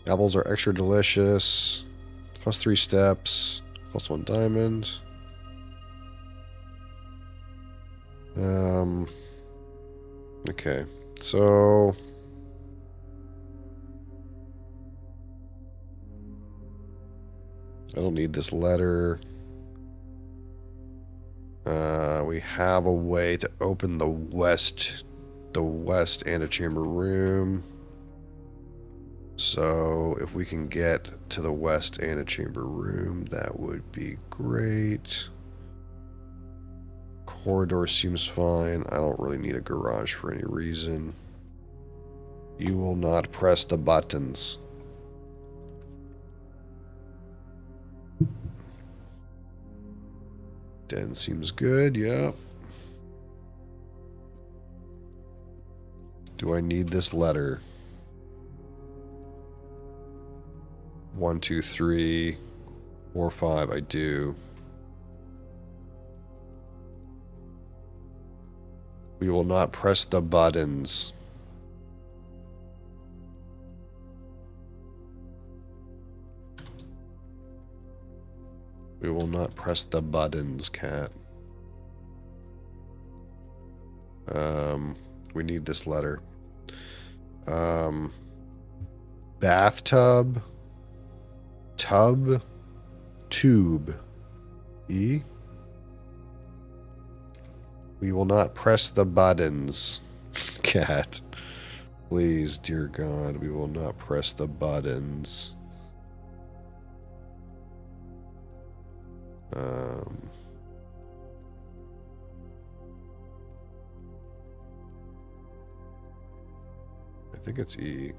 Apples are extra delicious. +3 steps. +1 diamond. Okay, so I don't need this letter. We have a way to open the west antechamber room. So if we can get to the west antechamber room, that would be great. Corridor seems fine. I don't really need a garage for any reason. You will not press the buttons. Den seems good, yeah. Do I need this letter? 1, 2, 3, 4, 5, I do. We will not press the buttons. We will not press the buttons, cat. We need this letter. Bathtub. Tub. Tube. E. We will not press the buttons, cat. Please, dear God, we will not press the buttons. I think it's E.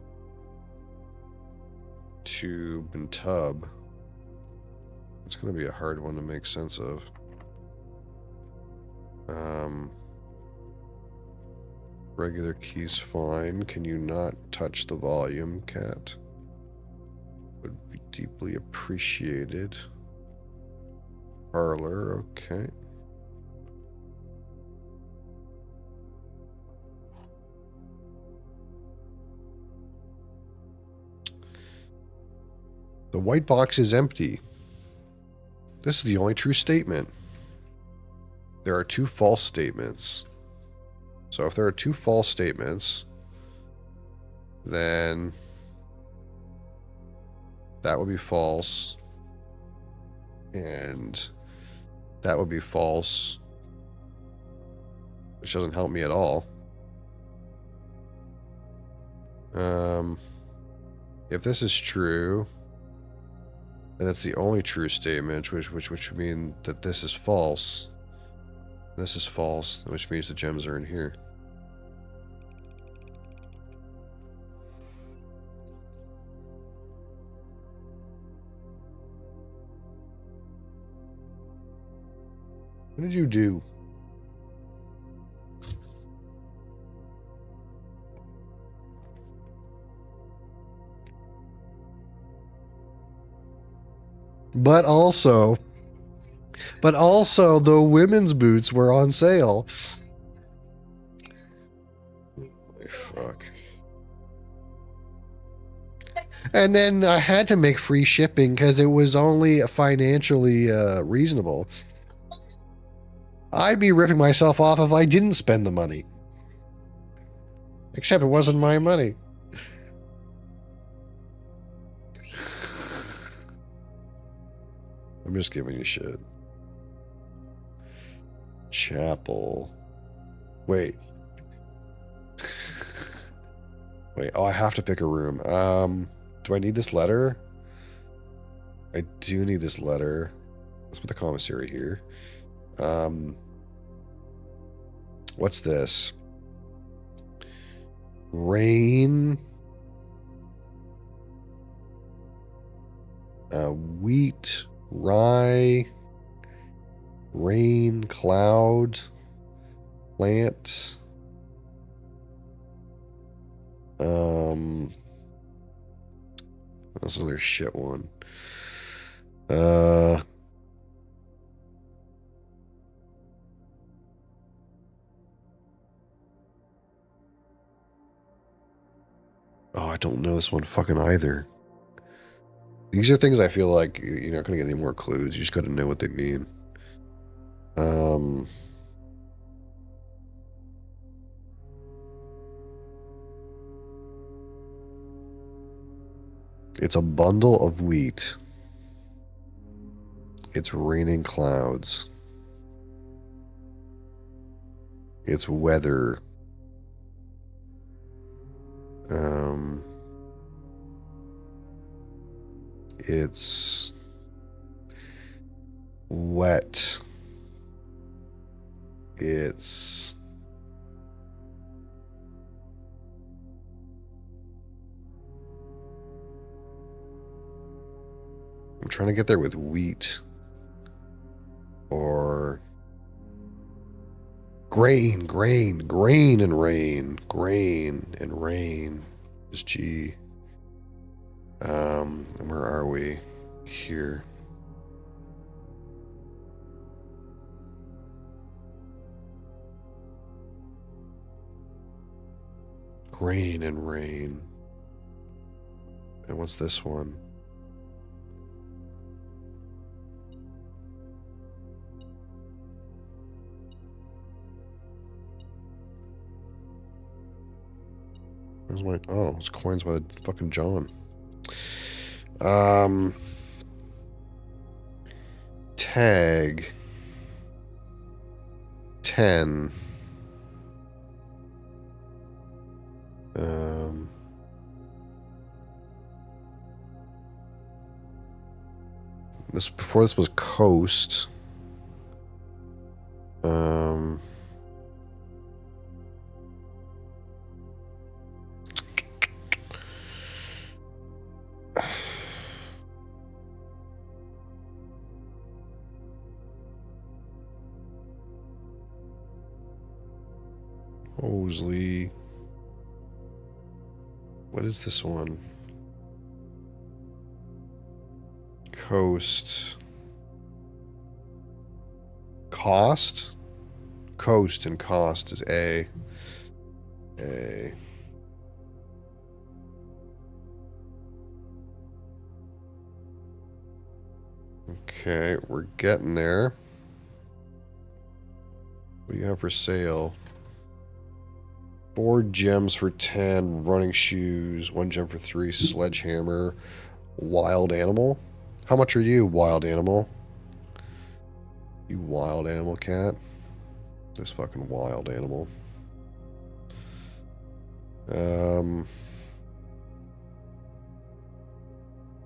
Tube and tub. It's going to be a hard one to make sense of. Regular keys fine. Can you not touch the volume, cat? Would be deeply appreciated. Parlor, okay. The white box is empty. This is the only true statement. There are 2 false statements. So if there are 2 false statements, then that would be false. And that would be false. Which doesn't help me at all. If this is true, then it's the only true statement, which would mean that this is false. This is false, which means the gems are in here. What did you do? But also the women's boots were on sale. Holy fuck. And then I had to make free shipping because it was only financially reasonable. I'd be ripping myself off if I didn't spend the money. Except it wasn't my money. I'm just giving you shit. Chapel. Wait. Wait, oh, I have to pick a room. Do I need this letter? I do need this letter. Let's put the commissary here. What's this? Rain. Wheat. Rye. Rain. Cloud. Plant. That's another shit one. Oh, I don't know this one fucking either. These are things I feel like you're not going to get any more clues. You just got to know what they mean. It's a bundle of wheat. It's raining clouds. It's weather. It's wet. It's I'm trying to get there with wheat or grain and rain. Grain and rain is G. Where are we? Here. Grain and rain. And what's this one? Where's my... Oh, it's coins by the fucking John. Tag. 10. Before this was Coast. Mosley. What is this one? Coast. Cost? Coast and cost is A. A. Okay, we're getting there. What do you have for sale? 4 gems for 10, running shoes, 1 gem for 3, sledgehammer, wild animal. How much are you, wild animal? You wild animal cat. This fucking wild animal. I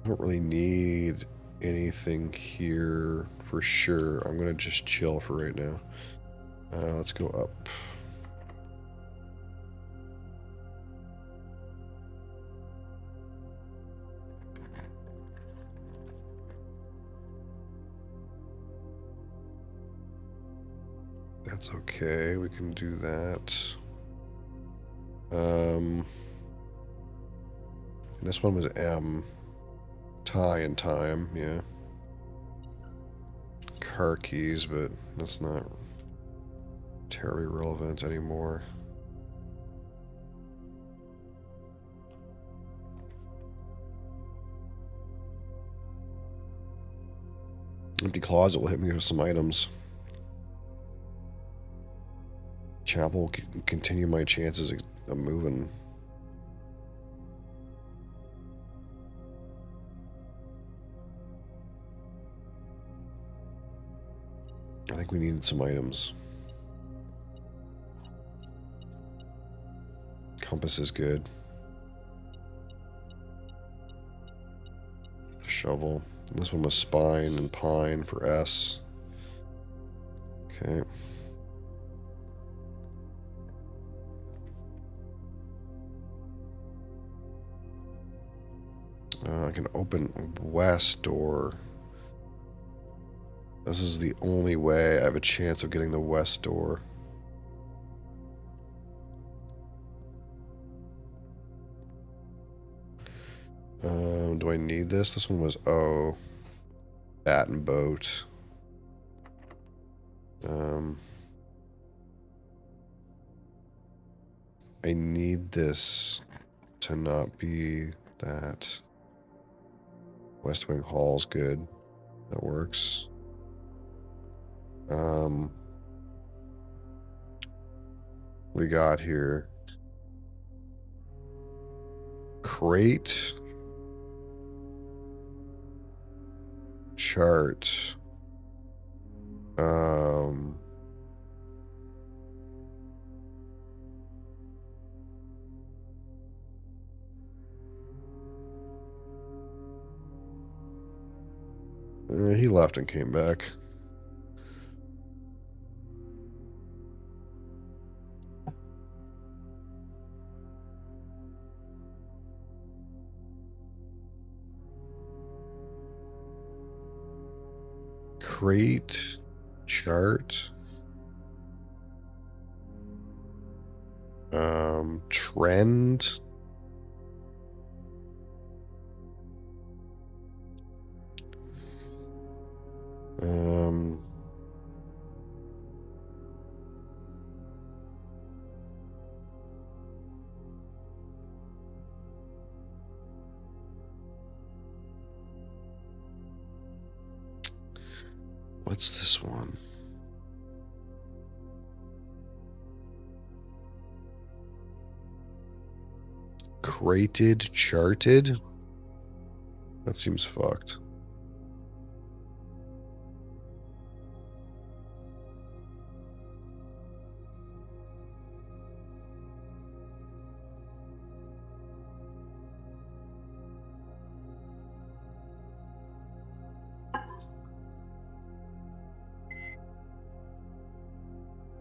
don't really need anything here for sure. I'm gonna just chill for right now. Let's go up. That's okay, we can do that. And this one was M. Tie and time, yeah. Car keys, but that's not terribly relevant anymore. Empty closet will hit me with some items. Chapel will continue my chances of moving. I think we needed some items. Compass is good. Shovel. This one was spine and pine for S. Okay. I can open west door. This is the only way I have a chance of getting the west door. Do I need this? This one was O. Bat and boat. I need this to not be that. West Wing Hall's good. That works. We got here. Crate. Chart. He left and came back. Crate, chart, trend. What's this one? Crated, charted? That seems fucked.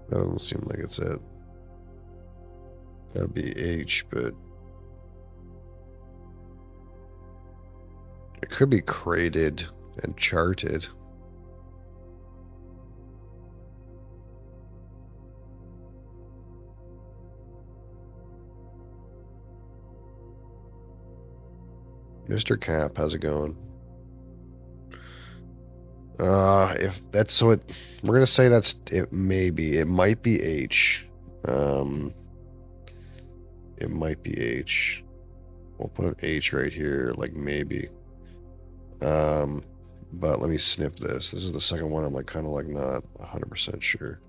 That doesn't seem like it's it. That'd be H, but it could be crated and charted. Mr. Cap, how's it going? If that's so, we're gonna say that's it. Maybe it might be H. It might be H. We'll put an H right here, like maybe. But let me snip this. This is the second one. I'm like kind of like not 100% sure.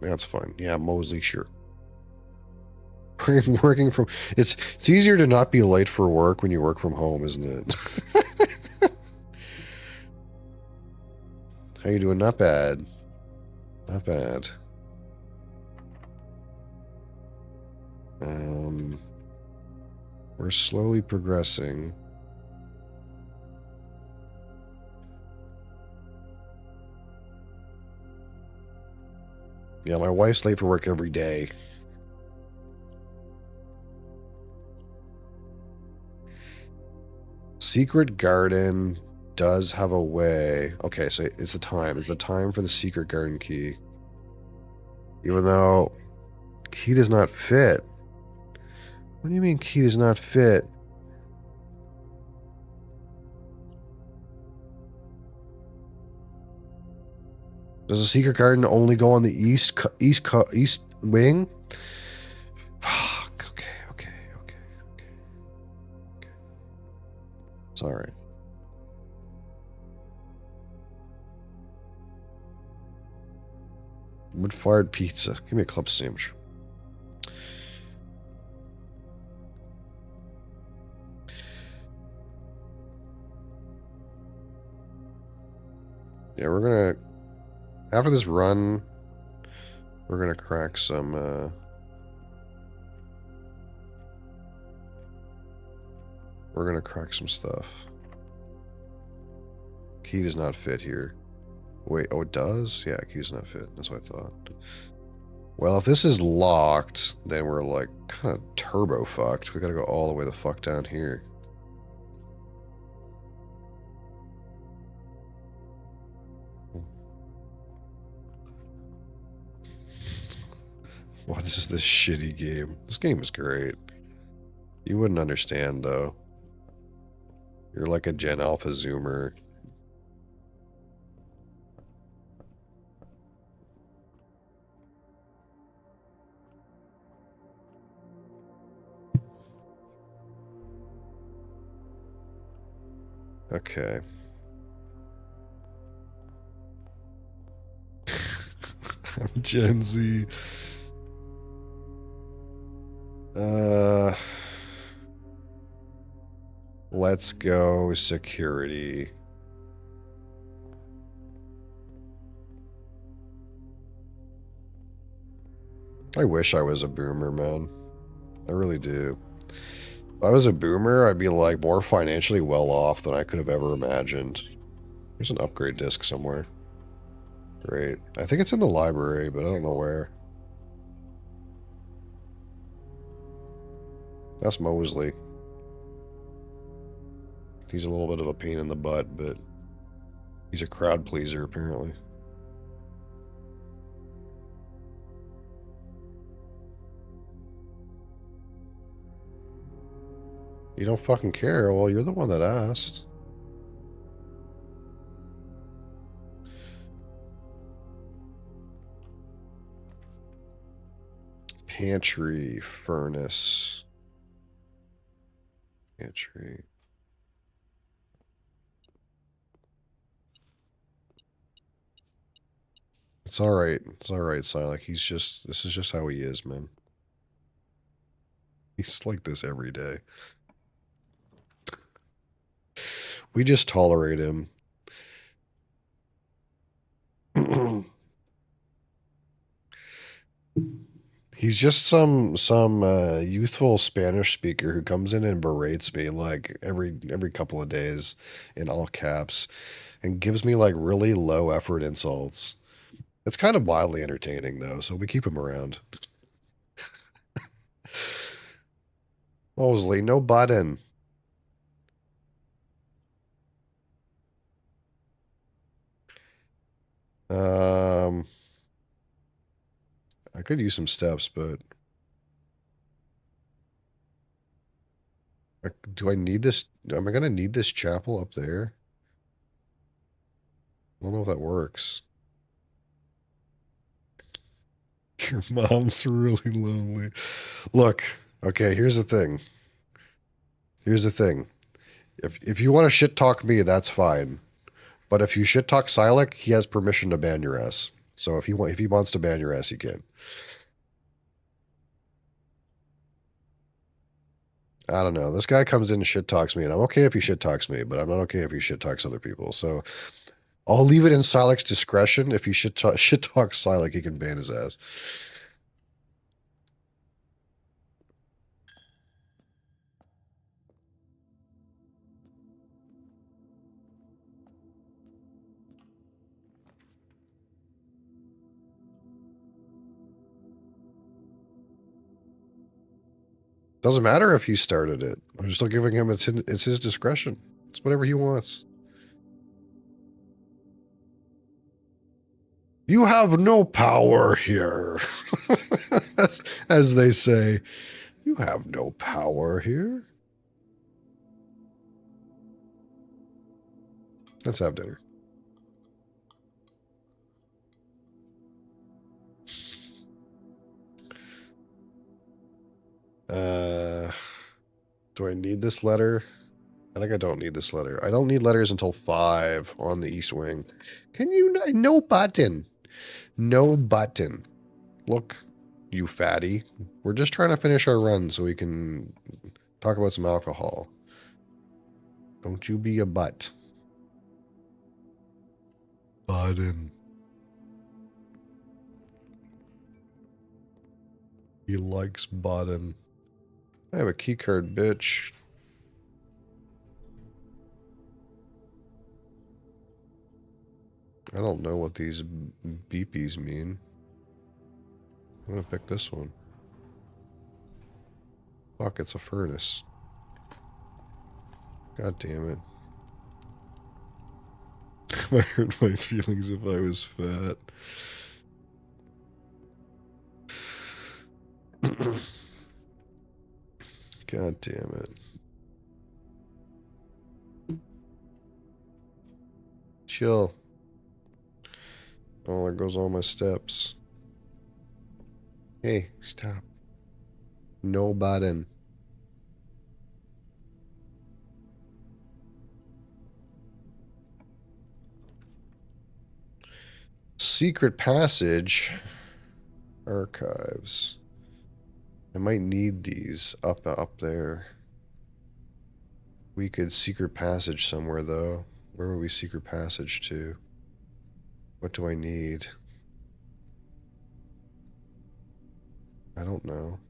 That's fine. Yeah, Mosley, sure. Working from it's easier to not be late for work when you work from home, isn't it? How you doing? Not bad. Not bad. We're slowly progressing. Yeah, my wife's late for work every day. Secret Garden does have a way. Okay, so it's the time. It's the time for the Secret Garden key. Even though key does not fit. What do you mean key does not fit? Does the Secret Garden only go on the east wing? Fuck. Okay. It's all right. Wood-fired pizza. Give me a club sandwich. Yeah, we're gonna... After this run, we're gonna crack some, we're gonna crack some stuff. Key does not fit here. Wait, oh, it does? Yeah, key does not fit. That's what I thought. Well, if this is locked, then we're like kind of turbo fucked. We gotta go all the way the fuck down here. What is this shitty game? This game is great. You wouldn't understand, though. You're like a Gen Alpha Zoomer. Okay. I'm Gen Z. Let's go security. I wish I was a boomer, man. I really do. If I was a boomer, I'd be like more financially well off than I could have ever imagined. There's an upgrade disc somewhere. Great. I think it's in the library, but I don't know where. That's Mosley. He's a little bit of a pain in the butt, but he's a crowd pleaser, apparently. You don't fucking care. Well, you're the one that asked. Pantry, furnace. Pantry. It's alright. It's alright, Silek. This is just how he is, man. He's like this every day. We just tolerate him. He's just some youthful Spanish speaker who comes in and berates me like every couple of days in all caps and gives me like really low effort insults. It's kind of wildly entertaining though, so we keep him around. Mosley, no button. I could use some steps, but do I need this? Am I gonna need this chapel up there? I don't know if that works. Your mom's really lonely. Look, okay, here's the thing. Here's the thing. If you want to shit talk me, that's fine. But if you shit talk Silek, he has permission to ban your ass. So if he wants to ban your ass, he can. I don't know. This guy comes in and shit talks me, and I'm okay if he shit talks me, but I'm not okay if he shit talks other people. So I'll leave it in Silek's discretion. If he shit talks Silek, he can ban his ass. Doesn't matter if he started it. I'm still giving him it's his discretion. It's whatever he wants. You have no power here. as they say. You have no power here. Let's have dinner. Do I need this letter? I think I don't need this letter. I don't need letters until 5 on the East Wing. Can you... No button. No button. Look, you fatty. We're just trying to finish our run so we can talk about some alcohol. Don't you be a butt. Button. He likes button. I have a key card, bitch. I don't know what these beepies mean. I'm gonna pick this one. Fuck, it's a furnace. God damn it. I hurt my feelings if I was fat. God damn it. Chill. Oh, there goes all my steps. Hey, stop. No button. Secret passage. Archives. I might need these up there. We could secret passage somewhere though. Where would we secret passage to? What do I need? I don't know.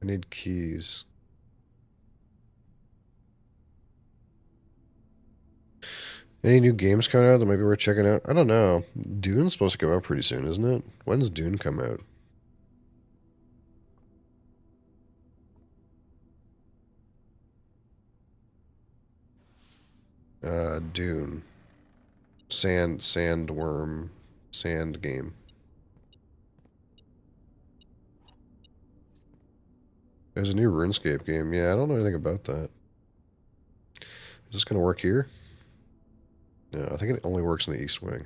I need keys. Any new games coming out that maybe we're checking out? I don't know. Dune's supposed to come out pretty soon, isn't it? When's Dune come out? Dune. Sandworm. Sand game. There's a new RuneScape game. Yeah, I don't know anything about that. Is this going to work here? No, I think it only works in the East Wing.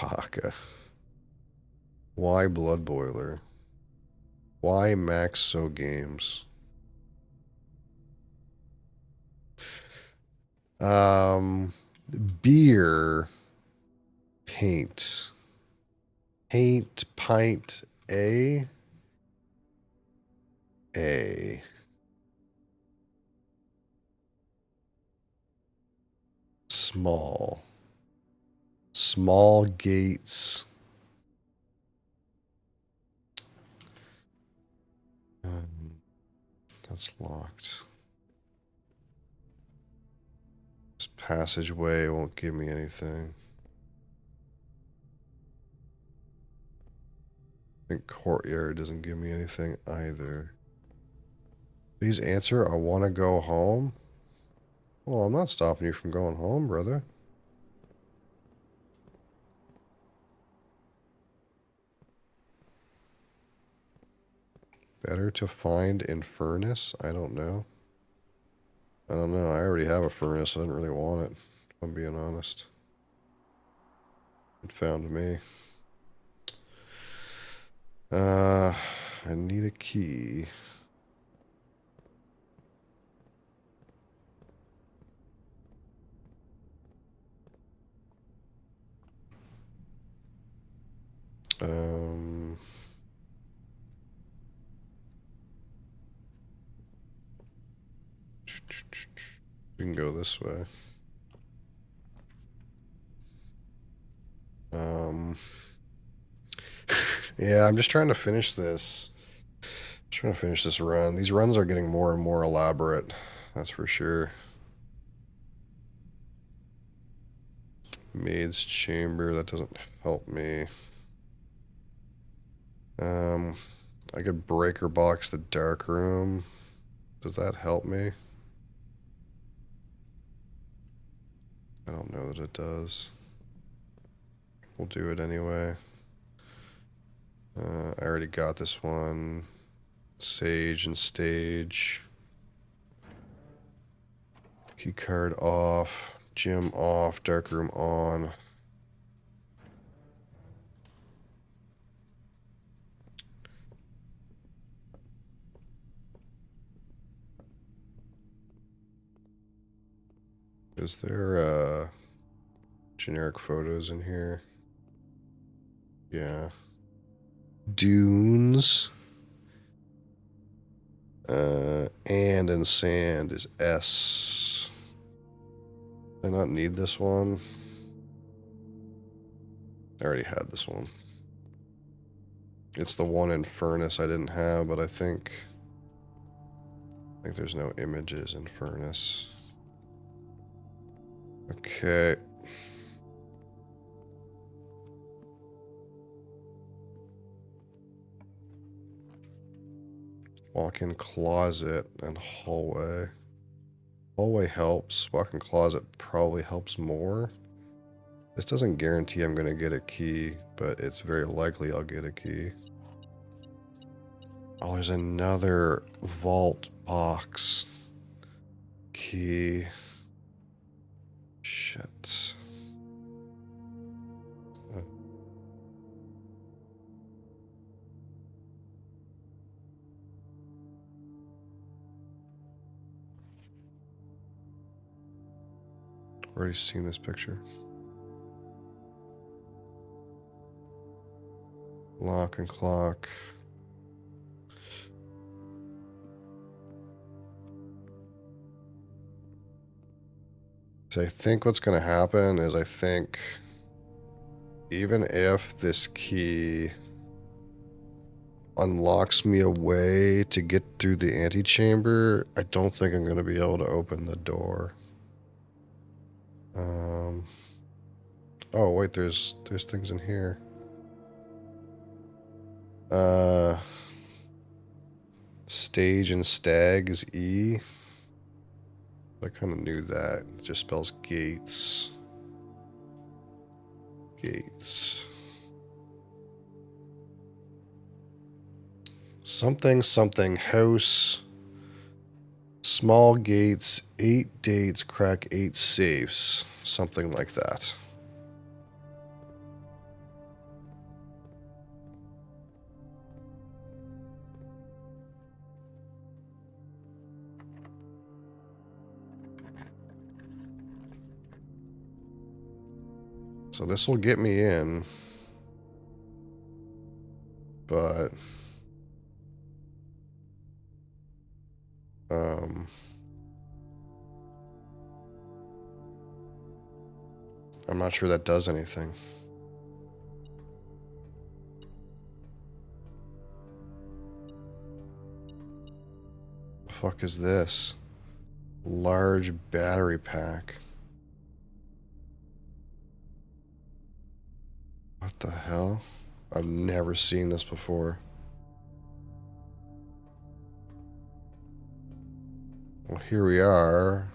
Baka. Why Blood Boiler? Why Max So Games? Beer. Paint. Paint. Pint. A. A. Small. Small gates. That's locked. This passageway won't give me anything. I think courtyard doesn't give me anything either. Please answer, I want to go home. Well, I'm not stopping you from going home, brother. Better to find in furnace? I don't know. I don't know. I already have a furnace. I didn't really want it, if I'm being honest. It found me. I need a key. We can go this way. Yeah, I'm just trying to finish this. Trying to finish this run. These runs are getting more and more elaborate. That's for sure. Maid's chamber. That doesn't help me. I could breaker box the dark room. Does that help me? I don't know that it does. We'll do it anyway. I already got this one. Sage and stage. Key card off. Gym off. Dark room on. Is there generic photos in here? Yeah. Dunes. And in sand is S. Do I not need this one? I already had this one. It's the one in furnace I didn't have, but I think there's no images in furnace. Okay. Walk-in closet and hallway. Hallway helps. Walk-in closet probably helps more. This doesn't guarantee I'm going to get a key, but it's very likely I'll get a key. Oh, there's another vault box. Key. Shit. Already seen this picture. Lock and clock. So I think what's going to happen is I think even if this key unlocks me a way to get through the antechamber, I don't think I'm going to be able to open the door. Oh wait, there's things in here. Stage and stag is E. I kind of knew that. It just spells gates. Gates. Something, something, house. Small gates, 8 dates, crack 8 safes. Something like that. So this will get me in. But... I'm not sure that does anything. The fuck is this? Large battery pack. What the hell? I've never seen this before. Well, here we are.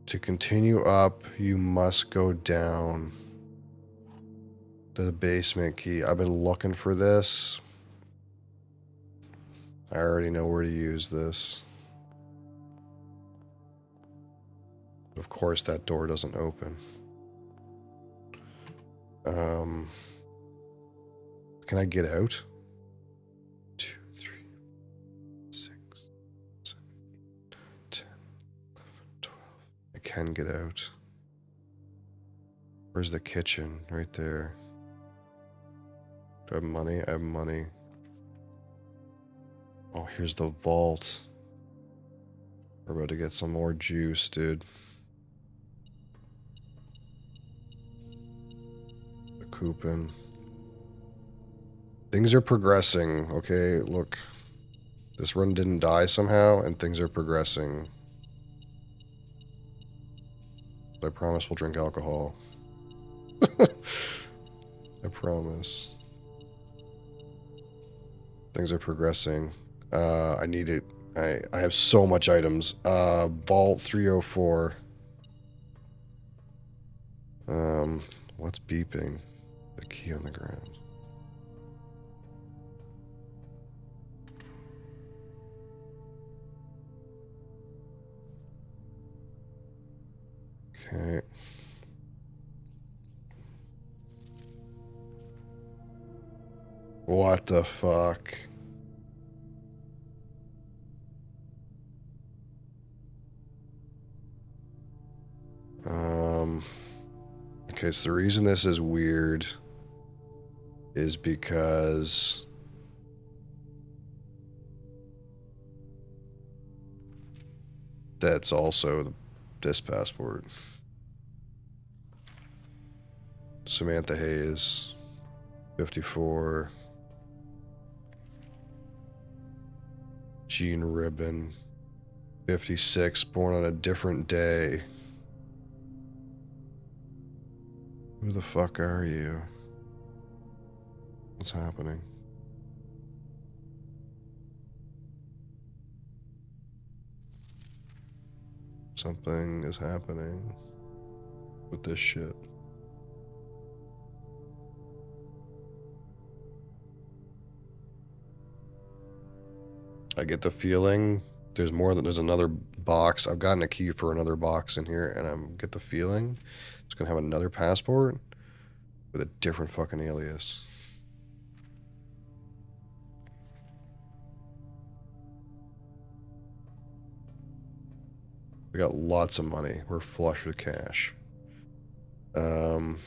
To continue up, you must go down. The basement key. I've been looking for this. I already know where to use this. Of course, that door doesn't open. Can I get out? 2, 3, 6, 7, 10, 12. I can get out. Where's the kitchen? Right there. Do I have money? I have money. Oh, here's the vault. We're about to get some more juice, dude. The coupon. Things are progressing, okay? Look. This run didn't die somehow, and things are progressing. I promise we'll drink alcohol. I promise. Things are progressing. I need it. I have so much items. Vault 304. What's beeping? The key on the ground. Okay. What the fuck? Okay, so the reason this is weird is because that's also this passport. Samantha Hayes, 54. Gene Ribbon, 56, born on a different day. Who the fuck are you? What's happening? Something is happening with this shit. I get the feeling there's more than there's another box. I've gotten a key for another box in here, and I get the feeling it's gonna have another passport with a different fucking alias. We got lots of money. We're flush with cash. Can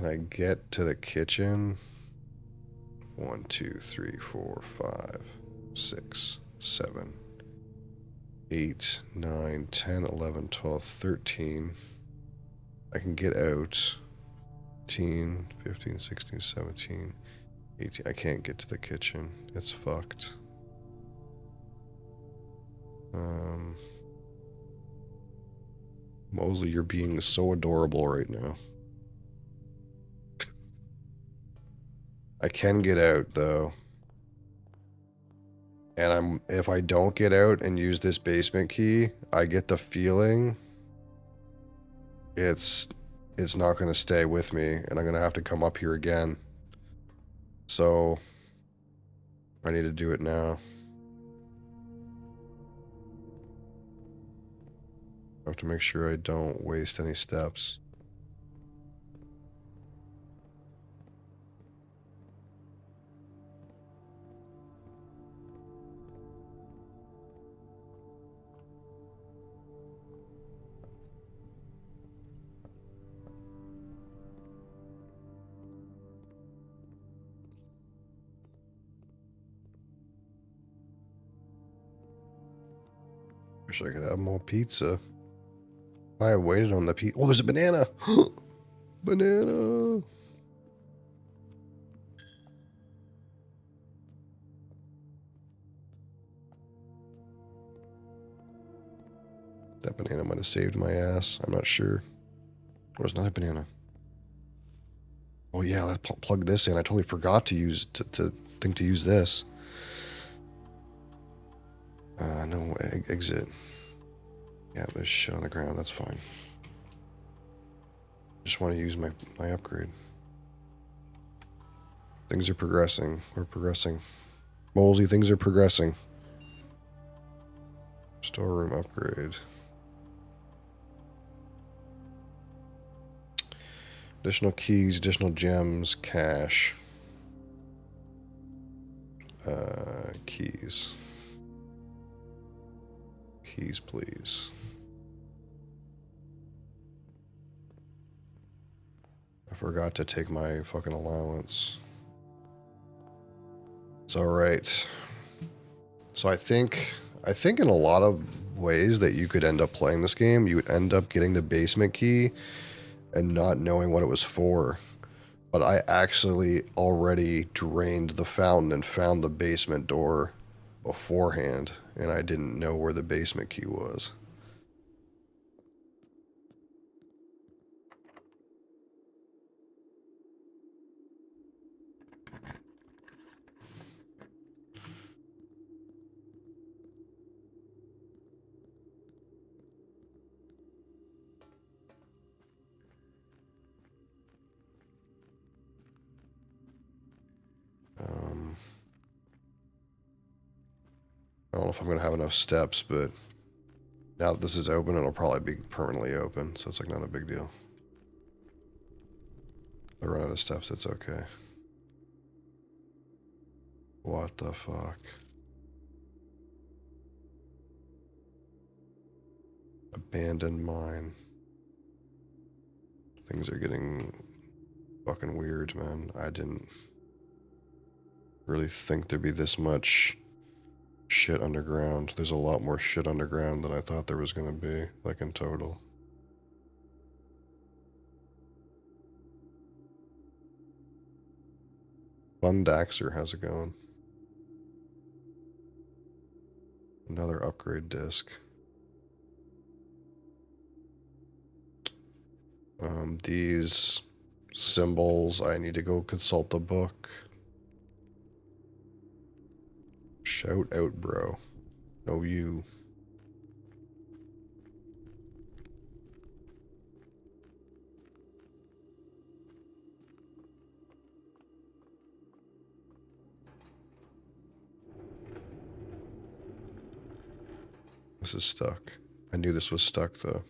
I get to the kitchen? 1, 2, 3, 4, 5, 6, 7, 8, 9, 10, 11, 12, 13. I can get out. 15, 15, 16, 17, 18. I can't get to the kitchen. It's fucked. Mosley, you're being so adorable right now. I can get out, though. And if I don't get out and use this basement key, I get the feeling it's not going to stay with me, and I'm going to have to come up here again. So I need to do it now. I have to make sure I don't waste any steps. Wish I could have more pizza. I waited on the pizza. Oh, there's a banana. Banana. That banana might have saved my ass. I'm not sure. There's another banana. Oh yeah, let's plug this in. I totally forgot to use to think to use this. No exit. Yeah, there's shit on the ground. That's fine. Just want to use my upgrade. Things are progressing. We're progressing. Molesy, things are progressing. Storeroom upgrade. Additional keys, additional gems, cash. Keys. Keys, please. I forgot to take my fucking allowance. It's alright. So I think in a lot of ways that you could end up playing this game, you would end up getting the basement key and not knowing what it was for. But I actually already drained the fountain and found the basement door beforehand, and I didn't know where the basement key was. I don't know if I'm going to have enough steps, but now that this is open, it'll probably be permanently open, so it's like not a big deal. If I run out of steps, it's okay. What the fuck? Abandoned mine. Things are getting fucking weird, man. I didn't really think there'd be this much shit underground. There's a lot more shit underground than I thought there was gonna be, like in total. Fun Daxter, how's it going? Another upgrade disc. These symbols, I need to go consult the book. Shout out, bro. No, you. This is stuck. I knew this was stuck, though.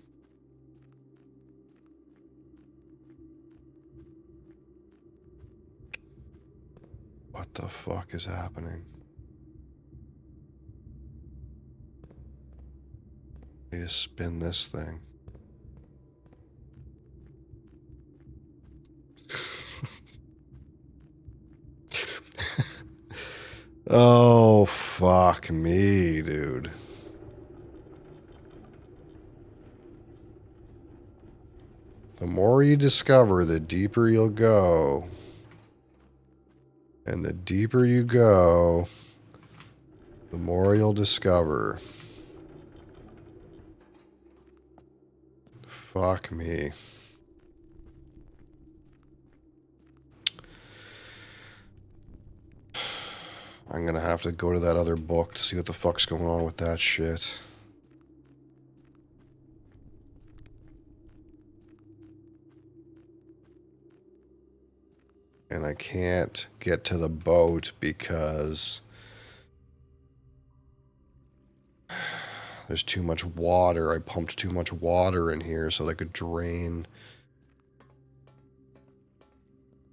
What the fuck is happening? I need to spin this thing. Oh, fuck me, dude. The more you discover, the deeper you'll go. And the deeper you go, the more you'll discover. Fuck me. I'm gonna have to go to that other book to see what the fuck's going on with that shit. And I can't get to the boat because there's too much water. I pumped too much water in here so they could drain.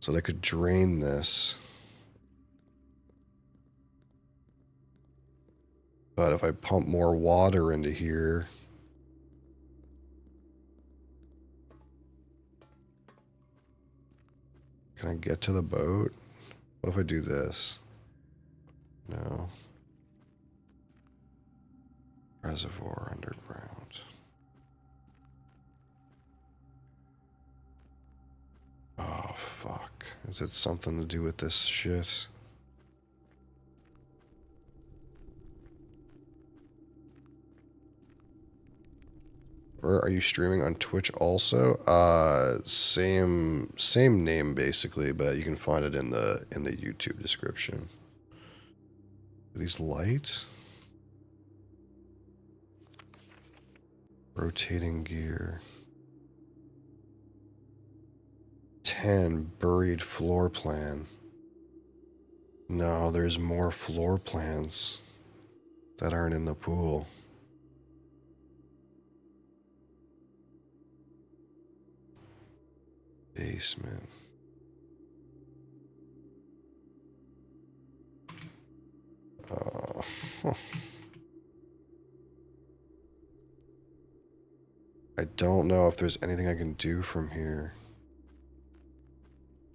So they could drain this. But if I pump more water into here, can I get to the boat? What if I do this? No. Reservoir underground. Oh, fuck. Is it something to do with this shit? Or are you streaming on Twitch also? Same name basically, but you can find it in the YouTube description. Are these lights? Rotating gear. 10 buried floor plan. No, there's more floor plans that aren't in the pool. Basement. Huh. I don't know if there's anything I can do from here.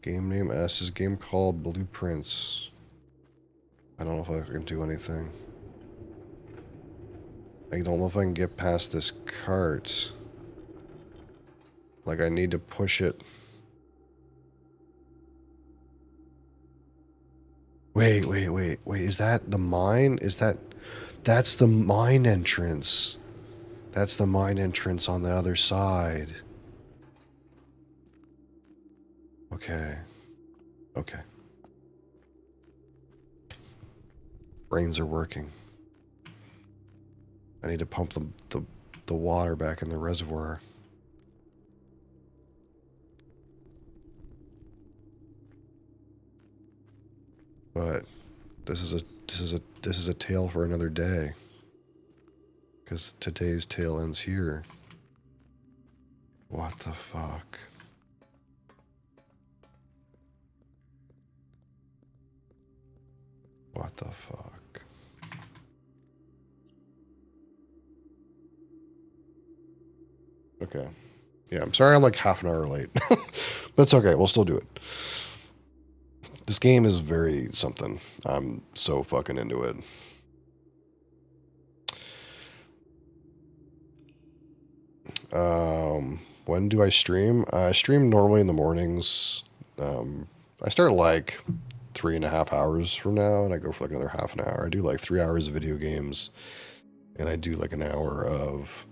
Game name S is game called Blueprints. I don't know if I can do anything. I don't know if I can get past this cart. Like, I need to push it. Wait. Is that the mine? That's the mine entrance. That's the mine entrance on the other side. Okay. Brains are working. I need to pump the water back in the reservoir. But this is a tale for another day. Because today's tale ends here. What the fuck? What the fuck? Okay. Yeah, I'm sorry I'm like half an hour late. But it's okay, we'll still do it. This game is very something. I'm so fucking into it. When do I stream? I stream normally in the mornings. I start like 3.5 hours from now, and I go for like another half an hour. I do like 3 hours of video games, and I do like an hour of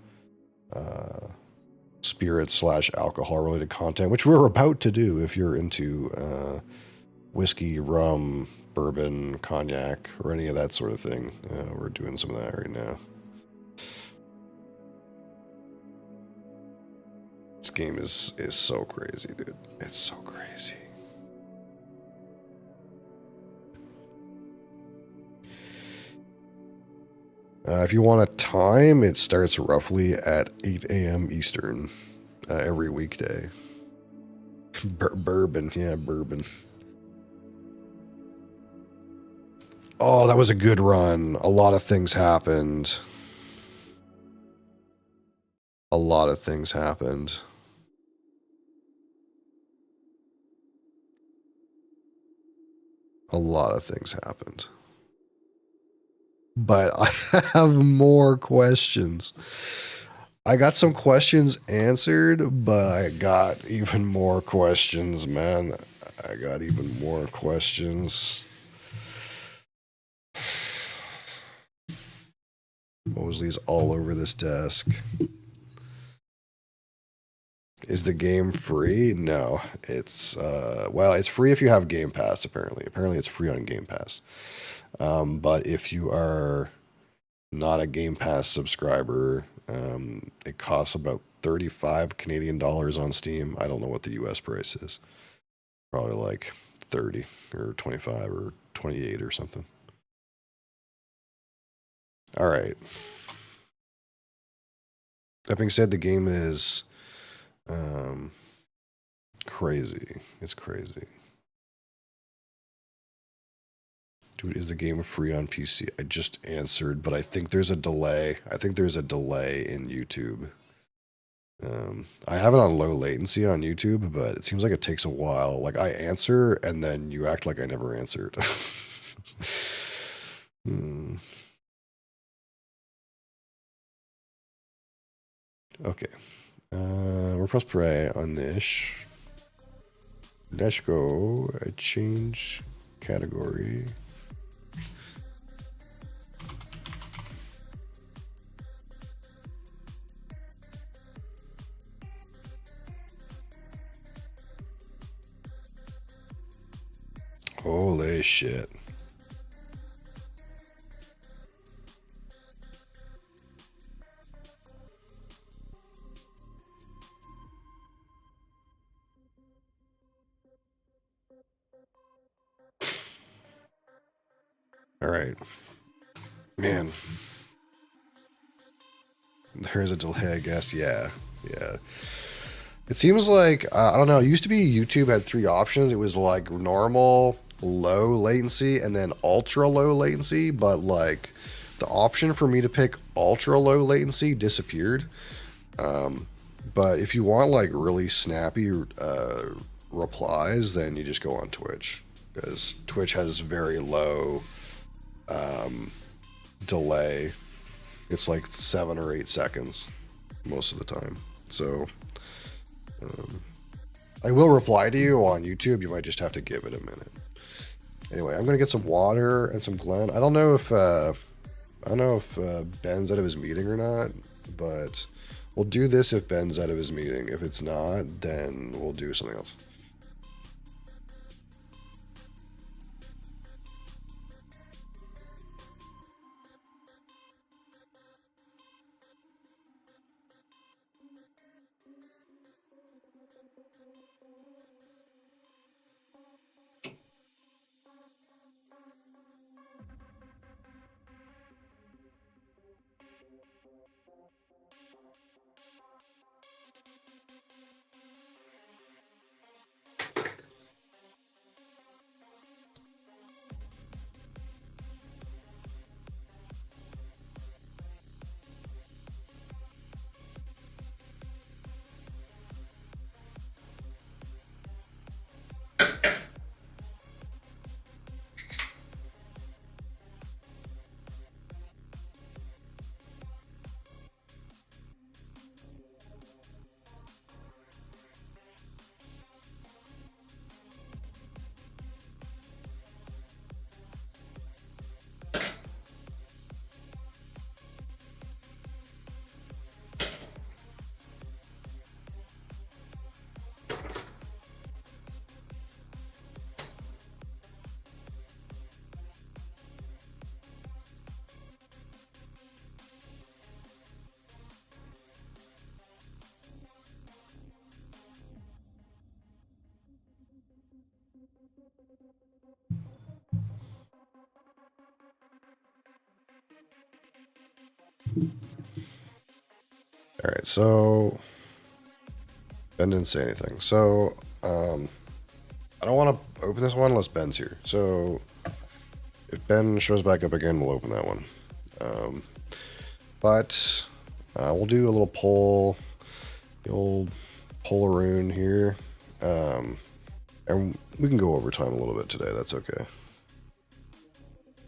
spirit/alcohol related content, which we're about to do if you're into whiskey, rum, bourbon, cognac, or any of that sort of thing. We're doing some of that right now. This game is so crazy, dude. It's so crazy. If you want a time, it starts roughly at 8 a.m. Eastern every weekday. Bourbon, yeah, bourbon. Oh, that was a good run. A lot of things happened. A lot of things happened. A lot of things happened. But I have more questions. I got some questions answered, but I got even more questions, man. I got even more questions. Mosley's all over this desk. Is the game free? No. It's, well, it's free if you have Game Pass, apparently. Apparently it's free on Game Pass. But if you are not a Game Pass subscriber, it costs about 35 Canadian dollars on Steam. I don't know what the US price is. Probably like 30 or 25 or 28 or something. All right. That being said, the game is crazy. It's crazy. Dude, is the game free on PC? I just answered, but I think there's a delay. I think there's a delay in YouTube. I have it on low latency on YouTube, but it seems like it takes a while. Like, I answer, and then you act like I never answered. Okay. WordPress Pray on Niche. Let's go. Change category. Holy shit. All right. Man. There's a delay, I guess. Yeah. Yeah. It seems like, I don't know, it used to be YouTube had 3 options. It was like normal, low latency, and then ultra low latency. But like the option for me to pick ultra low latency disappeared. But if you want like really snappy replies, then you just go on Twitch, because Twitch has very low delay. It's like 7 or 8 seconds most of the time. So I will reply to you on YouTube. You might just have to give it a minute. Anyway, I'm gonna get some water and some Glen. I don't know if Ben's out of his meeting or not, but we'll do this if Ben's out of his meeting. If it's not, then we'll do something else. All right, so Ben didn't say anything. So I don't want to open this one unless Ben's here. So if Ben shows back up again, we'll open that one. But we'll do a little poll, the old Polaroon here. And we can go over time a little bit today. That's okay.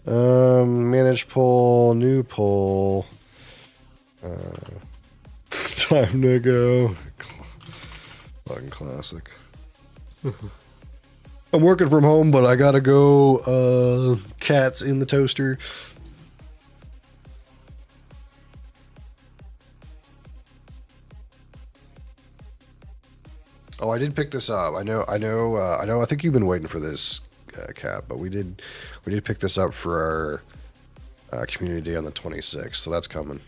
Manage poll, new poll. Time to go. Fucking classic. I'm working from home, but I gotta go. Cats in the toaster. Oh, I did pick this up. I know. I think you've been waiting for this, Cap, but we did pick this up for our community day on the 26th, so that's coming.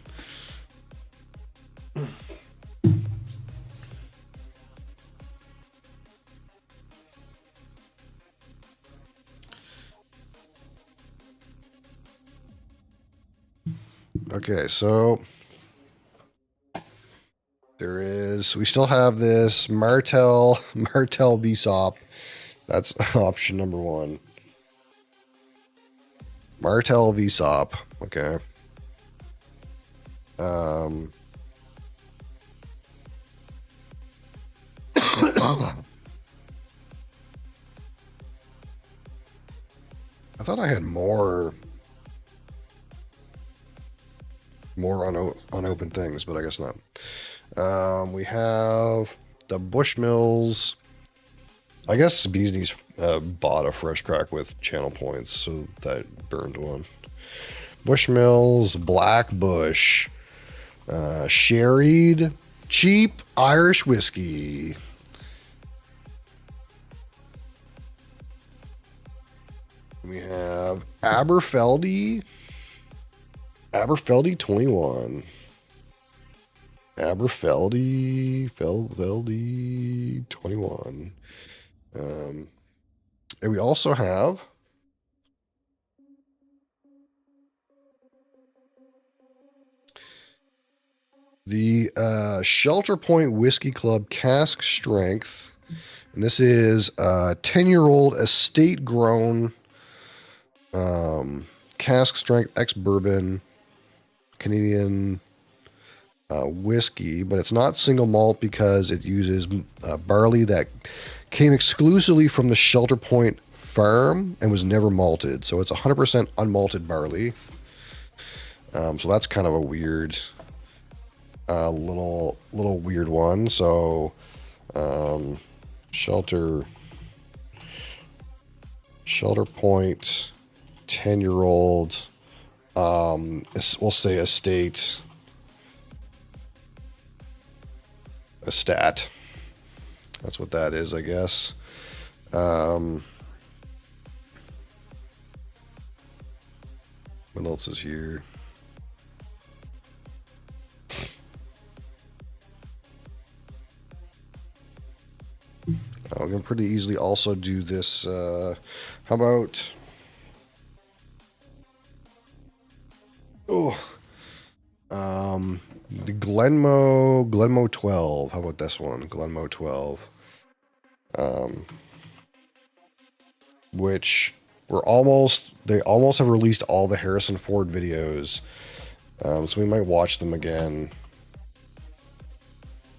Okay, so we still have this Martel VSOP. That's option number 1. Martel VSOP. Okay. I thought I had more unopened things, but I guess not. We have the Bushmills. I guess Beasnie's bought a fresh crack with channel points, so that burned one. Bushmills, Black Bush, sherried, cheap Irish whiskey. We have Aberfeldy 21. Aberfeldy 21. And we also have the Shelter Point Whiskey Club Cask Strength. And this is a 10-year-old estate grown cask strength ex-bourbon Canadian whiskey, but it's not single malt because it uses barley that came exclusively from the Shelter Point farm and was never malted. So it's 100% unmalted barley. So that's kind of a weird, little weird one. So Shelter Point 10-year-old, we'll say estate. A stat. That's what that is, I guess. What else is here? I can pretty easily also do this. How about? The Glenmoe 12. How about this one? Glenmoe 12. Which they almost have released all the Harrison Ford videos. So we might watch them again.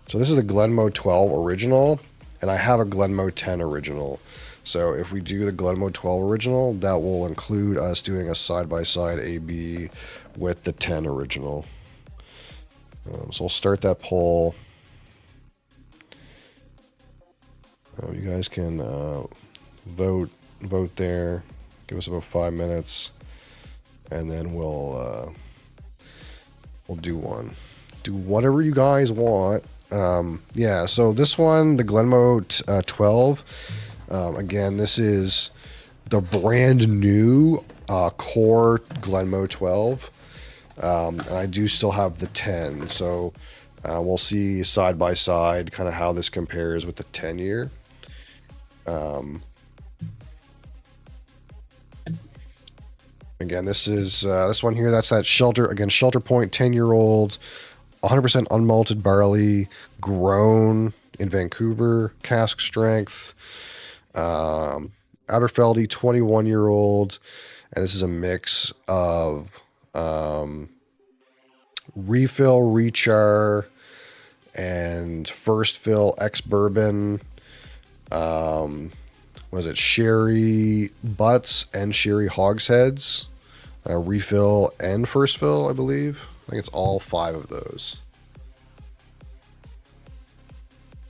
So this is a Glenmoe 12 original, and I have a Glenmoe 10 original. So if we do the Glenmoe 12 original, that will include us doing a side-by-side AB with the 10 original. So I'll start that poll. You guys can vote there. Give us about 5 minutes, and then we'll do one. Do whatever you guys want. Yeah. So this one, the Glenmoe 12. Again, this is the brand new core Glenmoe 12. And I do still have the 10, so we'll see side by side kind of how this compares with the 10-year. Again, this is this one here. That's that Shelter Point 10-year-old, 100% unmalted barley, grown in Vancouver, cask strength. Aberfeldy 21-year-old, and this is a mix of refill, rechar, and first fill ex-bourbon. Was it sherry butts and sherry hogsheads? Refill and first fill, I believe. I think it's all 5 of those.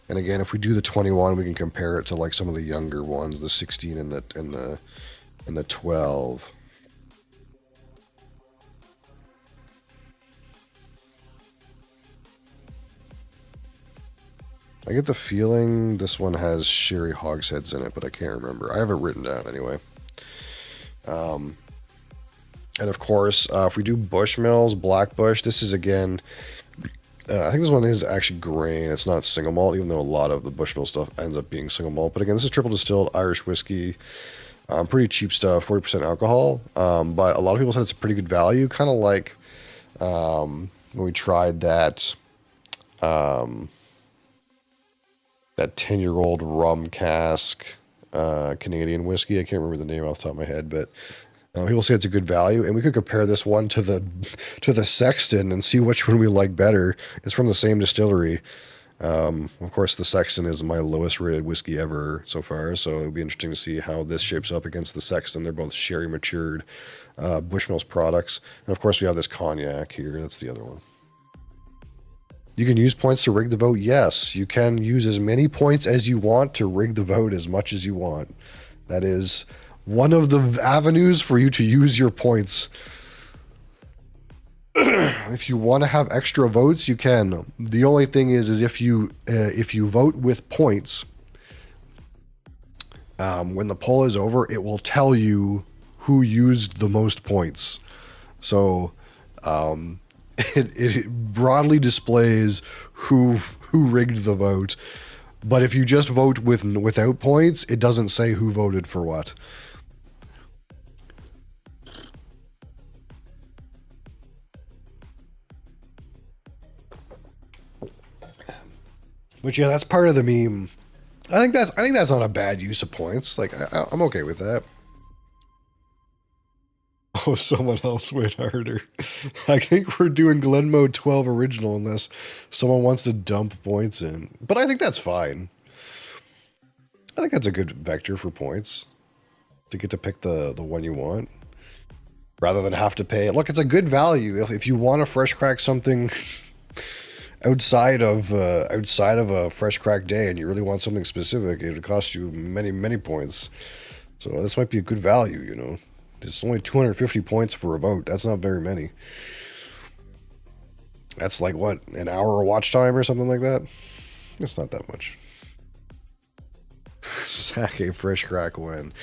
And again, if we do the 21, we can compare it to like some of the younger ones, the 16 and the 12. I get the feeling this one has sherry hogsheads in it, but I can't remember. I have it written down anyway. And of course, if we do Bushmills, Black Bush, this is again, I think this one is actually grain. It's not single malt, even though a lot of the Bushmill stuff ends up being single malt. But again, this is triple distilled Irish whiskey. Pretty cheap stuff, 40% alcohol. But a lot of people said it's a pretty good value, kind of like when we tried that 10-year-old rum cask Canadian whiskey. I can't remember the name off the top of my head, but people say it's a good value, and we could compare this one to the Sexton and see which one we like better. It's from the same distillery. Of course, the Sexton is my lowest rated whiskey ever so far, so it'll be interesting to see how this shapes up against the Sexton. They're both sherry matured Bushmills products, and of course we have this cognac here. That's the other one. You can use points to rig the vote. Yes, you can use as many points as you want to rig the vote as much as you want. That is one of the avenues for you to use your points. If you want to have extra votes, you can. The only thing is if you vote with points, when the poll is over, it will tell you who used the most points. So it broadly displays who rigged the vote. But if you just vote without points, it doesn't say who voted for what. But yeah, that's part of the meme. I think that's not a bad use of points. Like I'm okay with that. Oh, someone else went harder. I think we're doing Glen Mode 12 original unless someone wants to dump points in. But I think that's fine. I think that's a good vector for points. To get to pick the one you want. Rather than have to pay. Look, it's a good value. If you want to fresh crack something outside of a fresh crack day and you really want something specific, it would cost you many points. So this might be a good value, you know. It's only 250 points for a vote. That's not very many. That's like, what, an hour of watch time or something like that? It's not that much. Sake fresh crack win.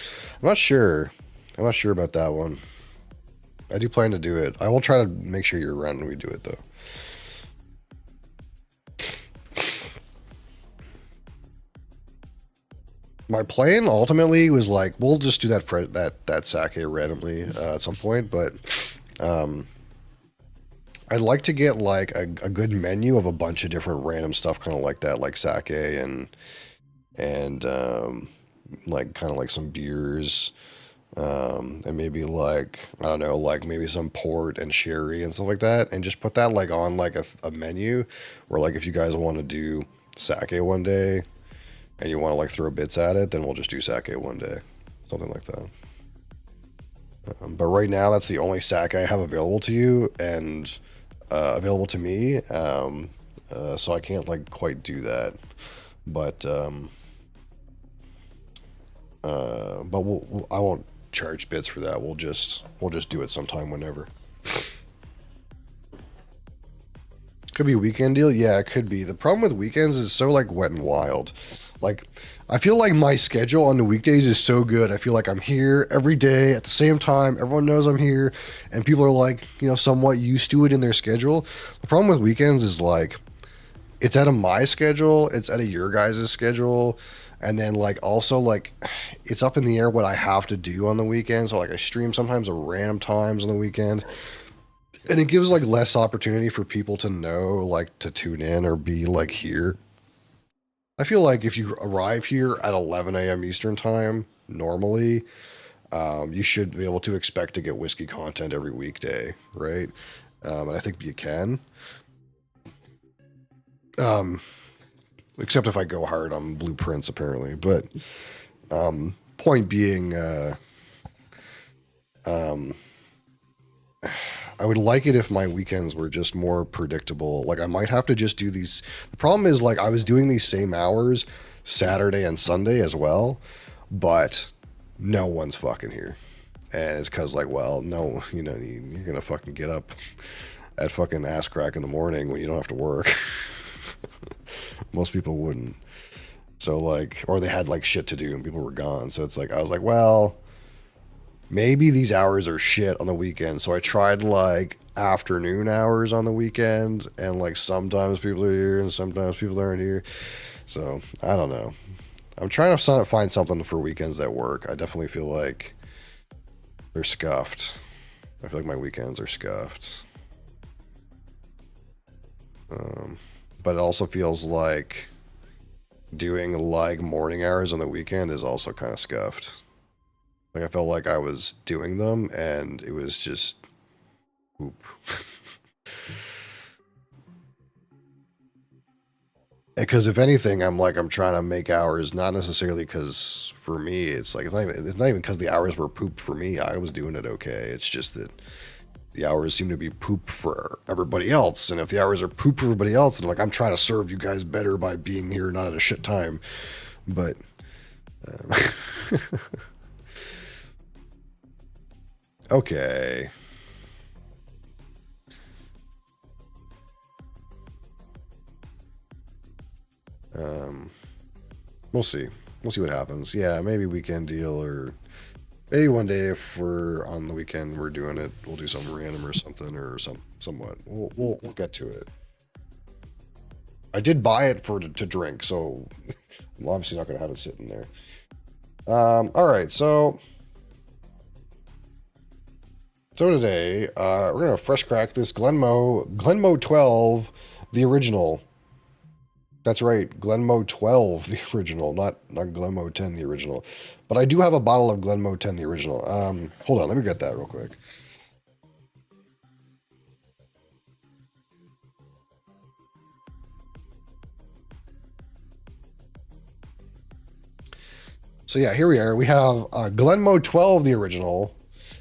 I'm not sure. I'm not sure about that one. I do plan to do it. I will try to make sure you're around when we do it, though. My plan ultimately was like, we'll just do that sake randomly at some point, but I'd like to get like a good menu of a bunch of different random stuff, kind of like that, like sake and like kind of like some beers, and maybe like, I don't know, like maybe some port and sherry and stuff like that, and just put that like on like a menu where like if you guys want to do sake one day and you want to like throw bits at it, then we'll just do sake one day. Something like that. But right now, that's the only sake I have available to you and available to me. So I can't like quite do that. But I won't charge bits for that. We'll just do it sometime whenever. Could be a weekend deal. Yeah, it could be. The problem with weekends is so like wet and wild. Like, I feel like my schedule on the weekdays is so good. I feel like I'm here every day at the same time. Everyone knows I'm here. And people are like, you know, somewhat used to it in their schedule. The problem with weekends is like, it's out of my schedule. It's out of your guys' schedule. And then like, also like, it's up in the air what I have to do on the weekend. So like I stream sometimes at random times on the weekend. And it gives like less opportunity for people to know, like to tune in or be like here. I feel like if you arrive here at 11 a.m. Eastern time, normally, you should be able to expect to get whiskey content every weekday, right? And I think you can. Except if I go hard on blueprints, apparently. But point being, I would like it if my weekends were just more predictable. Like I might have to just do these. The problem is like I was doing these same hours Saturday and Sunday as well, but no one's fucking here. And it's cause like, well, no, you know, you're going to fucking get up at fucking ass crack in the morning when you don't have to work. Most people wouldn't. So like, or they had like shit to do and people were gone. So it's like, I was like, well, maybe these hours are shit on the weekend. So I tried like afternoon hours on the weekend, and like sometimes people are here and sometimes people aren't here. So I don't know. I'm trying to find something for weekends that work. I definitely feel like they're scuffed. I feel like my weekends are scuffed. But it also feels like doing like morning hours on the weekend is also kind of scuffed. Like I felt like I was doing them and it was just poop. Because if anything, I'm trying to make hours, not necessarily because for me, it's like, it's not even because the hours were poop for me. I was doing it okay. It's just that the hours seem to be poop for everybody else. And if the hours are poop for everybody else, then like I'm trying to serve you guys better by being here, not at a shit time. But okay. We'll see. We'll see what happens. Yeah, maybe weekend deal, or maybe one day if we're on the weekend we're doing it, we'll do something random or something, or somewhat. We'll get to it. I did buy it to drink, so I'm obviously not going to have it sitting there. All right, so today we're going to fresh crack this Glenmo 12, the original. That's right, Glenmo 12, the original, not Glenmo 10, the original. But I do have a bottle of Glenmo 10, the original. Hold on, let me get that real quick. So yeah, here we are. We have Glenmo 12, the original,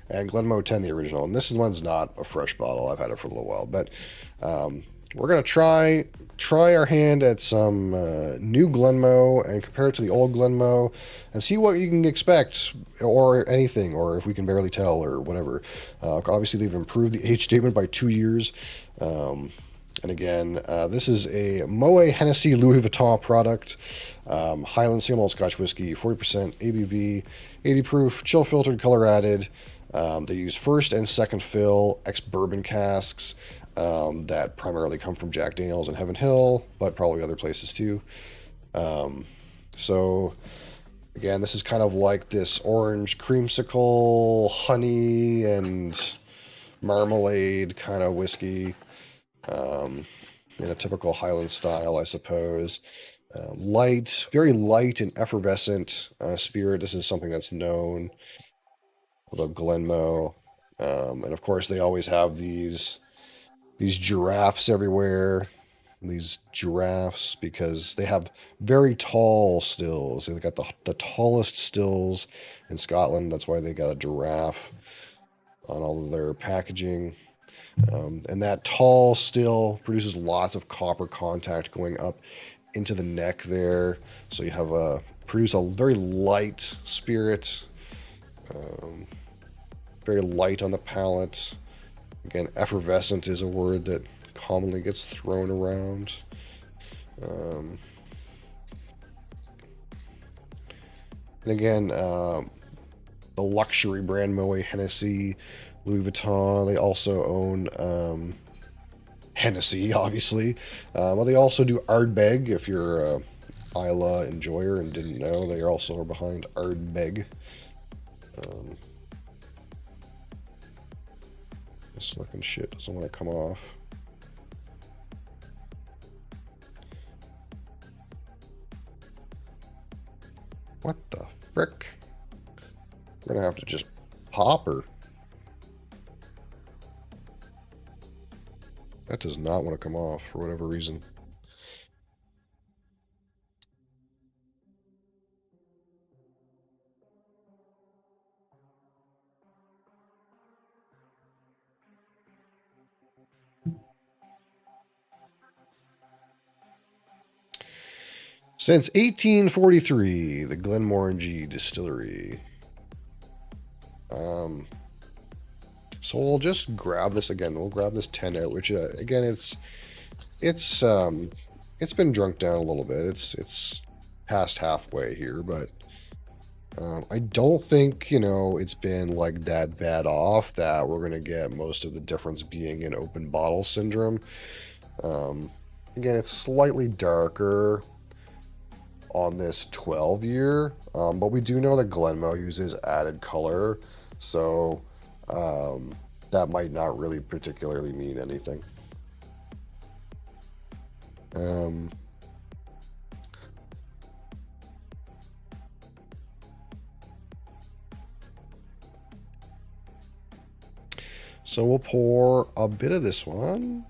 and Glenmo 10, the original. And this one's not a fresh bottle. I've had it for a little while, but we're gonna try our hand at some new Glenmo and compare it to the old Glenmo and see what you can expect, or anything, or if we can barely tell, or whatever. Obviously, they've improved the age statement by 2 years. And again, this is a Moet Hennessy Louis Vuitton product. Highland single malt Scotch whiskey, 40% ABV, 80 proof, chill filtered, color added. They use first and second fill ex-bourbon casks that primarily come from Jack Daniels and Heaven Hill, but probably other places too. So again, this is kind of like this orange creamsicle, honey, and marmalade kind of whiskey. In a typical Highland style, I suppose. Light, very light and effervescent spirit. This is something that's known about Glenmo. And of course, they always have these giraffes everywhere. These giraffes, because they have very tall stills. They've got the tallest stills in Scotland. That's why they got a giraffe on all of their packaging. And that tall still produces lots of copper contact going up into the neck there. So you have produce a very light spirit, very light on the palate. Again, effervescent is a word that commonly gets thrown around. And again, the luxury brand Moet Hennessy, Louis Vuitton, they also own Hennessy, obviously. Well, they also do Ardbeg. If you're a Isla enjoyer and didn't know, they also are behind Ardbeg. This looking shit doesn't want to come off. What the frick? We're gonna have to just pop her. That does not want to come off for whatever reason. Since 1843, the Glenmorangie Distillery. So we'll just grab this again. We'll grab this 10 out, which again, it's been drunk down a little bit. It's past halfway here, but I don't think, it's been like that bad off that we're gonna get most of the difference being in open bottle syndrome. Again, it's slightly darker on this 12 year, but we do know that Glenmo uses added color, so that might not really particularly mean anything. So we'll pour a bit of this one.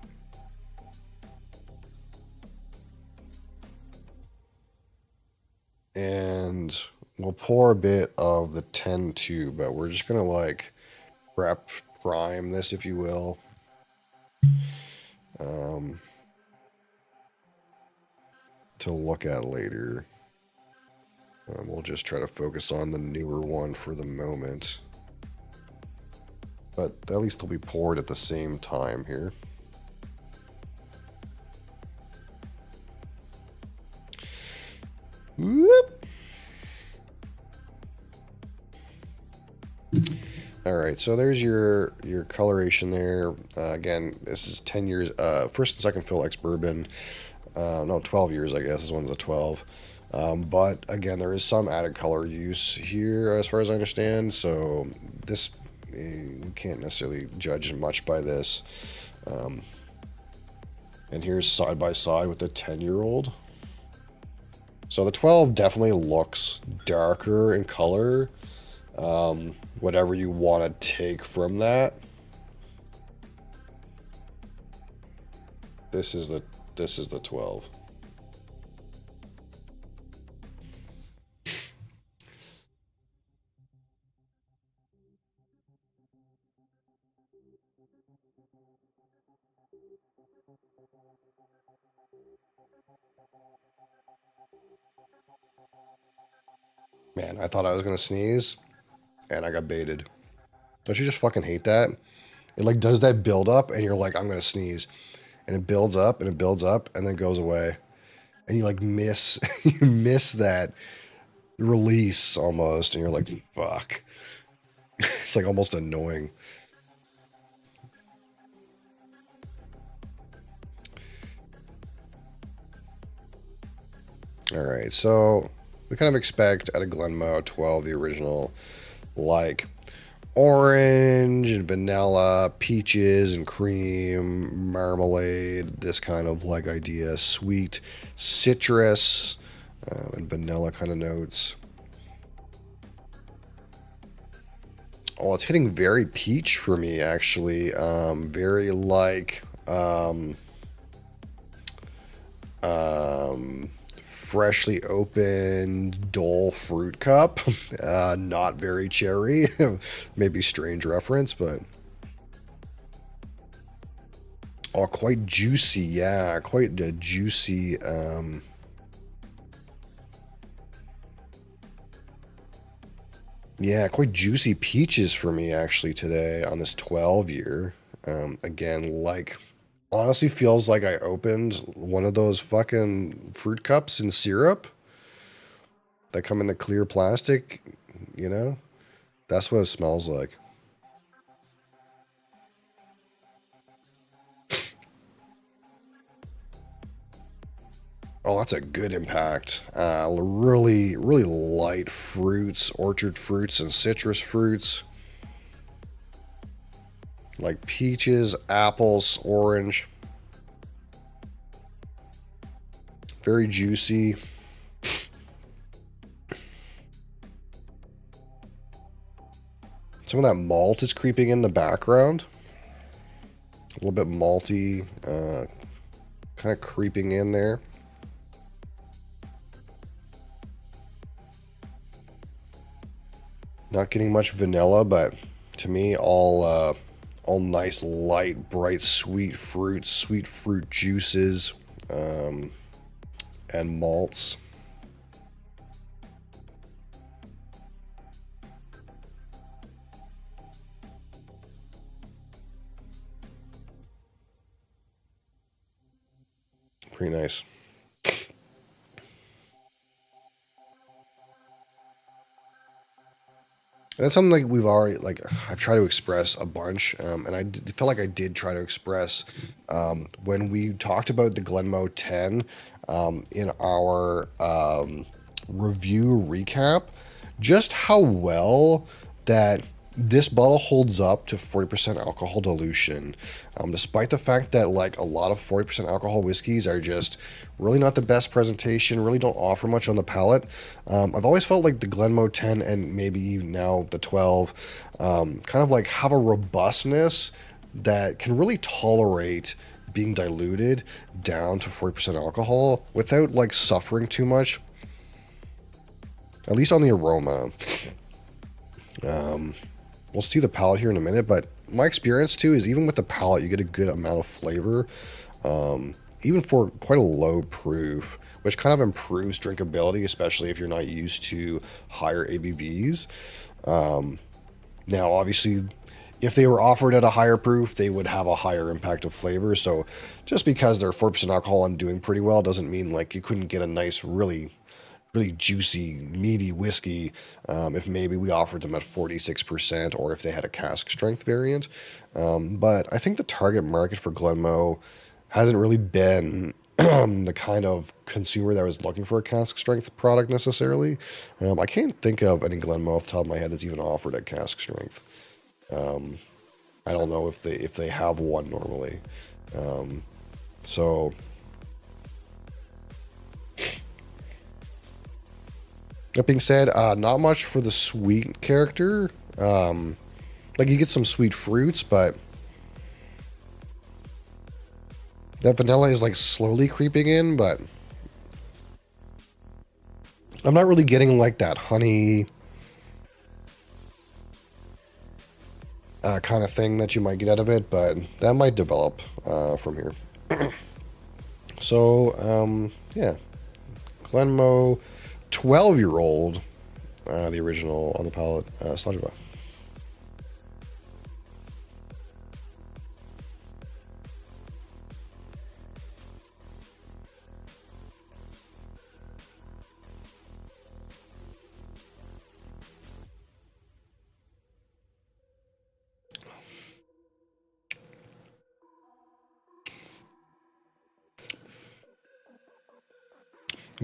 And we'll pour a bit of the 10 too, but we're just gonna like prime this, if you will. To look at later. We'll just try to focus on the newer one for the moment. But at least they'll be poured at the same time here. Whoop. All right, so there's your coloration there. Again, this is 10 years, first and second fill ex-bourbon. No, 12 years, I guess. This one's a 12. But again, there is some added color use here, as far as I understand. So this, you can't necessarily judge much by this. And here's side by side with the 10-year-old. So the 12 definitely looks darker in color. Whatever you want to take from that. This is the 12. Man, I thought I was gonna sneeze, and I got baited. Don't you just fucking hate that? It like does that build up, and you're like, I'm gonna sneeze, and it builds up, and it builds up, and then goes away, and you like miss, you miss that release almost, and you're like, fuck. It's like almost annoying. All right, so we kind of expect at a Glenmoe 12, the original, like orange and vanilla, peaches and cream, marmalade, this kind of like idea, sweet citrus and vanilla kind of notes. Oh, it's hitting very peach for me, actually. Very like freshly opened Dole fruit cup. Not very cherry. Maybe strange reference, but oh, quite juicy. Yeah, quite a juicy. Yeah, quite juicy peaches for me actually today on this 12 year. Again, like honestly feels like I opened one of those fucking fruit cups in syrup that come in the clear plastic, you know? That's what it smells like. Oh, that's a good impact. Really, really light fruits, orchard fruits, and citrus fruits. Like peaches, apples, orange. Very juicy. Some of that malt is creeping in the background. A little bit malty, kind of creeping in there. Not getting much vanilla, but to me, all nice, light, bright, sweet fruit juices, and malts. Pretty nice. And that's something like we've already, like, I've tried to express a bunch, and felt like I did try to express when we talked about the Glenmoe 10 in our review recap, just how well that this bottle holds up to 40% alcohol dilution, despite the fact that like a lot of 40% alcohol whiskeys are just really not the best presentation, really don't offer much on the palate. I've always felt like the Glenmoe 10 and maybe even now the 12 kind of like have a robustness that can really tolerate being diluted down to 40% alcohol without like suffering too much, at least on the aroma. we'll see the palate here in a minute, but my experience too is even with the palate, you get a good amount of flavor, even for quite a low proof, which kind of improves drinkability, especially if you're not used to higher ABVs. Now, obviously, if they were offered at a higher proof, they would have a higher impact of flavor. So just because they're 4% alcohol and doing pretty well doesn't mean like you couldn't get a nice, really juicy, meaty whiskey if maybe we offered them at 46% or if they had a cask strength variant. But I think the target market for Glenmoe hasn't really been the kind of consumer that was looking for a cask strength product necessarily. I can't think of any Glenmoe off the top of my head that's even offered at cask strength. I don't know if they have one normally. So that being said, not much for the sweet character. Like you get some sweet fruits, but that vanilla is like slowly creeping in, but I'm not really getting like that honey kind of thing that you might get out of it, but that might develop from here. So, yeah. Glenmoe 12-year-old, the original on the palate, Sladjava.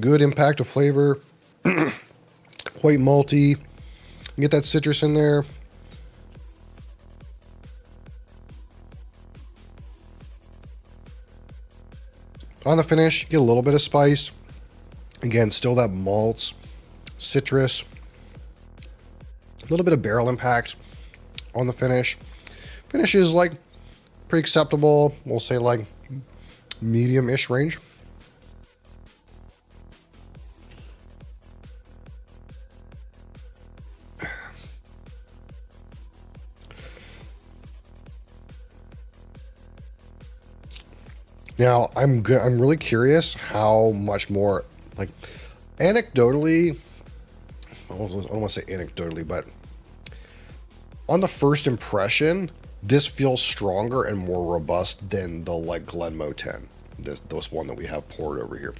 Good impact of flavor, quite malty. You get that citrus in there. On the finish, you get a little bit of spice. Again, still that malts, citrus, a little bit of barrel impact on the finish. Finish is like pretty acceptable. We'll say like medium-ish range. Now, I'm really curious how much more, like, anecdotally, I don't want to say anecdotally, but on the first impression, this feels stronger and more robust than the, like, Glenmoe 10, this one that we have poured over here.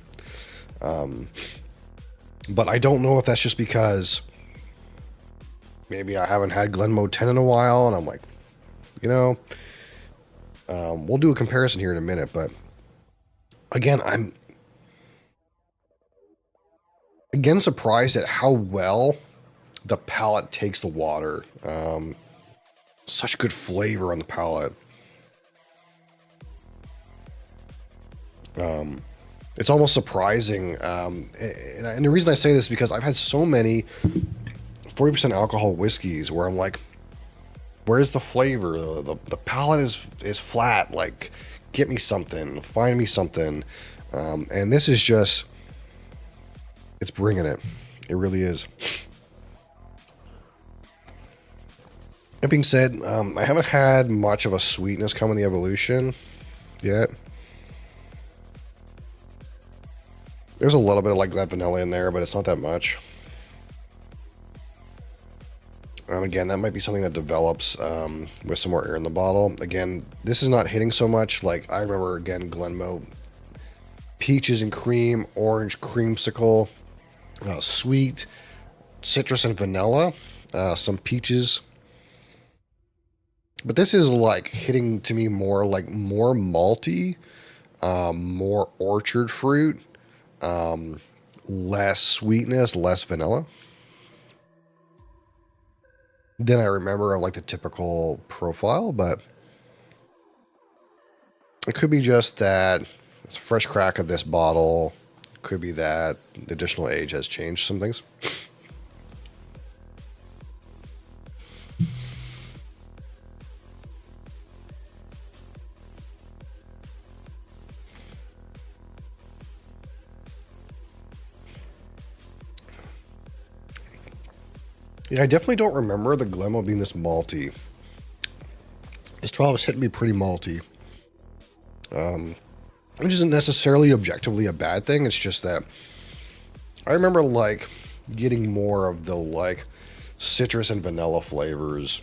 But I don't know if that's just because maybe I haven't had Glenmoe 10 in a while, and I'm like, you know, we'll do a comparison here in a minute, but again, I'm again surprised at how well the palate takes the water. Such good flavor on the palate. It's almost surprising. And the reason I say this is because I've had so many 40% alcohol whiskeys where I'm like, where's the flavor? The palate is flat. Like, get me something, find me something. And this is just, it's bringing it. It really is. That being said, I haven't had much of a sweetness come in the evolution yet. There's a little bit of like that vanilla in there, but it's not that much. Again, that might be something that develops with some more air in the bottle. Again, this is not hitting so much. Like I remember, again, Glenmoe, peaches and cream, orange creamsicle, sweet, citrus and vanilla, some peaches. But this is like hitting to me more like more malty, more orchard fruit, less sweetness, less vanilla than I remember of like the typical profile, but it could be just that it's a fresh crack of this bottle. Could be that the additional age has changed some things. Yeah, I definitely don't remember the Glenmo being this malty. This 12 is hitting me pretty malty. Which isn't necessarily objectively a bad thing. It's just that I remember like getting more of the like citrus and vanilla flavors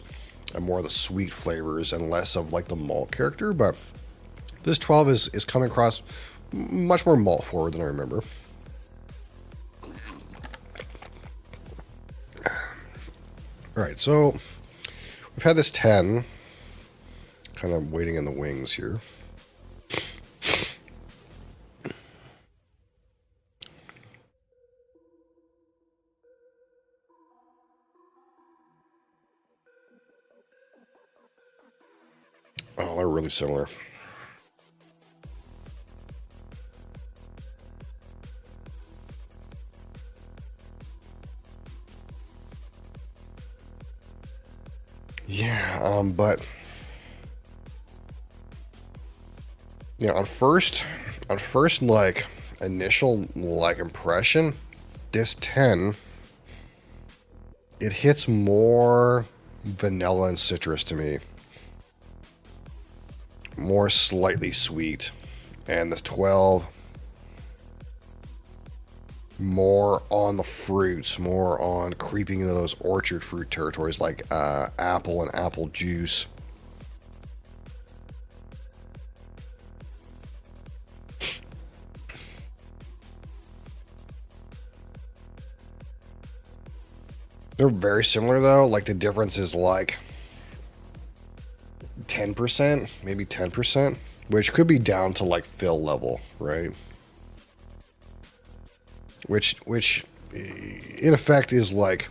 and more of the sweet flavors and less of like the malt character. But this 12 is coming across much more malt forward than I remember. All right, so we've had this 10 kind of waiting in the wings here. Oh, they're really similar. Yeah, but yeah, on first like initial like impression, this 10 it hits more vanilla and citrus to me. More slightly sweet. And this 12 more on the fruits, more on creeping into those orchard fruit territories like apple and apple juice. They're very similar though. Like the difference is like 10%, maybe 10%, which could be down to like fill level, right? Which in effect is like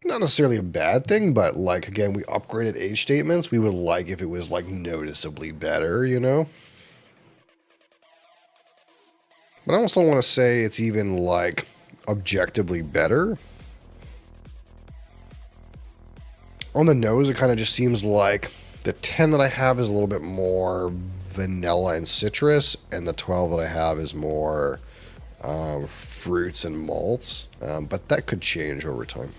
not necessarily a bad thing, but like again, we upgraded age statements. We would like if it was like noticeably better, you know? But I almost don't want to say it's even like objectively better. On the nose, it kind of just seems like the 10 that I have is a little bit more vanilla and citrus, and the 12 that I have is more fruits and malts, but that could change over time.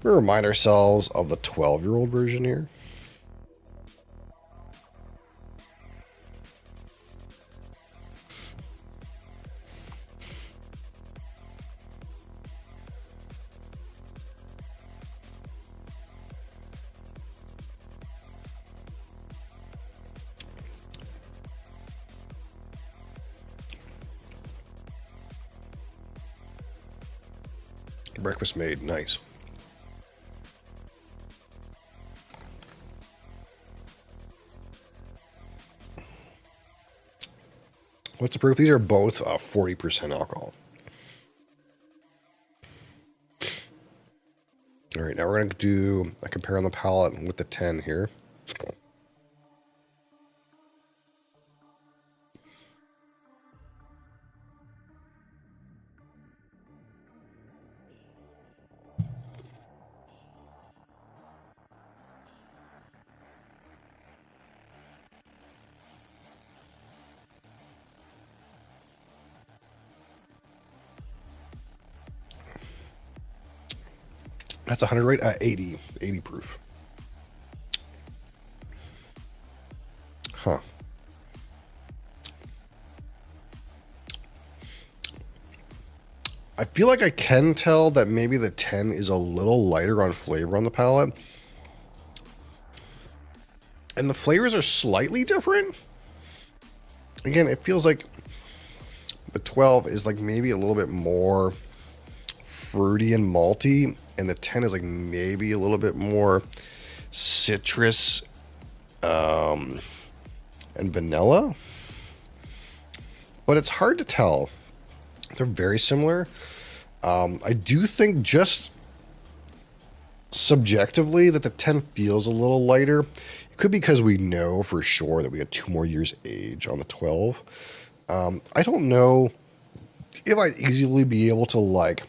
We remind ourselves of the 12-year-old version here. Breakfast made, nice. What's the proof? These are both 40% alcohol. All right, now we're going to do a compare on the palate with the 10 here. That's 100 right? 80 proof. Huh. I feel like I can tell that maybe the 10 is a little lighter on flavor on the palate. And the flavors are slightly different. Again, it feels like the 12 is like maybe a little bit more fruity and malty, and the 10 is like maybe a little bit more citrus and vanilla. But it's hard to tell. They're very similar. I do think just subjectively that the 10 feels a little lighter. It could be because we know for sure that we had 2 more years age on the 12. I don't know if I'd easily be able to like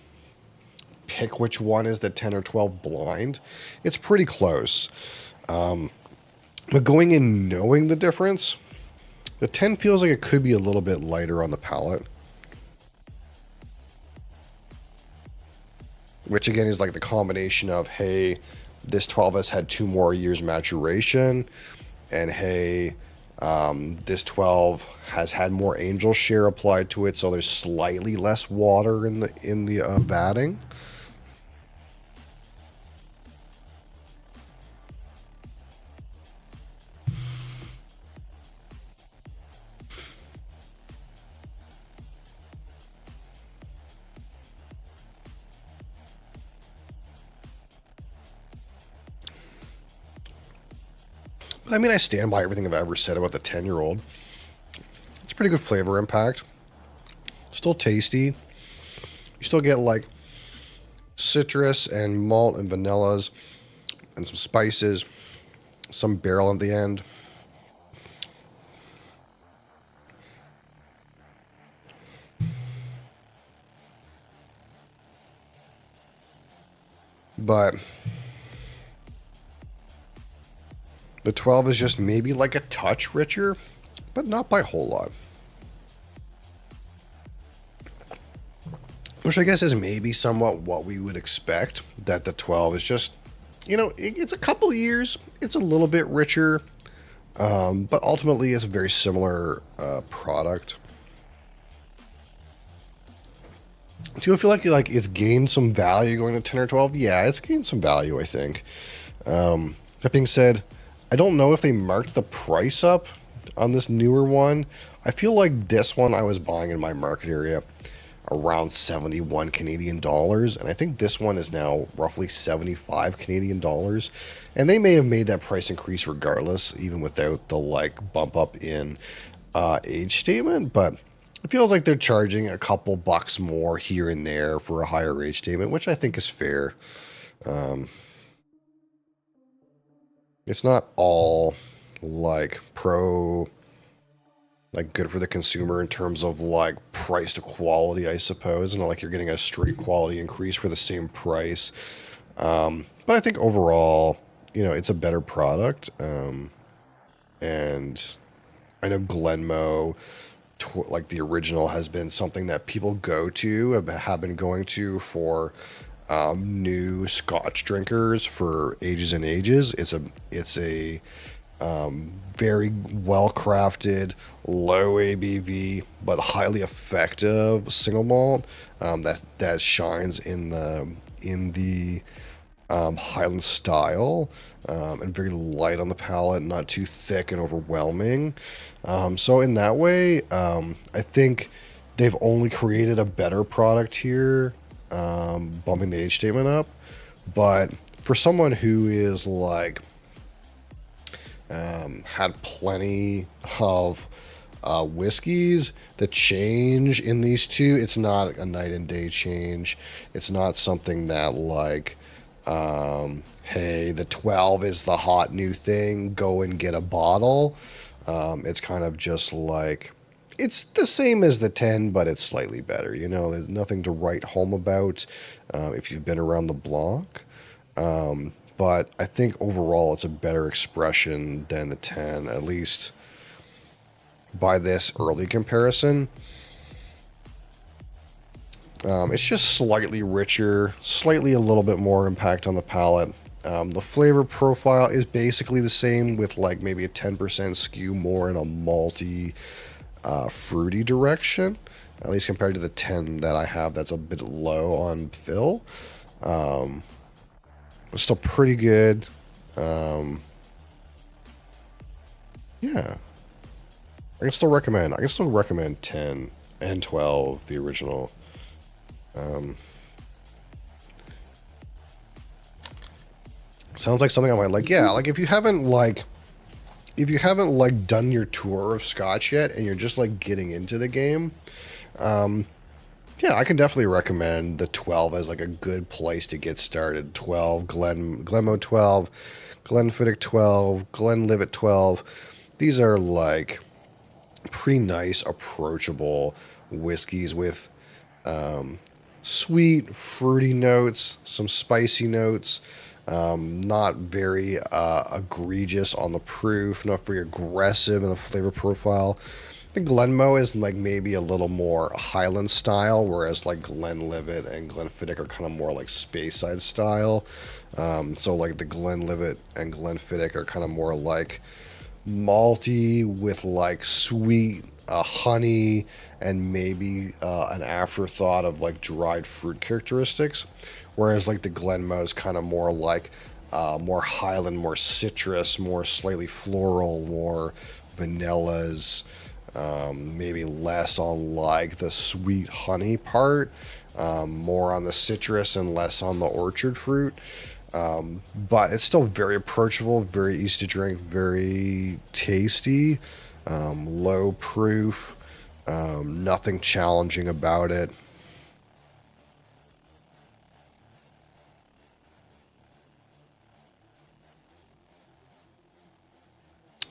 pick which one is the 10 or 12 blind. It's pretty close. But going in knowing the difference, the 10 feels like it could be a little bit lighter on the palate. which again is like the combination of, hey, this 12 has had 2 more years maturation, and hey, this 12 has had more angel share applied to it, so there's slightly less water in the vatting. But I mean, I stand by everything I've ever said about the 10-year-old. It's a pretty good flavor impact. Still tasty. You still get like citrus and malt and vanillas and some spices, some barrel at the end. But the 12 is just maybe like a touch richer, but not by a whole lot. Which I guess is maybe somewhat what we would expect, that the 12 is just, you know, it's a couple years, it's a little bit richer, but ultimately it's a very similar product. Do you feel like it's gained some value going to 10 or 12? Yeah, it's gained some value, I think. That being said, I don't know if they marked the price up on this newer one. I feel like this one I was buying in my market area around 71 Canadian dollars, and I think this one is now roughly 75 Canadian dollars. And they may have made that price increase regardless, even without the like bump up in age statement, but it feels like they're charging a couple bucks more here and there for a higher age statement, which I think is fair. It's not all like good for the consumer in terms of like price to quality, I suppose. And like you're getting a straight quality increase for the same price. But I think overall, you know, it's a better product. And I know Glenmoe, like the original, has been something that people go to, have been going to for new Scotch drinkers for ages and ages. It's a very well crafted, low ABV but highly effective single malt that shines in the Highland style, and very light on the palate, not too thick and overwhelming. So in that way, I think they've only created a better product here, bumping the age statement up. But for someone who is like had plenty of whiskeys, the change in these two, it's not a night and day change. It's not something that like, hey, the 12 is the hot new thing, go and get a bottle. It's kind of just like, it's the same as the 10, but it's slightly better. You know, there's nothing to write home about if you've been around the block. But I think overall it's a better expression than the 10, at least by this early comparison. It's just slightly richer, slightly a little bit more impact on the palate. The flavor profile is basically the same, with like maybe a 10% skew more in a malty, fruity direction, at least compared to the 10 that I have that's a bit low on fill. But still pretty good. Yeah. I can still recommend 10 and 12, the original. Sounds like something I might like. Yeah, like if you haven't done your tour of Scotch yet and you're just like getting into the game, yeah, I can definitely recommend the 12 as like a good place to get started. 12, Glenmoe 12, Glenfiddich 12, Glenlivet 12. These are like pretty nice, approachable whiskeys with sweet, fruity notes, some spicy notes, not very egregious on the proof, not very aggressive in the flavor profile. The Glenmoe is like maybe a little more Highland style, whereas like Glenlivet and Glenfiddich are kind of more like Speyside style. So like the Glenlivet and Glenfiddich are kind of more like malty with like sweet honey and maybe an afterthought of like dried fruit characteristics, whereas like the Glenmoe is kind of more like more Highland, more citrus, more slightly floral, more vanillas, maybe less on like the sweet honey part, more on the citrus and less on the orchard fruit. But it's still very approachable, very easy to drink, very tasty, low proof, nothing challenging about it.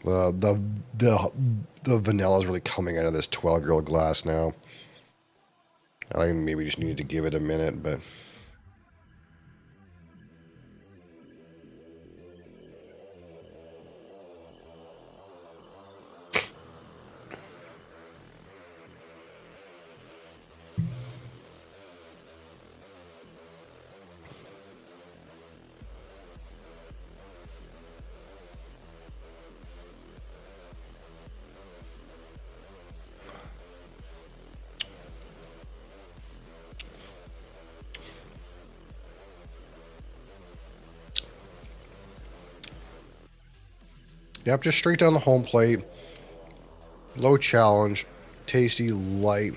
The the vanilla is really coming out of this 12-year-old glass now. I think maybe just needed to give it a minute, but yep, just straight down the home plate. Low challenge, tasty, light,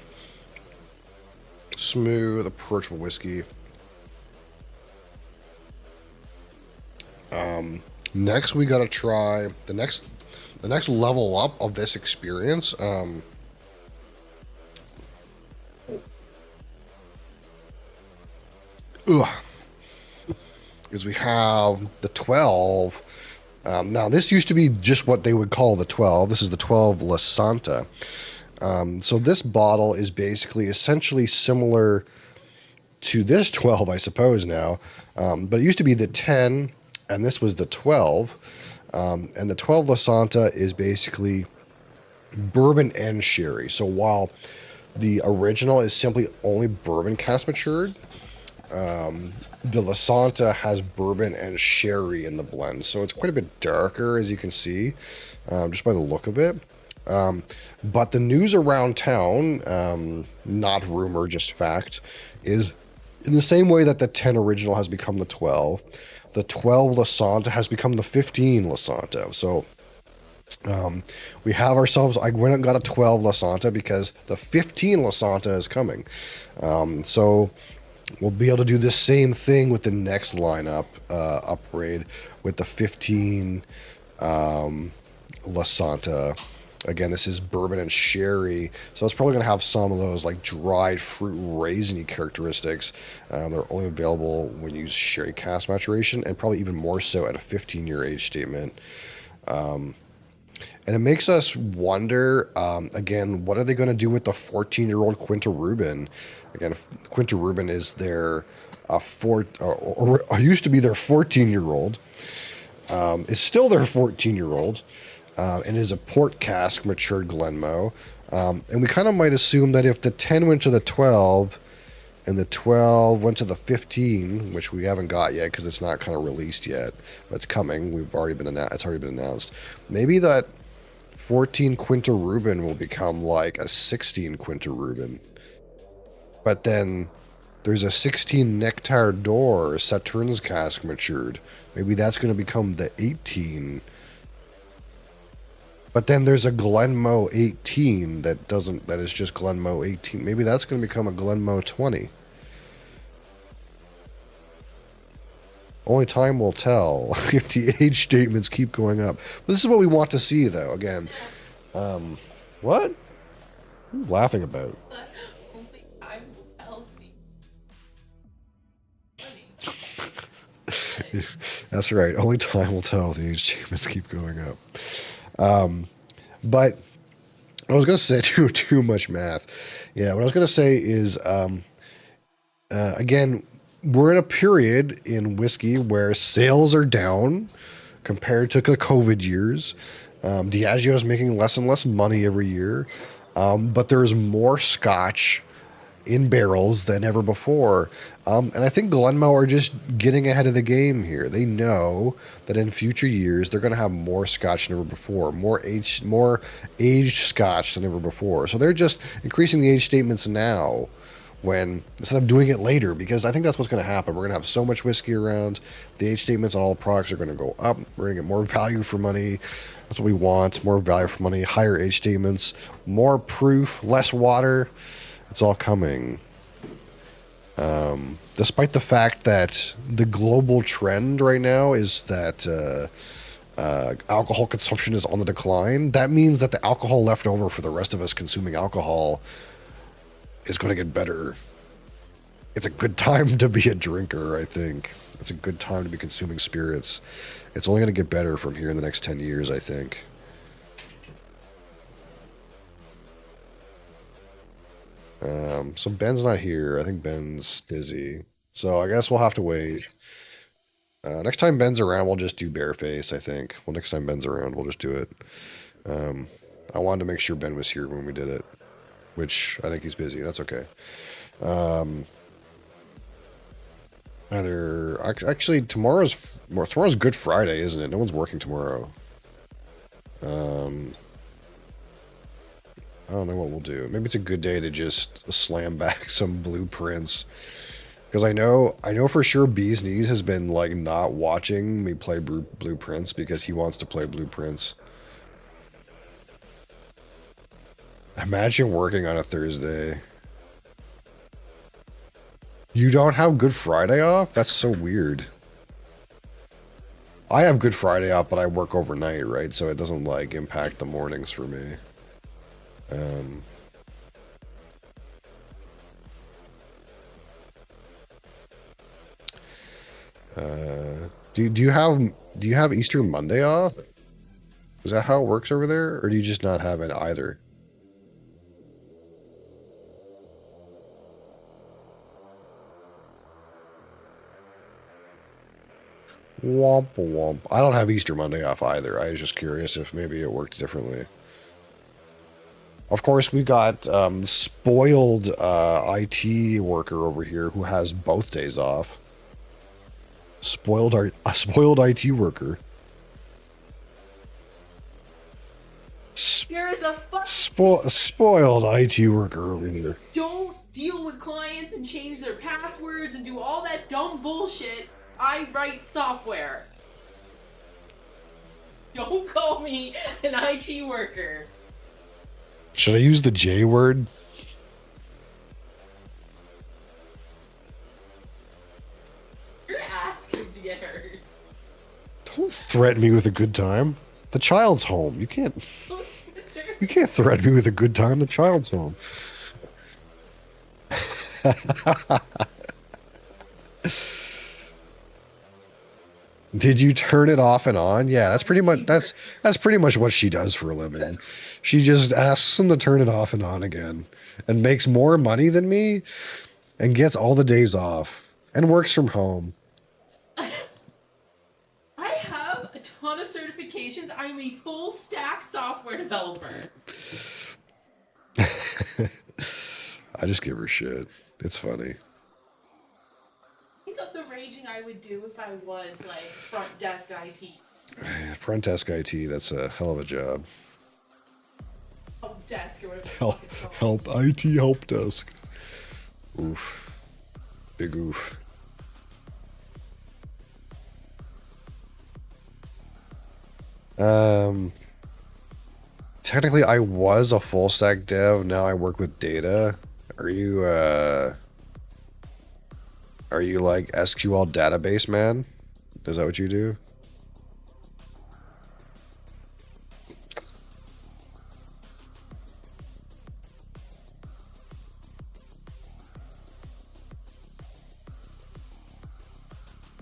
smooth, approachable whiskey. Next, we gotta try the next level up of this experience. Is we have the 12. Now, this used to be just what they would call the 12. This is the 12 La Santa. So this bottle is basically essentially similar to this 12, I suppose now. But it used to be the 10, and this was the 12. And the 12 La Santa is basically bourbon and sherry. So while the original is simply only bourbon cask matured, the La Santa has bourbon and sherry in the blend, so it's quite a bit darker, as you can see, just by the look of it. But the news around town, not rumor, just fact, is in the same way that the 10 original has become the 12 La Santa has become the 15 La Santa. So we have ourselves, I went and got a 12 La Santa because the 15 La Santa is coming. So we'll be able to do the same thing with the next lineup upgrade with the 15 La Santa. Again, this is bourbon and sherry, so it's probably going to have some of those like dried fruit raisiny characteristics. They're only available when you use sherry cask maturation, and probably even more so at a 15-year age statement. And it makes us wonder, again, what are they going to do with the 14-year-old Quinta Rubin? Again, Quinta Rubin is their or used to be their 14-year-old. It's still their 14-year-old, and is a port cask matured Glenmoe. And we kind of might assume that if the 10 went to the 12, and the 12 went to the 15, which we haven't got yet because it's not kind of released yet, but it's coming. It's already been announced. Maybe that 14 Quinta Rubin will become like a 16 Quinta Rubin. But then there's a 16 Nectar d'Or Saturn's cask matured. Maybe that's going to become the 18. But then there's a Glenmoe 18 that is just Glenmoe 18. Maybe that's going to become a Glenmoe 20. Only time will tell if the age statements keep going up. But this is what we want to see, though. Again, what? What are you laughing about? Only time will tell. That's right. Only time will tell if the age statements keep going up. But I was going to say too much math. Yeah, what I was going to say is, again, we're in a period in whiskey where sales are down compared to the COVID years. Diageo is making less and less money every year. But there's more scotch in barrels than ever before. And I think Glenmoe are just getting ahead of the game here. They know that in future years they're going to have more scotch than ever before, more aged scotch than ever before. So they're just increasing the age statements now when instead of doing it later, because I think that's what's going to happen. We're going to have so much whiskey around, the age statements on all products are going to go up. We're going to get more value for money. That's what we want, more value for money, higher age statements, more proof, less water. It's all coming. Despite the fact that the global trend right now is that alcohol consumption is on the decline, that means that the alcohol left over for the rest of us consuming alcohol is going to get better. It's a good time to be a drinker, I think. It's a good time to be consuming spirits. It's only going to get better from here in the next 10 years, I think. So Ben's not here. I think Ben's busy. So I guess we'll have to wait. Next time Ben's around, we'll just do bareface, I think. Well, next time Ben's around, we'll just do it. I wanted to make sure Ben was here when we did it, which I think he's busy. That's okay. Actually, tomorrow's Good Friday, isn't it? No one's working tomorrow. I don't know what we'll do. Maybe it's a good day to just slam back some blueprints. Because I know for sure Bee's Knees has been like not watching me play blueprints because he wants to play blueprints. Imagine working on a Thursday. You don't have Good Friday off? That's so weird. I have Good Friday off, but I work overnight, right? So it doesn't like impact the mornings for me. Do you have Easter Monday off? Is that how it works over there, or do you just not have it either? Womp womp. I don't have Easter Monday off either. I was just curious if maybe it worked differently. Of course, we got spoiled IT worker over here who has both days off. Spoiled IT worker. There is a Spoiled IT worker over here. Don't deal with clients and change their passwords and do all that dumb bullshit. I write software. Don't call me an IT worker. Should I use the J word? You're asking to get hurt. Don't threaten me with a good time. The child's home. You can't threaten me with a good time. The child's home. Did you turn it off and on? Yeah, that's pretty much what she does for a living. She just asks them to turn it off and on again and makes more money than me and gets all the days off and works from home. I have a ton of certifications. I'm a full stack software developer. I just give her shit. It's funny. Think of the raging I would do if I was like front desk IT. Front desk IT, that's a hell of a job. Help desk or whatever. Help IT help desk. Oof. Big oof. Technically I was a full stack dev, now I work with data. Are you like SQL database man? Is that what you do?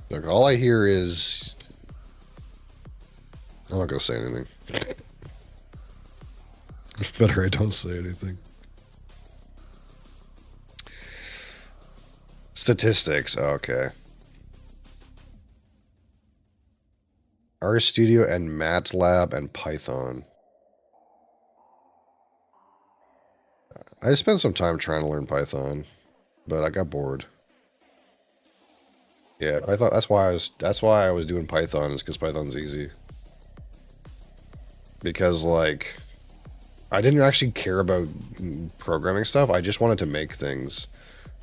Look, all I hear is... I'm not gonna say anything. It's better I don't say anything. Statistics, okay. RStudio and MATLAB and Python. I spent some time trying to learn Python, but I got bored. Yeah, Python. That's why I was doing Python, is because Python's easy. Because like, I didn't actually care about programming stuff. I just wanted to make things.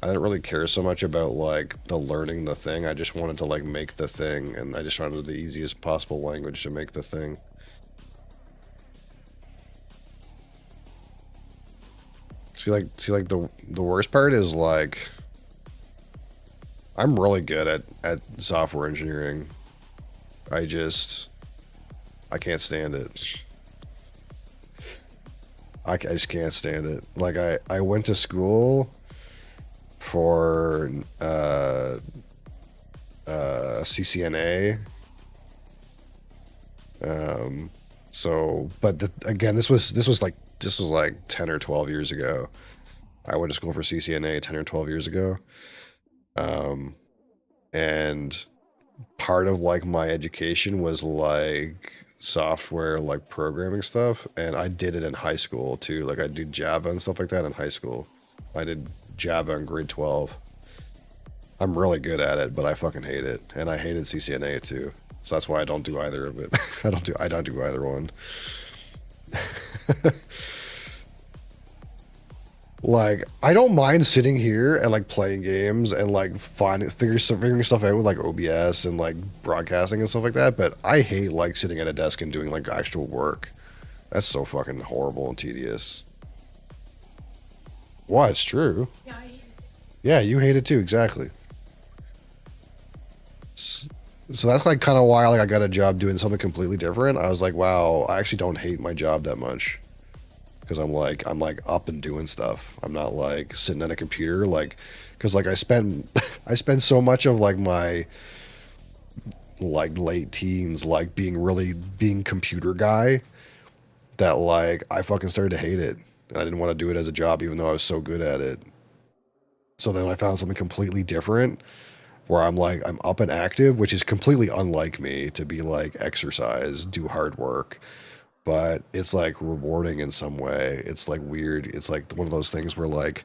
I didn't really care so much about like the learning the thing. I just wanted to like make the thing, and I just wanted the easiest possible language to make the thing. See like the worst part is like, I'm really good at software engineering. I can't stand it. I just can't stand it. Like I went to school for CCNA. So, but again, this was like 10 or 12 years ago. I went to school for CCNA 10 or 12 years ago. And part of like my education was like software, like programming stuff, and I did it in high school too. Like I did Java and stuff like that in high school. I did Java in grade 12. I'm really good at it, but I fucking hate it, and I hated CCNA too. So that's why I don't do either of it. I don't do either one. Like, I don't mind sitting here and like playing games and like figuring stuff out with like OBS and like broadcasting and stuff like that, but I hate like sitting at a desk and doing like actual work. That's so fucking horrible and tedious. Why? It's true. Yeah, I hate it. Yeah, you hate it too, exactly. So that's like kind of why like I got a job doing something completely different. I was like, wow, I actually don't hate my job that much. Because I'm like up and doing stuff. I'm not like sitting at a computer, like, because like I spend so much of like my like late teens like being computer guy, that like I fucking started to hate it, and I didn't want to do it as a job even though I was so good at it. So then I found something completely different where I'm up and active, which is completely unlike me to be like exercise, do hard work. But it's like rewarding in some way. It's like weird. It's like one of those things where like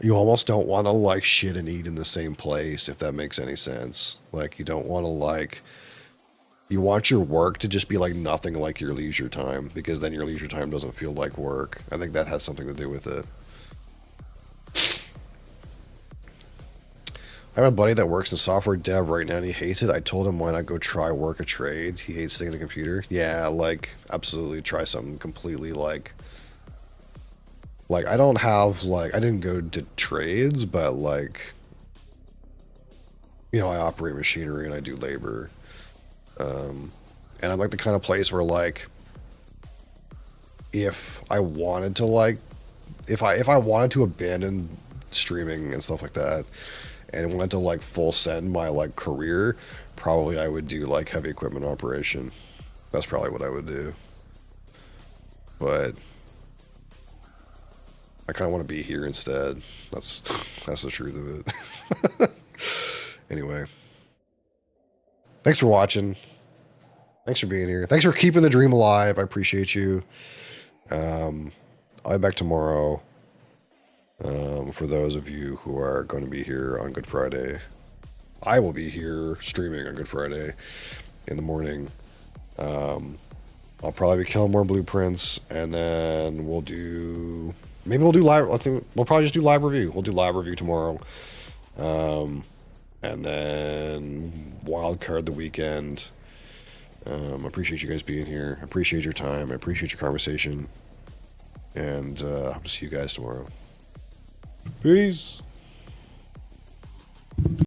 you almost don't want to like shit and eat in the same place, if that makes any sense. Like you don't want to like, you want your work to just be like nothing like your leisure time, because then your leisure time doesn't feel like work. I think that has something to do with it. I have a buddy that works in software dev right now and he hates it. I told him, why not go try work a trade? He hates sitting at a computer. Yeah, like absolutely try something completely like I don't have like, I didn't go to trades, but like, you know, I operate machinery and I do labor. And I'm like the kind of place where like, if I wanted to like, if I wanted to abandon streaming and stuff like that, and wanted to like full send my like career, probably I would do like heavy equipment operation. That's probably what I would do. But I kind of want to be here instead. That's the truth of it. Anyway, thanks for watching. Thanks for being here. Thanks for keeping the dream alive. I appreciate you. I'll be back tomorrow. For those of you who are going to be here on Good Friday, I will be here streaming on Good Friday in the morning. I'll probably be killing more blueprints, and then maybe we'll do live. I think we'll probably just do live review. We'll do live review tomorrow. And then wild card the weekend. I appreciate you guys being here. I appreciate your time. I appreciate your conversation. And I hope to see you guys tomorrow. Peace.